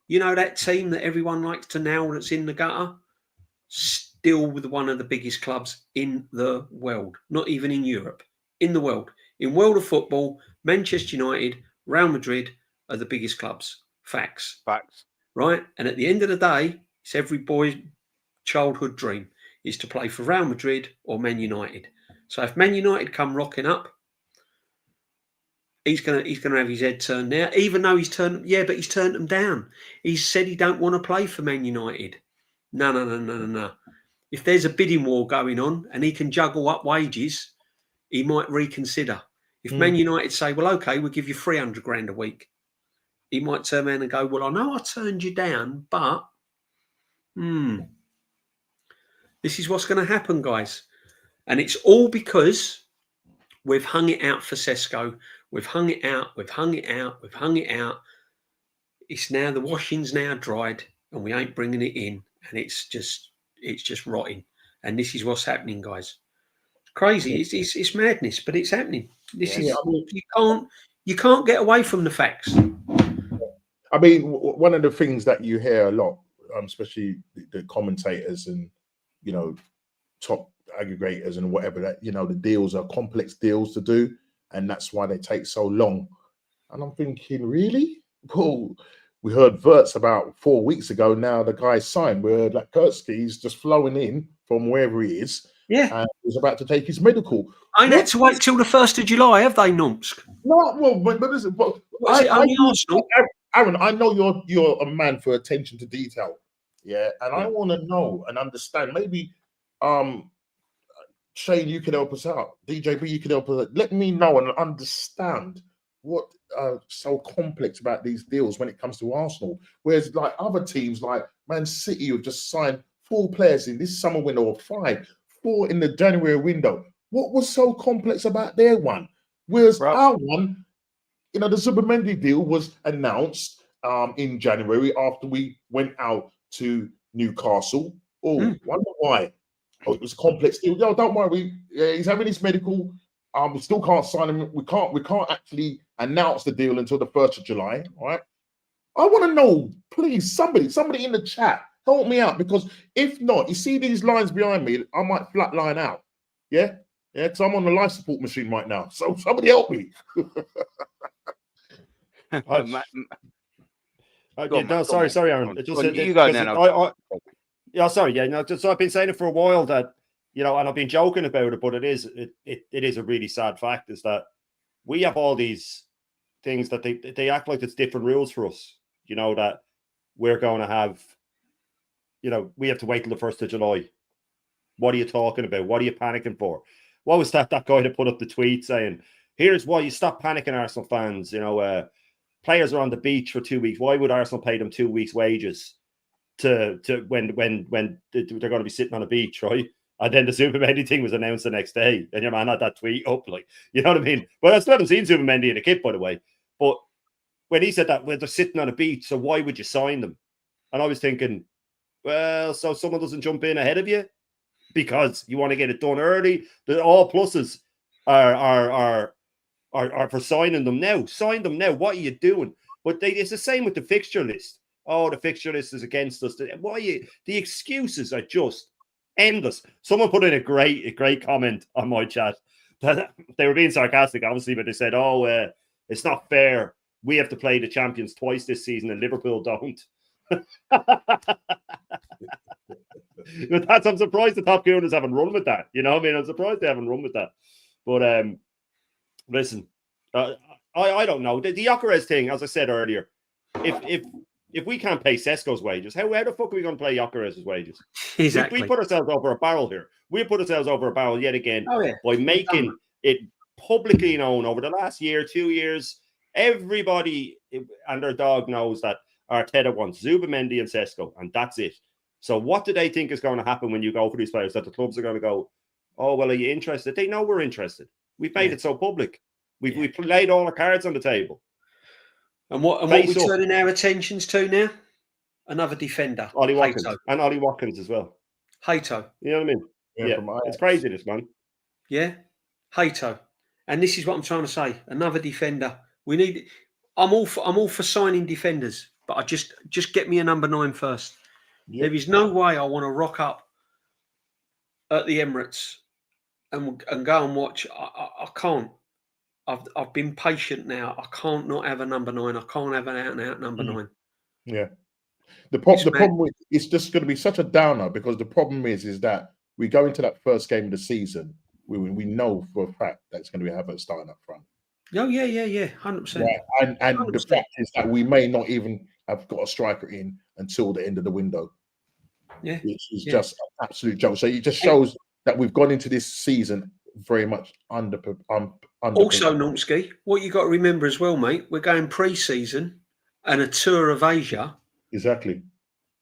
you know that team that everyone likes to nail that's in the gutter? Still with one of the biggest clubs in the world. Not even in Europe. In the world. In world of football, Manchester United, Real Madrid are the biggest clubs. Facts. Right? And at the end of the day, it's every boy's childhood dream is to play for Real Madrid or Man United. So if Man United come rocking up, he's gonna have his head turned now, even though he's turned them down. He's said he don't want to play for Man United. No. If there's a bidding war going on and he can juggle up wages, he might reconsider. If Man United say, well, okay, we'll give you 300 grand a week, he might turn around and go, well, I know I turned you down, but this is what's going to happen, guys. And it's all because we've hung it out for Sesko. We've hung it out. It's now, the washing's now dried and we ain't bringing it in. And it's just rotting. And this is what's happening, guys. It's crazy. It's madness, but it's happening. You can't get away from the facts. I mean, one of the things that you hear a lot, especially the commentators and, you know, top aggregators and whatever, that, you know, the deals are complex deals to do, and that's why they take so long. And I'm thinking, really? Well, we heard Wirtz about 4 weeks ago. Now the guy's signed. We heard like Kurski's just flowing in from wherever he is. Yeah. And he's about to take his medical. I had to wait till the 1st of July, have they, Numsk? No, well, but listen, Aaron, I know you're a man for attention to detail. Yeah. And I want to know and understand. Maybe Shane, you could help us out. DJB, you could help us out. Let me know and understand what so complex about these deals when it comes to Arsenal. Whereas like other teams like Man City have just signed 4 players in this summer window, or 4 in the January window. What was so complex about their one? Whereas our one, you know, the Zubimendi deal was announced in January after we went out to Newcastle. Wonder why. Oh, it was a complex deal. No, don't worry. He's having his medical. We still can't sign him. We can't actually announce the deal until the 1st of July. All right. I want to know, please, somebody in the chat, help me out, because if not, you see these lines behind me, I might flatline out. Yeah, because I'm on the life support machine right now. So somebody help me. Sorry, Aaron. You go now. Yeah, sorry. Yeah, no, so I've been saying it for a while that, and I've been joking about it, but it is a really sad fact is that we have all these things that they act like it's different rules for us. That we're going to have, we have to wait till the 1st of July. What are you talking about? What are you panicking for? What was that guy that put up the tweet saying, here's why you stop panicking, Arsenal fans. Players are on the beach for 2 weeks. Why would Arsenal pay them 2 weeks' wages to when they're going to be sitting on a beach, right? And then the Zubimendi thing was announced the next day, and your man had that tweet up, like, you know what I mean? But I still haven't seen Zubimendi in a kit, by the way. But when he said that, they're sitting on a beach, so why would you sign them? And I was thinking, well, so someone doesn't jump in ahead of you because you want to get it done early. All pluses are for signing them now. Sign them now. What are you doing? But it's the same with the fixture list. Oh, the fixture list is against us. The excuses are just endless. Someone put in a great comment on my chat that they were being sarcastic, obviously, but they said, "Oh, it's not fair. We have to play the champions twice this season, and Liverpool don't." I'm surprised the top gooners haven't run with that. I'm surprised they haven't run with that. But listen, I don't know the Gyökeres thing. As I said earlier, if we can't pay Sesko's wages, how the fuck are we going to pay Gyökeres' wages? Exactly. We put ourselves over a barrel here. We put ourselves over a barrel yet again by making it publicly known over the last year, 2 years. Everybody and their dog knows that Arteta wants Zubimendi and Sesko, and that's it. So what do they think is going to happen when you go for these players? That the clubs are going to go, oh, well, are you interested? They know we're interested. We've made it so public. We've laid all our cards on the table. And what we're turning our attentions to now? Another defender. Ollie Watkins. And Ollie Watkins as well. Hato. You know what I mean? Yeah. It's craziness, man. Yeah. Hato. And this is what I'm trying to say. Another defender. We need. I'm all for signing defenders, but just get me a number 9 first. Yep. There is no way I want to rock up at the Emirates and go and watch. I can't. I've been patient now. I can't not have a number 9. I can't have an out-and-out number 9. Yeah. The problem is it's just going to be such a downer because the problem is that we go into that first game of the season. We know for a fact that it's going to be Havertz starting up front. Oh, yeah, 100%. Right. And 100%. The fact is that we may not even have got a striker in until the end of the window. Yeah. Which is just an absolute joke. So it just shows that we've gone into this season very much under. Also, Nonsky, what you got to remember as well, mate, we're going pre-season and a tour of Asia. Exactly.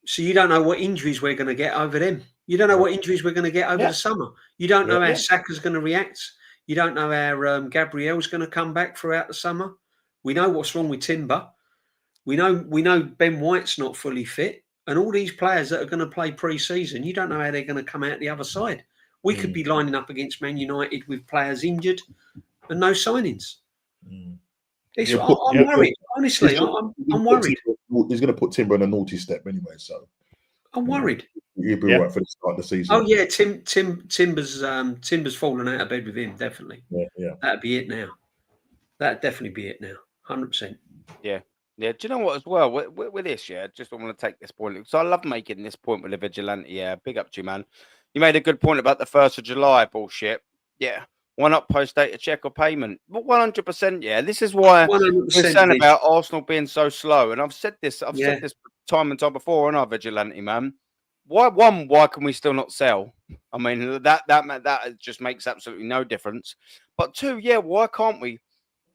So you don't know what injuries we're going to get over them. You don't know what injuries we're going to get over the summer. You don't know how Saka's going to react. You don't know how Gabriel's going to come back throughout the summer. We know what's wrong with Timber. We know Ben White's not fully fit. And all these players that are going to play pre-season, you don't know how they're going to come out the other side. We could be lining up against Man United with players injured and no signings. I'm worried. Honestly, I'm worried. He's going to put Timber in a naughty step anyway, so I'm worried. He'll be all right for the start of the season. Oh yeah, Timber's fallen out of bed with him, definitely. Yeah. That'd be it now. That'd definitely be it now. 100%. Yeah. Yeah, do you know what as well? With this, just I want to take this point. So I love making this point with the vigilante. Yeah, big up to you, man. You made a good point about the 1st of July bullshit. Yeah. Why not post data check or payment? But 100%, yeah. This is why we're saying about Arsenal being so slow. And I've said this time and time before on our vigilante, man. Why can we still not sell? I mean, that just makes absolutely no difference. But 2, why can't we?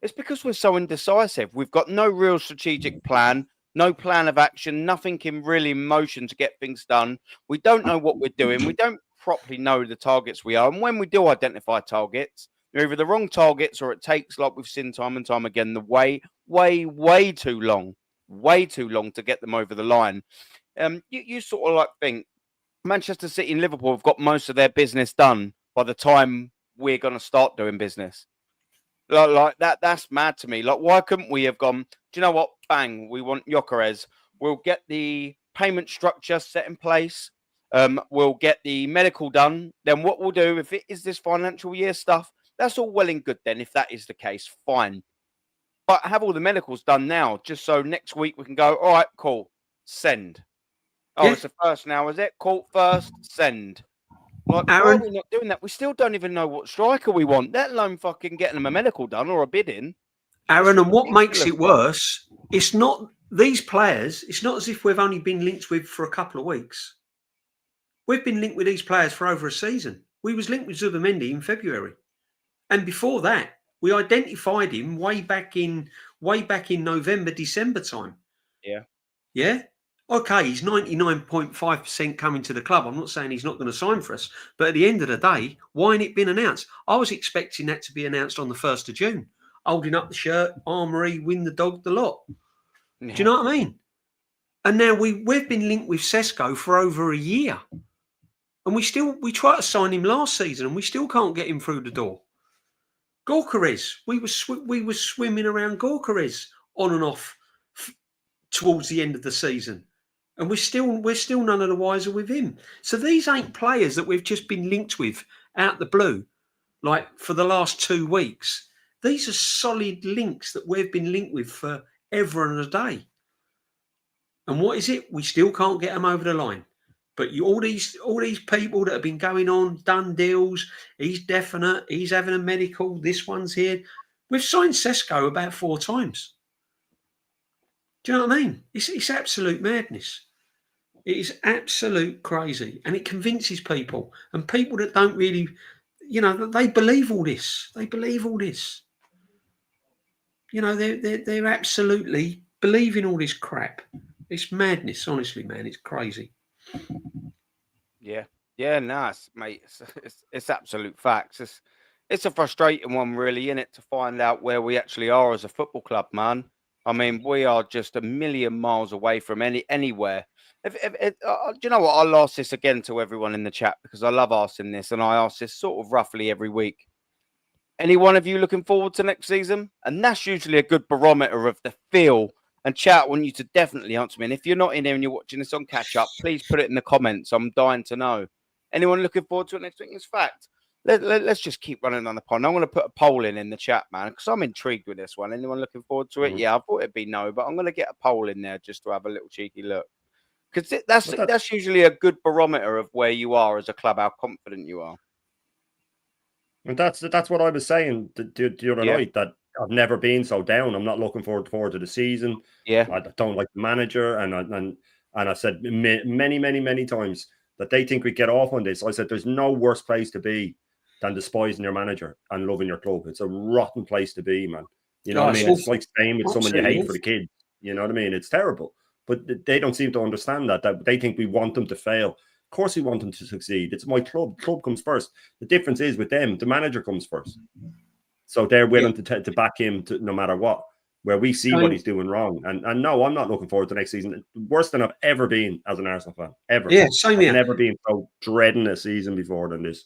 It's because we're so indecisive. We've got no real strategic plan, no plan of action, nothing in really motion to get things done. We don't know what we're doing. We don't properly know the targets we are. And when we do identify targets, they're either the wrong targets or it takes, like we've seen time and time again, the way too long to get them over the line. You sort of like think Manchester City and Liverpool have got most of their business done by the time we're going to start doing business. Like that's mad to me. Like, why couldn't we have gone, do you know what? Bang, we want Gyökeres. We'll get the payment structure set in place. We'll get the medical done. Then what we'll do, if it is this financial year stuff, that's all well and good then. If that is the case, fine. But have all the medicals done now, just so next week we can go, all right, cool, send. Oh, it's the first now, is it? Court first, send. Like, why are we not doing that? We still don't even know what striker we want, let alone fucking getting them a medical done or a bid in. Aaron, and what makes it worse, it's not these players, it's not as if we've only been linked with for a couple of weeks. We've been linked with these players for over a season. We was linked with Zubamendi in February. And before that, we identified him way back in November, December time. Yeah. Yeah? Okay, he's 99.5% coming to the club. I'm not saying he's not going to sign for us. But at the end of the day, why ain't it been announced? I was expecting that to be announced on the 1st of June. Holding up the shirt, armoury, win the dog, the lot. Yeah. Do you know what I mean? And now we've been linked with Sesko for over a year. And we tried to sign him last season and we still can't get him through the door. Gorkarez, we were swimming around Gorkarez on and off towards the end of the season. And we're still none of the wiser with him. So these ain't players that we've just been linked with out the blue, like for the last 2 weeks. These are solid links that we've been linked with for ever and a day. And what is it? We still can't get them over the line. But all these people that have been going on, done deals, he's definite, he's having a medical, this one's here. We've signed Sesko about 4 times. Do you know what I mean? It's absolute madness. It is absolute crazy. And it convinces people. And people that don't really, they believe all this. They believe all this. They're absolutely believing all this crap. It's madness, honestly, man. It's crazy. Yeah, nice, mate. It's absolute facts. It's a frustrating one, really, isn't it, to find out where we actually are as a football club, man. I mean, we are just a million miles away from anywhere. Do you know what? I'll ask this again to everyone in the chat because I love asking this, and I ask this sort of roughly every week. Any one of you looking forward to next season? And that's usually a good barometer of the feel. And chat, I want you to definitely answer me. And if you're not in here and you're watching this on catch up, please put it in the comments. I'm dying to know. Anyone looking forward to it next week? It's fact. Let's just keep running on the pond. I'm going to put a poll in the chat, man, because I'm intrigued with this one. Anyone looking forward to it? Yeah, I thought it'd be no, but I'm going to get a poll in there just to have a little cheeky look. Because that's usually a good barometer of where you are as a club, how confident you are. And that's what I was saying the other night, that I've never been so down. I'm not looking forward to the season. Yeah, I don't like the manager, and I said many times that they think we get off on this. I said there's no worse place to be than despising your manager and loving your club. It's a rotten place to be, man. You know what I mean? It's like staying with someone you hate for the kids. You know what I mean? It's terrible. But they don't seem to understand that they think we want them to fail. Of course we want them to succeed. It's my club. Club comes first. The difference is with them, the manager comes first. So they're willing to back him no matter what, where we see what he's doing wrong. And no, I'm not looking forward to next season. Worse than I've ever been as an Arsenal fan. Ever. Yeah, same here. I've never been so dreading a season before than this.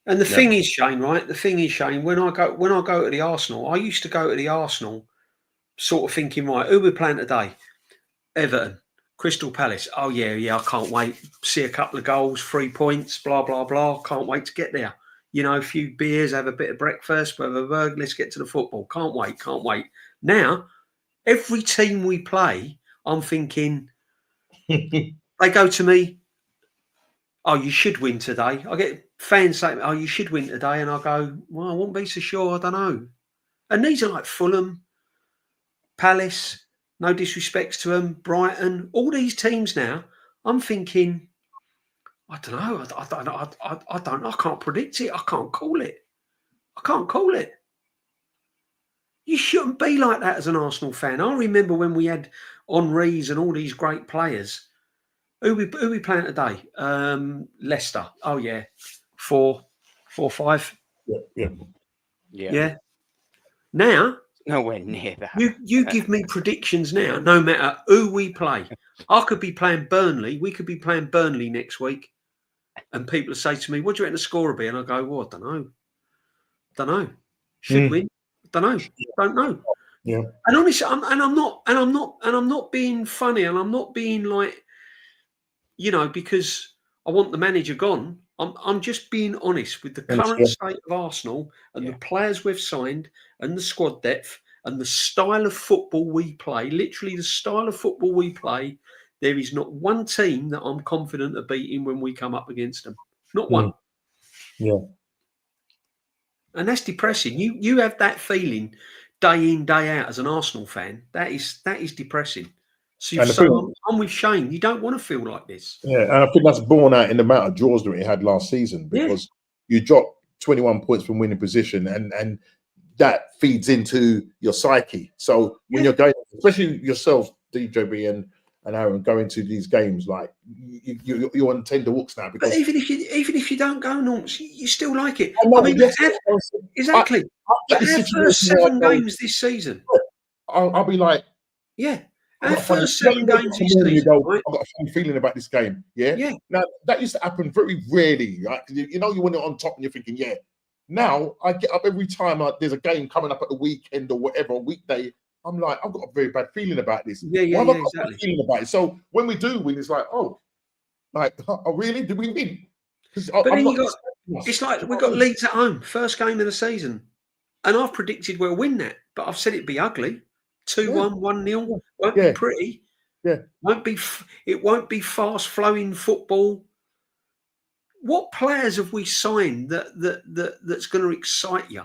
And the thing is, Shane, right? The thing is, Shane, when I go to the Arsenal, I used to go to the Arsenal sort of thinking, right, who we're playing today? Everton, Crystal Palace. Oh, yeah, I can't wait. See a couple of goals, 3 points, blah, blah, blah. Can't wait to get there. A few beers, have a bit of breakfast, blah, blah, blah. Let's get to the football. Can't wait. Now, every team we play, I'm thinking, they go to me, oh, you should win today. I get fans saying, oh, you should win today. And I go, well, I won't be so sure. I don't know. And these are like Fulham, Palace, no disrespects to them, Brighton, all these teams now. I'm thinking, I don't know. I don't know. I can't predict it. I can't call it. You shouldn't be like that as an Arsenal fan. I remember when we had Henry's and all these great players. Who we playing today? Leicester. Oh yeah, 4-5. Yeah. Now, nowhere near that. You give me predictions now. No matter who we play, I could be playing Burnley. We could be playing Burnley next week, and people say to me, "What do you reckon the score will be?" And I go, "Well, I don't know. Should win. Don't know." Yeah. And honestly, I'm not being funny, and I'm not being like, because I want the manager gone. I'm just being honest with the current state of Arsenal and the players we've signed and the squad depth and the style of football we play. Literally, the style of football we play. there is not one team that I'm confident of beating when we come up against them. Not one. Yeah. And that's depressing. You have that feeling day in, day out as an Arsenal fan. That is depressing. So I'm with Shane. You don't want to feel like this. Yeah, and I think that's borne out in the amount of draws that we had last season, because you dropped 21 points from winning position, and that feeds into your psyche. So when you're going, especially yourself, DJB and Aaron, going to these games, like you're on tender hooks now. Because but even if you don't go, Norms, you still like it. I mean, exactly. But our first 7 games this season, I'll be like, our first 7 games this season, right? I've got a funny feeling about this game. Yeah. Now that used to happen very rarely. Right? You when you're on top and you're thinking, Now I get up every time there's a game coming up at the weekend or whatever, a weekday. I'm like, I've got a very bad feeling about this. I've got a bad feeling about it. So when we do win, it's like, oh, really? Did we win? But then it's like we've got Leeds at home, first game of the season, and I've predicted we'll win that, but I've said it'd be ugly, 2-1, 1-0. Won't be pretty. It won't be fast flowing football. What players have we signed that's going to excite you?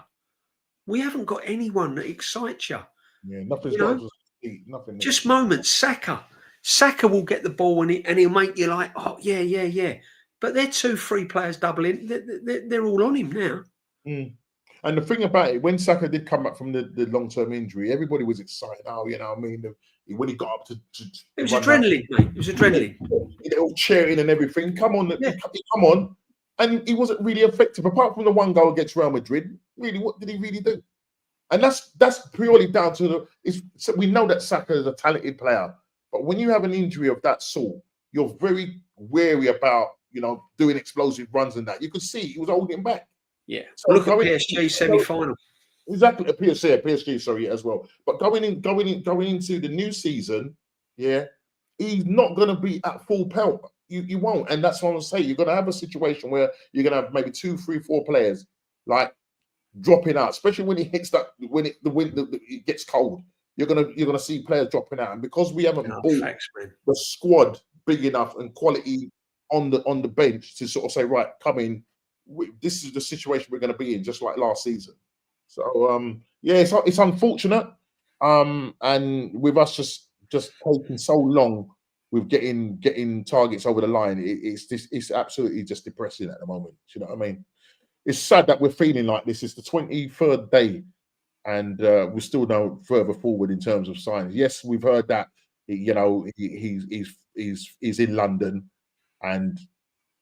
We haven't got anyone that excites you. Yeah, nothing's nothing. Just moments. Saka will get the ball and he'll make you like, oh yeah. But they're 2-3 players doubling. They're all on him now. And the thing about it, when Saka did come back from the long-term injury, everybody was excited. Oh, when he got up to it was adrenaline, mate. It was adrenaline. They all cheering and everything. Come on. And he wasn't really effective, apart from the one goal against Real Madrid. Really, what did he really do? And that's purely down to we know that Saka is a talented player, but when you have an injury of that sort, you're very wary about doing explosive runs and that. You could see he was holding him back. Yeah. So look at PSG semi-final. Exactly, PSG, sorry, as well. But going into the new season, he's not going to be at full pelt. You won't, and that's what I'm saying. You're going to have a situation where you're going to have maybe 2, 3, 4 players like dropping out, especially when it hits that it gets cold. You're gonna see players dropping out, and because we haven't bought the squad big enough and quality on the bench to sort of say, right, come in. This is the situation we're going to be in, just like last season. So it's unfortunate, and with us just taking so long with getting targets over the line, it's absolutely just depressing at the moment. Do you know what I mean? It's sad that we're feeling like this. It's the 23rd day, and we're still no further forward in terms of signs. Yes, we've heard that he's in London, and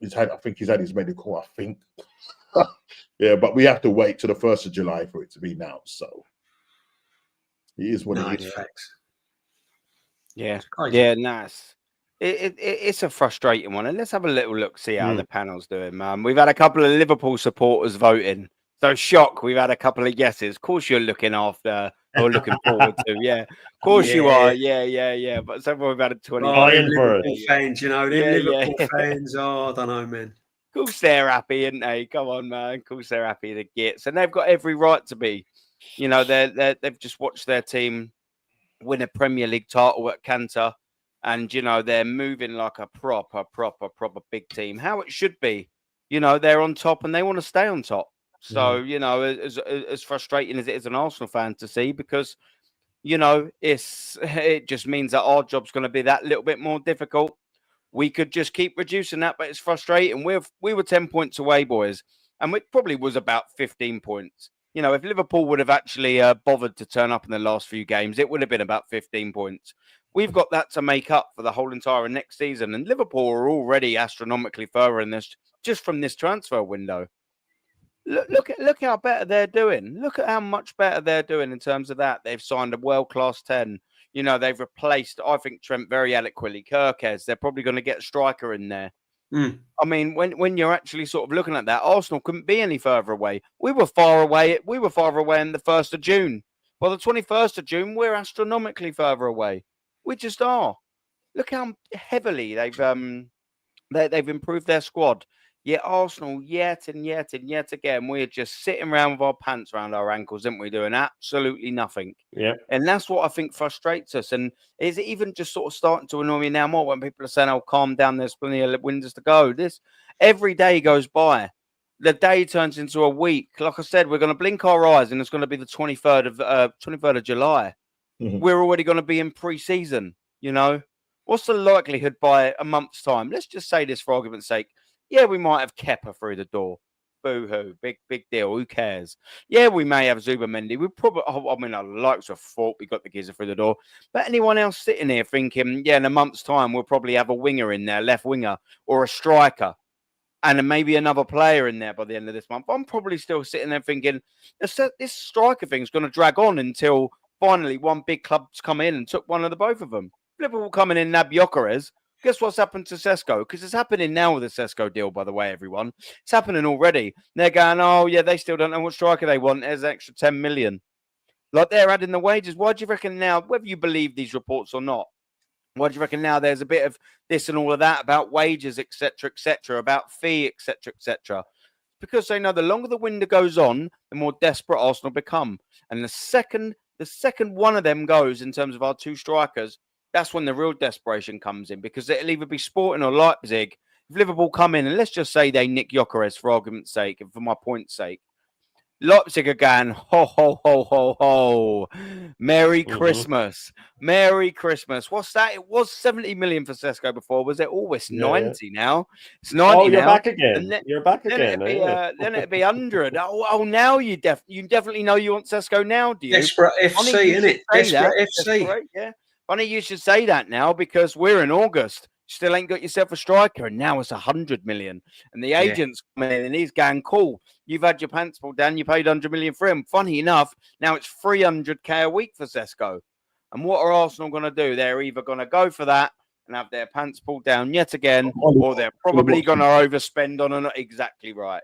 I think he's had his medical. I think, but we have to wait till the 1st of July for it to be now. So it is what it is. Facts. Nice. It's a frustrating one, and let's have a little look, see how the panel's doing, man. We've had a couple of Liverpool supporters voting, so shock. We've had a couple of guesses. Of course, you're looking after or looking forward to, of course you are, But so far we've had a 20. Liverpool fans, Liverpool fans. Oh, I don't know, man. Of course they're happy, aren't they? Come on, man. Of course they're happy to get, and they've got every right to be. They've just watched their team win a Premier League title at Cantor. And, they're moving like a proper big team. How it should be. They're on top and they want to stay on top. So, as frustrating as it is an Arsenal fan to see, because, it just means that our job's going to be that little bit more difficult. We could just keep reducing that, but it's frustrating. We were 10 points away, boys. And it probably was about 15 points. If Liverpool would have actually bothered to turn up in the last few games, it would have been about 15 points. We've got that to make up for the whole entire next season. And Liverpool are already astronomically further in this, just from this transfer window. Look how better they're doing. Look at how much better they're doing in terms of that. They've signed a world-class 10. They've replaced, I think, Trent very adequately. Kirkes, they're probably going to get a striker in there. I mean, when you're actually sort of looking at that, Arsenal couldn't be any further away. We were far away. We were far away on the 1st of June. By the 21st of June, we're astronomically further away. We just are. Look how heavily they've improved their squad. Yet Arsenal, yet again, we're just sitting around with our pants around our ankles, aren't we, doing absolutely nothing. Yeah. And that's what I think frustrates us. And is it even just sort of starting to annoy me now more when people are saying, oh, calm down, there's plenty of windows to go. This every day goes by. The day turns into a week. Like I said, we're going to blink our eyes and it's going to be the 23rd of July. Mhm. We're already going to be in pre-season, you know. What's the likelihood by a month's time? Let's just say this for argument's sake. Yeah, we might have Kepa through the door. Boo-hoo. Big deal. Who cares? Yeah, we may have Zubimendi. We probably, I mean, I like to have thought we got the geezer through the door. But anyone else sitting here thinking, yeah, in a month's time, we'll probably have a winger in there, left winger, or a striker, and then maybe another player in there by the end of this month. I'm probably still sitting there thinking, this striker thing's going to drag on until finally one big club's come in and took one of the both of them. Liverpool coming in, Nab Gyökeres. Guess what's happened to Sesko? Because it's happening now with the Sesko deal, by the way, everyone. It's happening already. They're going, oh, yeah, they still don't know what striker they want. There's an extra 10 million. Like, they're adding the wages. Why do you reckon now, whether you believe these reports or not, why do you reckon now there's a bit of this and all of that about wages, etc., about fee, etc.? Because they know the longer the window goes on, the more desperate Arsenal become. And the second one of them goes in terms of our two strikers, that's when the real desperation comes in, because it'll either be Sporting or Leipzig. If Liverpool come in, and let's just say they nick Gyökeres for argument's sake and for my point's sake, Leipzig are going, ho, ho, ho, ho, ho. Merry Christmas. Merry Christmas. What's that? It was 70 million for Sesko before. Was it always 90 now? It's 90 you're now. back again. You're back again. Then it'd be 100. Oh, now you definitely know you want Sesko now, do you? Desperate FC, isn't it? Desperate FC. Yeah. Funny you should say that now, because we're in August. Still ain't got yourself a striker, and now it's 100 million. And the agent's coming in, and he's going, cool. You've had your pants pulled down. You paid 100 million for him. Funny enough, now it's 300k a week for Sesko. And what are Arsenal going to do? They're either going to go for that and have their pants pulled down yet again, or they're probably going to overspend on it. Exactly right.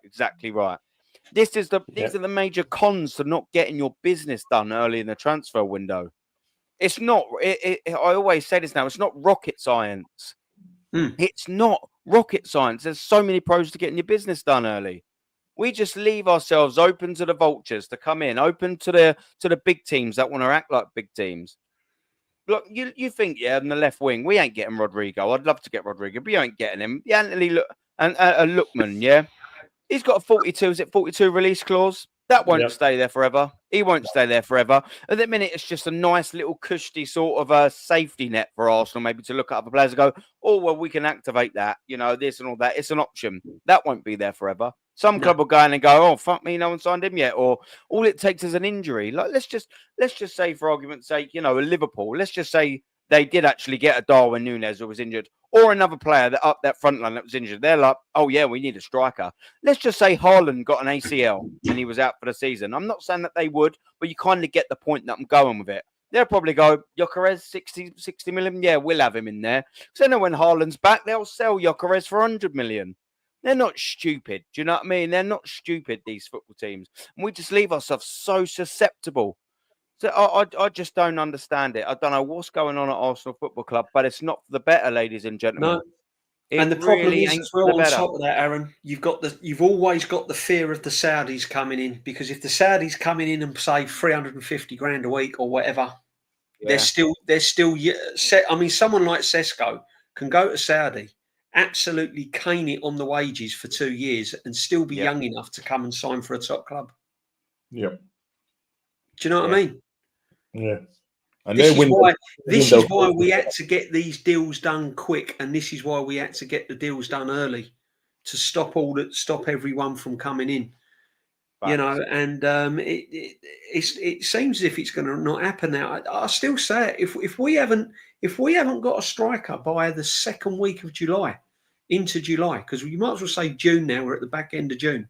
These are the major cons to not getting your business done early in the transfer window. It's not. I always say this now. It's not rocket science. It's not rocket science. There's so many pros to getting your business done early. We just leave ourselves open to the vultures to come in, open to the big teams that want to act like big teams. Look, you think, in the left wing, we ain't getting Rodrigo. I'd love to get Rodrigo, but you ain't getting him. Anthony Lookman, yeah? He's got a 42 release clause. That won't stay there forever. He won't stay there forever. At the minute, it's just a nice little cushy sort of a safety net for Arsenal, maybe to look at other players and go, oh, well, we can activate that, this and all that. It's an option. That won't be there forever. Some club will go in and go, oh, fuck me, no one signed him yet. Or all it takes is an injury. Like, let's just say, for argument's sake, a Liverpool, let's just say they did actually get a Darwin Núñez who was injured, or another player that up that front line that was injured. They're like, oh, yeah, we need a striker. Let's just say Haaland got an ACL and he was out for the season. I'm not saying that they would, but you kind of get the point that I'm going with it. They'll probably go, Gyökeres, 60 million. Yeah, we'll have him in there. Because they know when Haaland's back, they'll sell Gyökeres for 100 million. They're not stupid. Do you know what I mean? They're not stupid, these football teams. And we just leave ourselves so susceptible. So I just don't understand it. I don't know what's going on at Arsenal Football Club, but it's not for the better, ladies and gentlemen. No. And the problem is as well, on top of that, Aaron, you've always got the fear of the Saudis coming in, because if the Saudis coming in and say 350 grand a week or whatever, they're still set. I mean, someone like Sesko can go to Saudi, absolutely cane it on the wages for 2 years, and still be young enough to come and sign for a top club. Yeah. Do you know what I mean? Yeah. And this is why we had to get these deals done quick, and this is why we had to get the deals done early to stop everyone from coming in. Facts. It seems as if it's going to not happen now. I still say it. If we haven't got a striker by the second week of July, into July, because you might as well say June now. We're at the back end of June.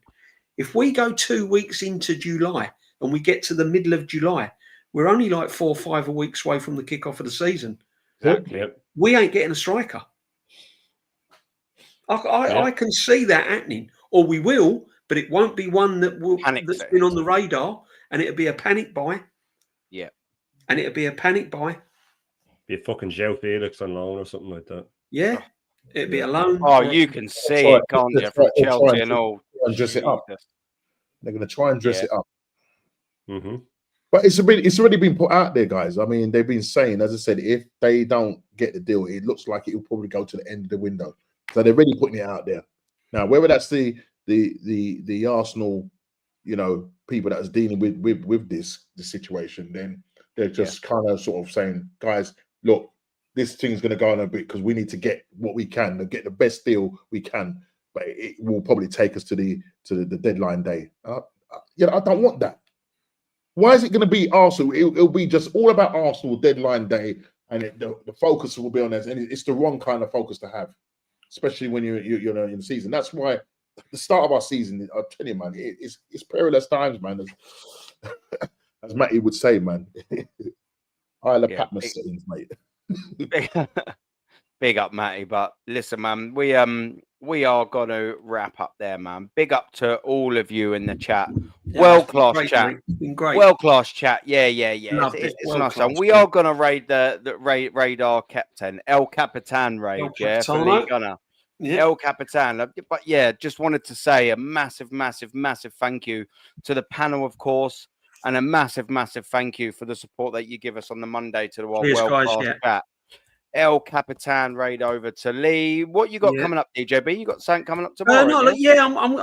If we go 2 weeks into July and we get to the middle of July, we're only like 4 or 5 weeks away from the kickoff of the season. Exactly. We ain't getting a striker. I can see that happening, or we will, but it won't be one that's been on the radar, and it'll be a panic buy. Yeah. And it'll be a panic buy. Be a fucking Joe Felix on loan or something like that. Yeah. It'd be alone. Oh, you can see it, can't you, from Chelsea and all. And dress it up. They're going to try and dress it up. Mm-hmm. But it's already been put out there, guys. I mean, they've been saying, as I said, if they don't get the deal, it looks like it will probably go to the end of the window. So they're already putting it out there. Now, whether that's the Arsenal, people that is dealing with this situation, then they're just kind of sort of saying, guys, look, this thing's going to go on a bit because we need to get what we can, to get the best deal we can. But it will probably take us to the deadline day. I don't want that. Why is it going to be Arsenal? It'll be just all about Arsenal deadline day, and the focus will be on this. And it's the wrong kind of focus to have, especially when you're in the season. That's why the start of our season, I'll tell you, man, it's perilous times, man. As Matty would say, man. Isle of Patmos settings, mate. Big up, Matty. But listen, man, we are going to wrap up there, man. Big up to all of you in the chat. World-class chat. World-class chat. Yeah. It's nice. And we are going to raid the radar captain, El Capitan raid, for Lee Gunner. El Capitan. But yeah, just wanted to say a massive thank you to the panel, of course, and a massive thank you for the support that you give us on the Monday to the world-class chat. El Capitan raid over to Lee. What you got coming up, DJB? You got something coming up tomorrow? I'm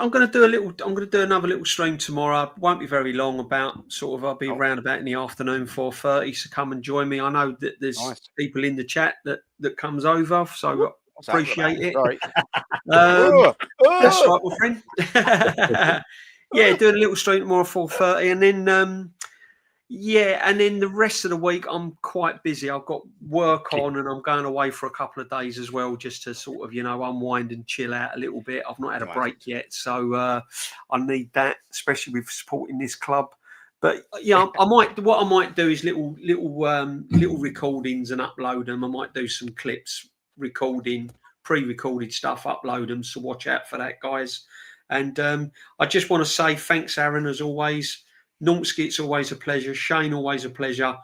going to do I'm going to do another little stream tomorrow. It won't be very long. I'll be around about in the afternoon, 4:30. So come and join me. I know that there's people in the chat that comes over, so appreciate it. Right. That's right, my friend. Doing a little stream tomorrow, 4:30, and then. And then the rest of the week, I'm quite busy. I've got work on and I'm going away for a couple of days as well, just to sort of, unwind and chill out a little bit. I've not had a break yet. So I need that, especially with supporting this club. But what I might do is little recordings and upload them. I might do some clips, pre-recorded stuff, upload them. So watch out for that, guys. And I just want to say thanks, Aaron, as always. Normski, it's always a pleasure. Shane, always a pleasure.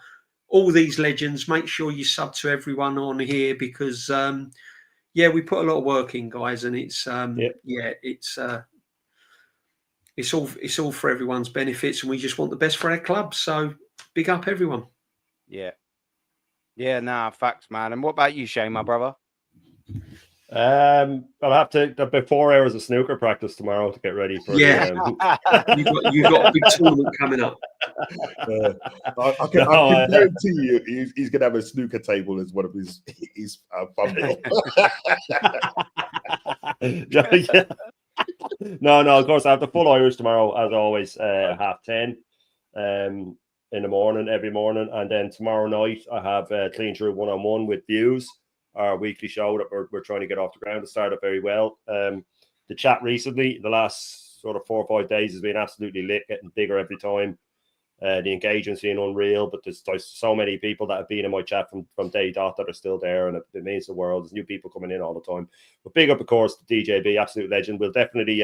All these legends, make sure you sub to everyone on here because, we put a lot of work in, guys, and it's it's all for everyone's benefits, and we just want the best for our club. So, big up, everyone. Facts, man. And what about you, Shane, my brother? I'll have to about 4 hours of snooker practice tomorrow to get ready for you've got a big tournament coming up. I can guarantee you he's gonna have a snooker table as one of his thumbnail. No, of course I have the full Irish tomorrow as always, 10:30 in the morning every morning, and then tomorrow night I have Clean Through 1-on-1 with Views, our weekly show that we're trying to get off the ground. It started very well. The chat recently, the last sort of 4 or 5 days, has been absolutely lit, getting bigger every time. The engagement's been unreal, but there's so many people that have been in my chat from day dot that are still there, and it means the world. There's new people coming in all the time. But big up, of course, to DJB, absolute legend. We'll definitely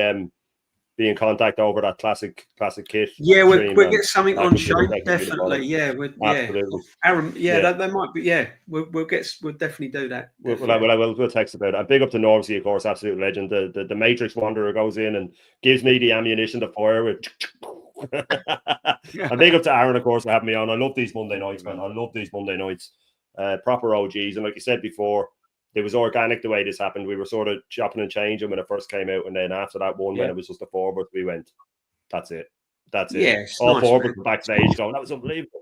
be in contact over that classic kit. Yeah, we'll get something on Shane, definitely. Absolutely. Aaron, they might be. Yeah, we'll definitely do that. We'll text about it. And big up to Normsky, of course, absolute legend. The Matrix Wanderer goes in and gives me the ammunition to fire with. And big up to Aaron, of course, for having me on. I love these Monday nights, man. I love these Monday nights. Proper OGs, and like you said before, it was organic the way this happened. We were sort of chopping and changing when it first came out, and then after that one, when it was just a forward, we went, that's it. Yeah, all nice, forward backstage going, that was unbelievable.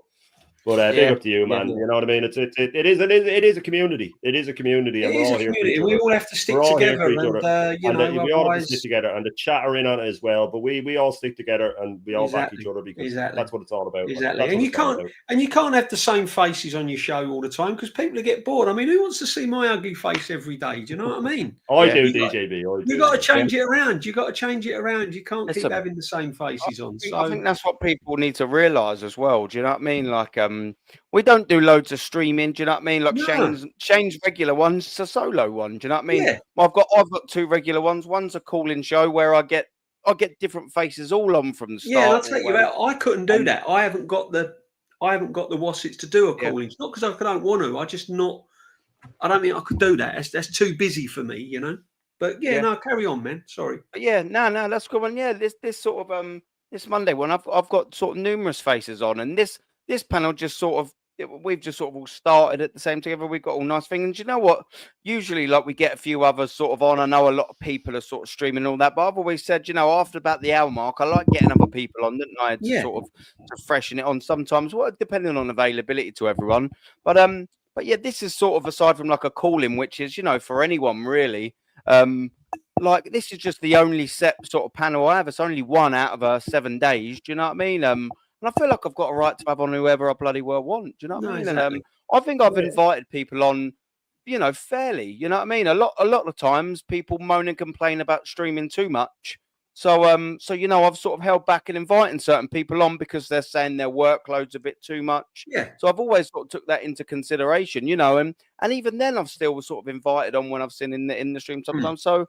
But big up to you, man. You know what I mean? It is a community. It is a community, and we're all here for each other. We all have to stick together, we all have to stick together, and the chat are in on it as well. But we all stick together and we all back each other because that's what it's all about. Exactly, and you can't have the same faces on your show all the time because people get bored. I mean, who wants to see my ugly face every day? Do you know what I mean? I do, DJB. You got to change it around. You got to change it around. You can't keep having the same faces on. I think that's what people need to realise as well. Do you know what I mean? Like, we don't do loads of streaming. Do you know what I mean? Like Shane's regular one's it's a solo one. Do you know what I mean? Yeah. Well, I've got 2 regular ones. One's a call-in show where I get different faces all on from the start. Yeah, I'll tell you about. I couldn't do that. I haven't got the Wassits to do a call-in. It's not because I don't want to. I don't think I could do that. That's too busy for me, you know. But yeah, no, carry on, man. Sorry. But yeah, no, that's good one. Yeah, this sort of this Monday one, I've got sort of numerous faces on, and this panel just sort of we've just sort of all started at the same together. We've got all nice things, and you know what? Usually, like we get a few others sort of on. I know a lot of people are sort of streaming all that, but I've always said, you know, after about the hour mark, I like getting other people on, didn't I? To sort of to freshen it on sometimes, well, depending on availability to everyone. But yeah, this is sort of aside from like a call-in, which is, you know, for anyone really. Like this is just the only set sort of panel I have. It's only one out of 7 days. Do you know what I mean? And I feel like I've got a right to have on whoever I bloody well want. Do you know what I mean? Exactly. And I think I've invited people on, you know, fairly. You know what I mean? A lot of times people moan and complain about streaming too much. So you know, I've sort of held back in inviting certain people on because they're saying their workload's a bit too much. Yeah. So I've always sort of took that into consideration, you know, and even then I've still sort of invited on when I've seen in the stream sometimes. So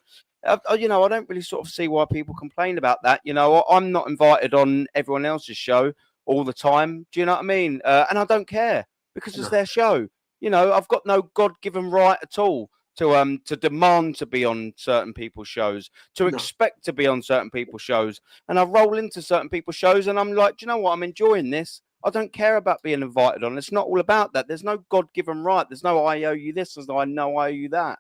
you know, I don't really sort of see why people complain about that. You know, I'm not invited on everyone else's show all the time. Do you know what I mean? And I don't care because it's their show. You know, I've got no God-given right at all to demand to be on certain people's shows, to expect to be on certain people's shows. And I roll into certain people's shows and I'm like, do you know what? I'm enjoying this. I don't care about being invited on. It's not all about that. There's no God-given right. There's no I owe you this, as I know I owe you that.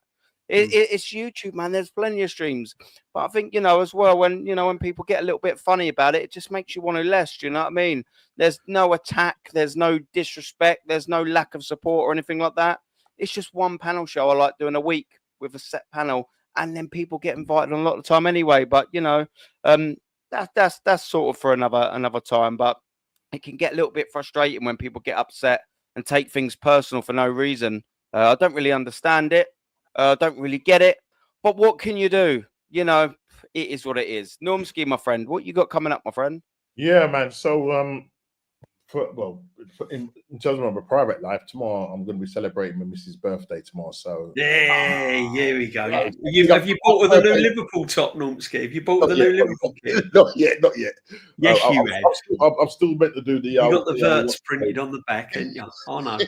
It's YouTube, man. There's plenty of streams. But I think, you know, as well, when people get a little bit funny about it, it just makes you want to less. Do you know what I mean? There's no attack. There's no disrespect. There's no lack of support or anything like that. It's just one panel show I like doing a week with a set panel, and then people get invited on a lot of the time anyway. But you know, that's sort of for another time. But it can get a little bit frustrating when people get upset and take things personal for no reason. I don't really understand it. Don't really get it. But what can you do? You know, it is what it is. Normski, my friend, what you got coming up, my friend? Yeah, man. So in terms of my private life, tomorrow I'm going to be celebrating my missus' birthday tomorrow. So here we go. Have you bought her the new Liverpool top, Normski? Have you bought the new Liverpool kit? Not yet. Yes, you have. I'm still meant to do the. You got the verts printed on the back, ain't you? Oh no.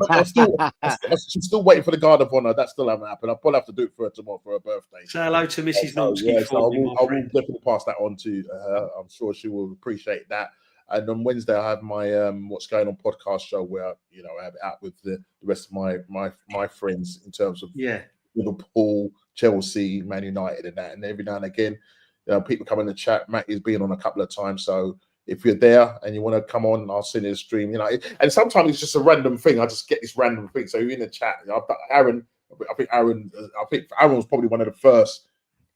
I'm still waiting for the guard of honour. That still hasn't happened. I'll probably have to do it for her tomorrow for her birthday. Say hello to Mrs. Normski. Yes, I will definitely pass that on to her. I'm sure she will appreciate that. And on Wednesday, I have my What's Going On podcast show where, you know, I have it out with the rest of my friends in terms of Liverpool, Chelsea, Man United and that. And every now and again, you know, people come in the chat. Matt has been on a couple of times. So if you're there and you want to come on, I'll send you a stream. You know, and sometimes it's just a random thing. I just get this random thing. So you're in the chat. I've got Aaron. I think Aaron was probably one of the first,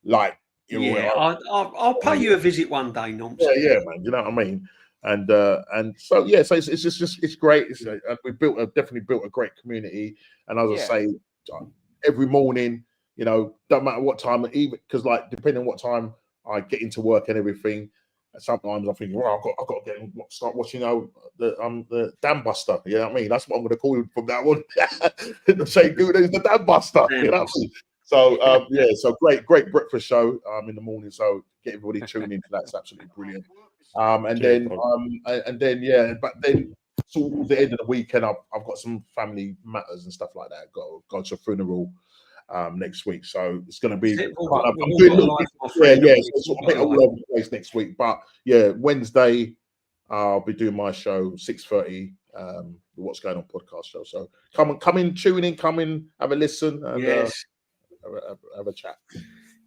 like, I'll pay you a visit one day, Norm. Yeah, man. You know what I mean? And so yeah, so it's great. We've definitely built a great community. And as I say, every morning, you know, don't matter what time, even because like depending on what time I get into work and everything, sometimes I'm thinking, well, I've got to start watching, you know, the Dam Buster. You know what I mean? That's what I'm going to call him from that one. Say, good is the Dam Buster. You know what I mean? So yeah, so great breakfast show in the morning. So get everybody tuned into that. It's absolutely brilliant. And then towards the end of the weekend, I've got some family matters and stuff like that. Got to a funeral next week, so it's going to be. I'm doing a little bit, so it's all over the place next week. But yeah, Wednesday I'll be doing my show 6:30. The What's Going On podcast show. So come in, tune in, come in, have a listen, and have a chat.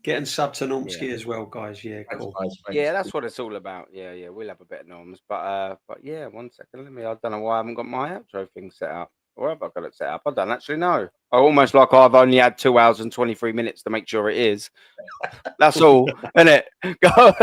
Getting sub to Normski as well, guys. Yeah, cool. Nice, yeah, that's what it's all about. Yeah, we'll have a bit of norms, but yeah, 1 second. I don't know why I haven't got my outro thing set up. Or have I got it set up? I don't actually know. I almost like I've only had 2 hours and 23 minutes to make sure it is. That's all, isn't it? Go.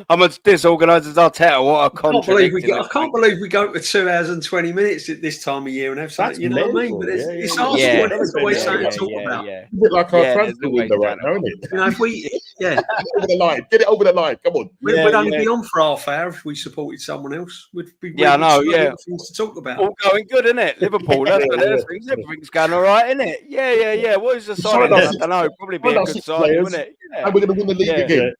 I'm as disorganised as Arteta. What a contradiction. I can't believe we go to 2 hours and 20 minutes at this time of year and have something, you know what I mean? But it's Arsenal. There's always something to talk about. A bit like our transfer window right now, isn't it? You know, if we, over the line. Get it over the line. Come on. We'd only be on for half hour if we supported someone else. We'd be I know. things to talk about. All going good, isn't it? Liverpool. That's what everything's going all right. right, isn't it? Yeah. What is the signing? I don't know. Probably be a good signing, wouldn't it? Yeah. And we're going to win the league again.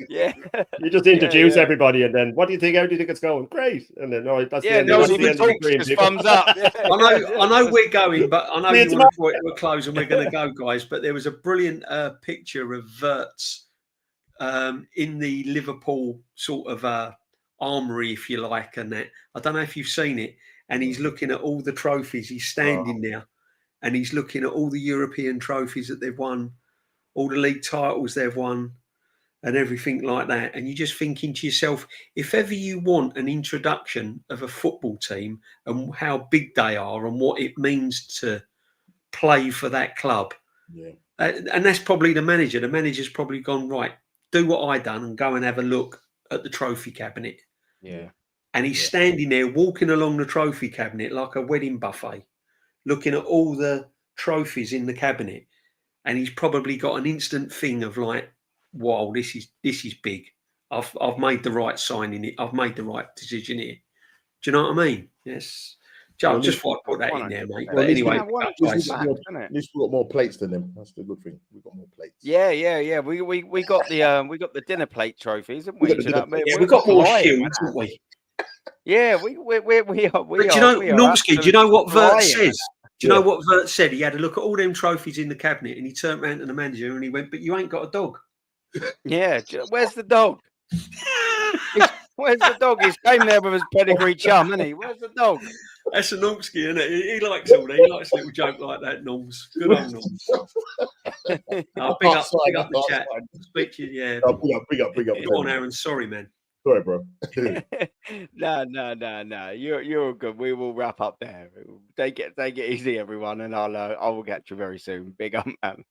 Yeah. You just introduce everybody, and then what do you think? How do you think it's going? Great. And then that's the end. No, That's the even end of the talks, dream. just thumbs up. Yeah. I know we're going, but I know you want to put it to a close, and we're going to go, guys. But there was a brilliant picture of Wirtz in the Liverpool sort of armory, if you like, and that. I don't know if you've seen it. And he's looking at all the trophies. He's standing there, and he's looking at all the European trophies that they've won, all the league titles they've won, and everything like that. And you're just thinking to yourself, if ever you want an introduction of a football team and how big they are and what it means to play for that club, and that's probably the manager. The manager's probably gone, right, do what I done and go and have a look at the trophy cabinet. Yeah. And he's standing there walking along the trophy cabinet like a wedding buffet, looking at all the trophies in the cabinet. And he's probably got an instant thing of like, wow, this is big. I've made the right signing. I've made the right decision here. Do you know what I mean? Yes. Joe, just thought I'd put that in there, mate. But anyway, at least we've got more plates than them. That's the good thing. We've got more plates. Yeah. We got the dinner plate trophies, haven't we? We've got more shields, haven't we? Yeah, we are. But do you know, Normski, do you know what Wirtz says? Do you know what Wirtz said? He had a look at all them trophies in the cabinet, and he turned around to the manager and he went, "But you ain't got a dog." Yeah, where's the dog? Where's the dog? He's came there with his pedigree chum, isn't he? Where's the dog? That's a Normski, isn't it? He likes all that. He likes a little joke like that, Norms. Good old Norms. Big up the chat. Speak to you, Big up. Go on, Aaron. Sorry, man. Sorry, bro. No. You're good. We will wrap up there. Take it easy, everyone, and I will catch you very soon. Big up, man.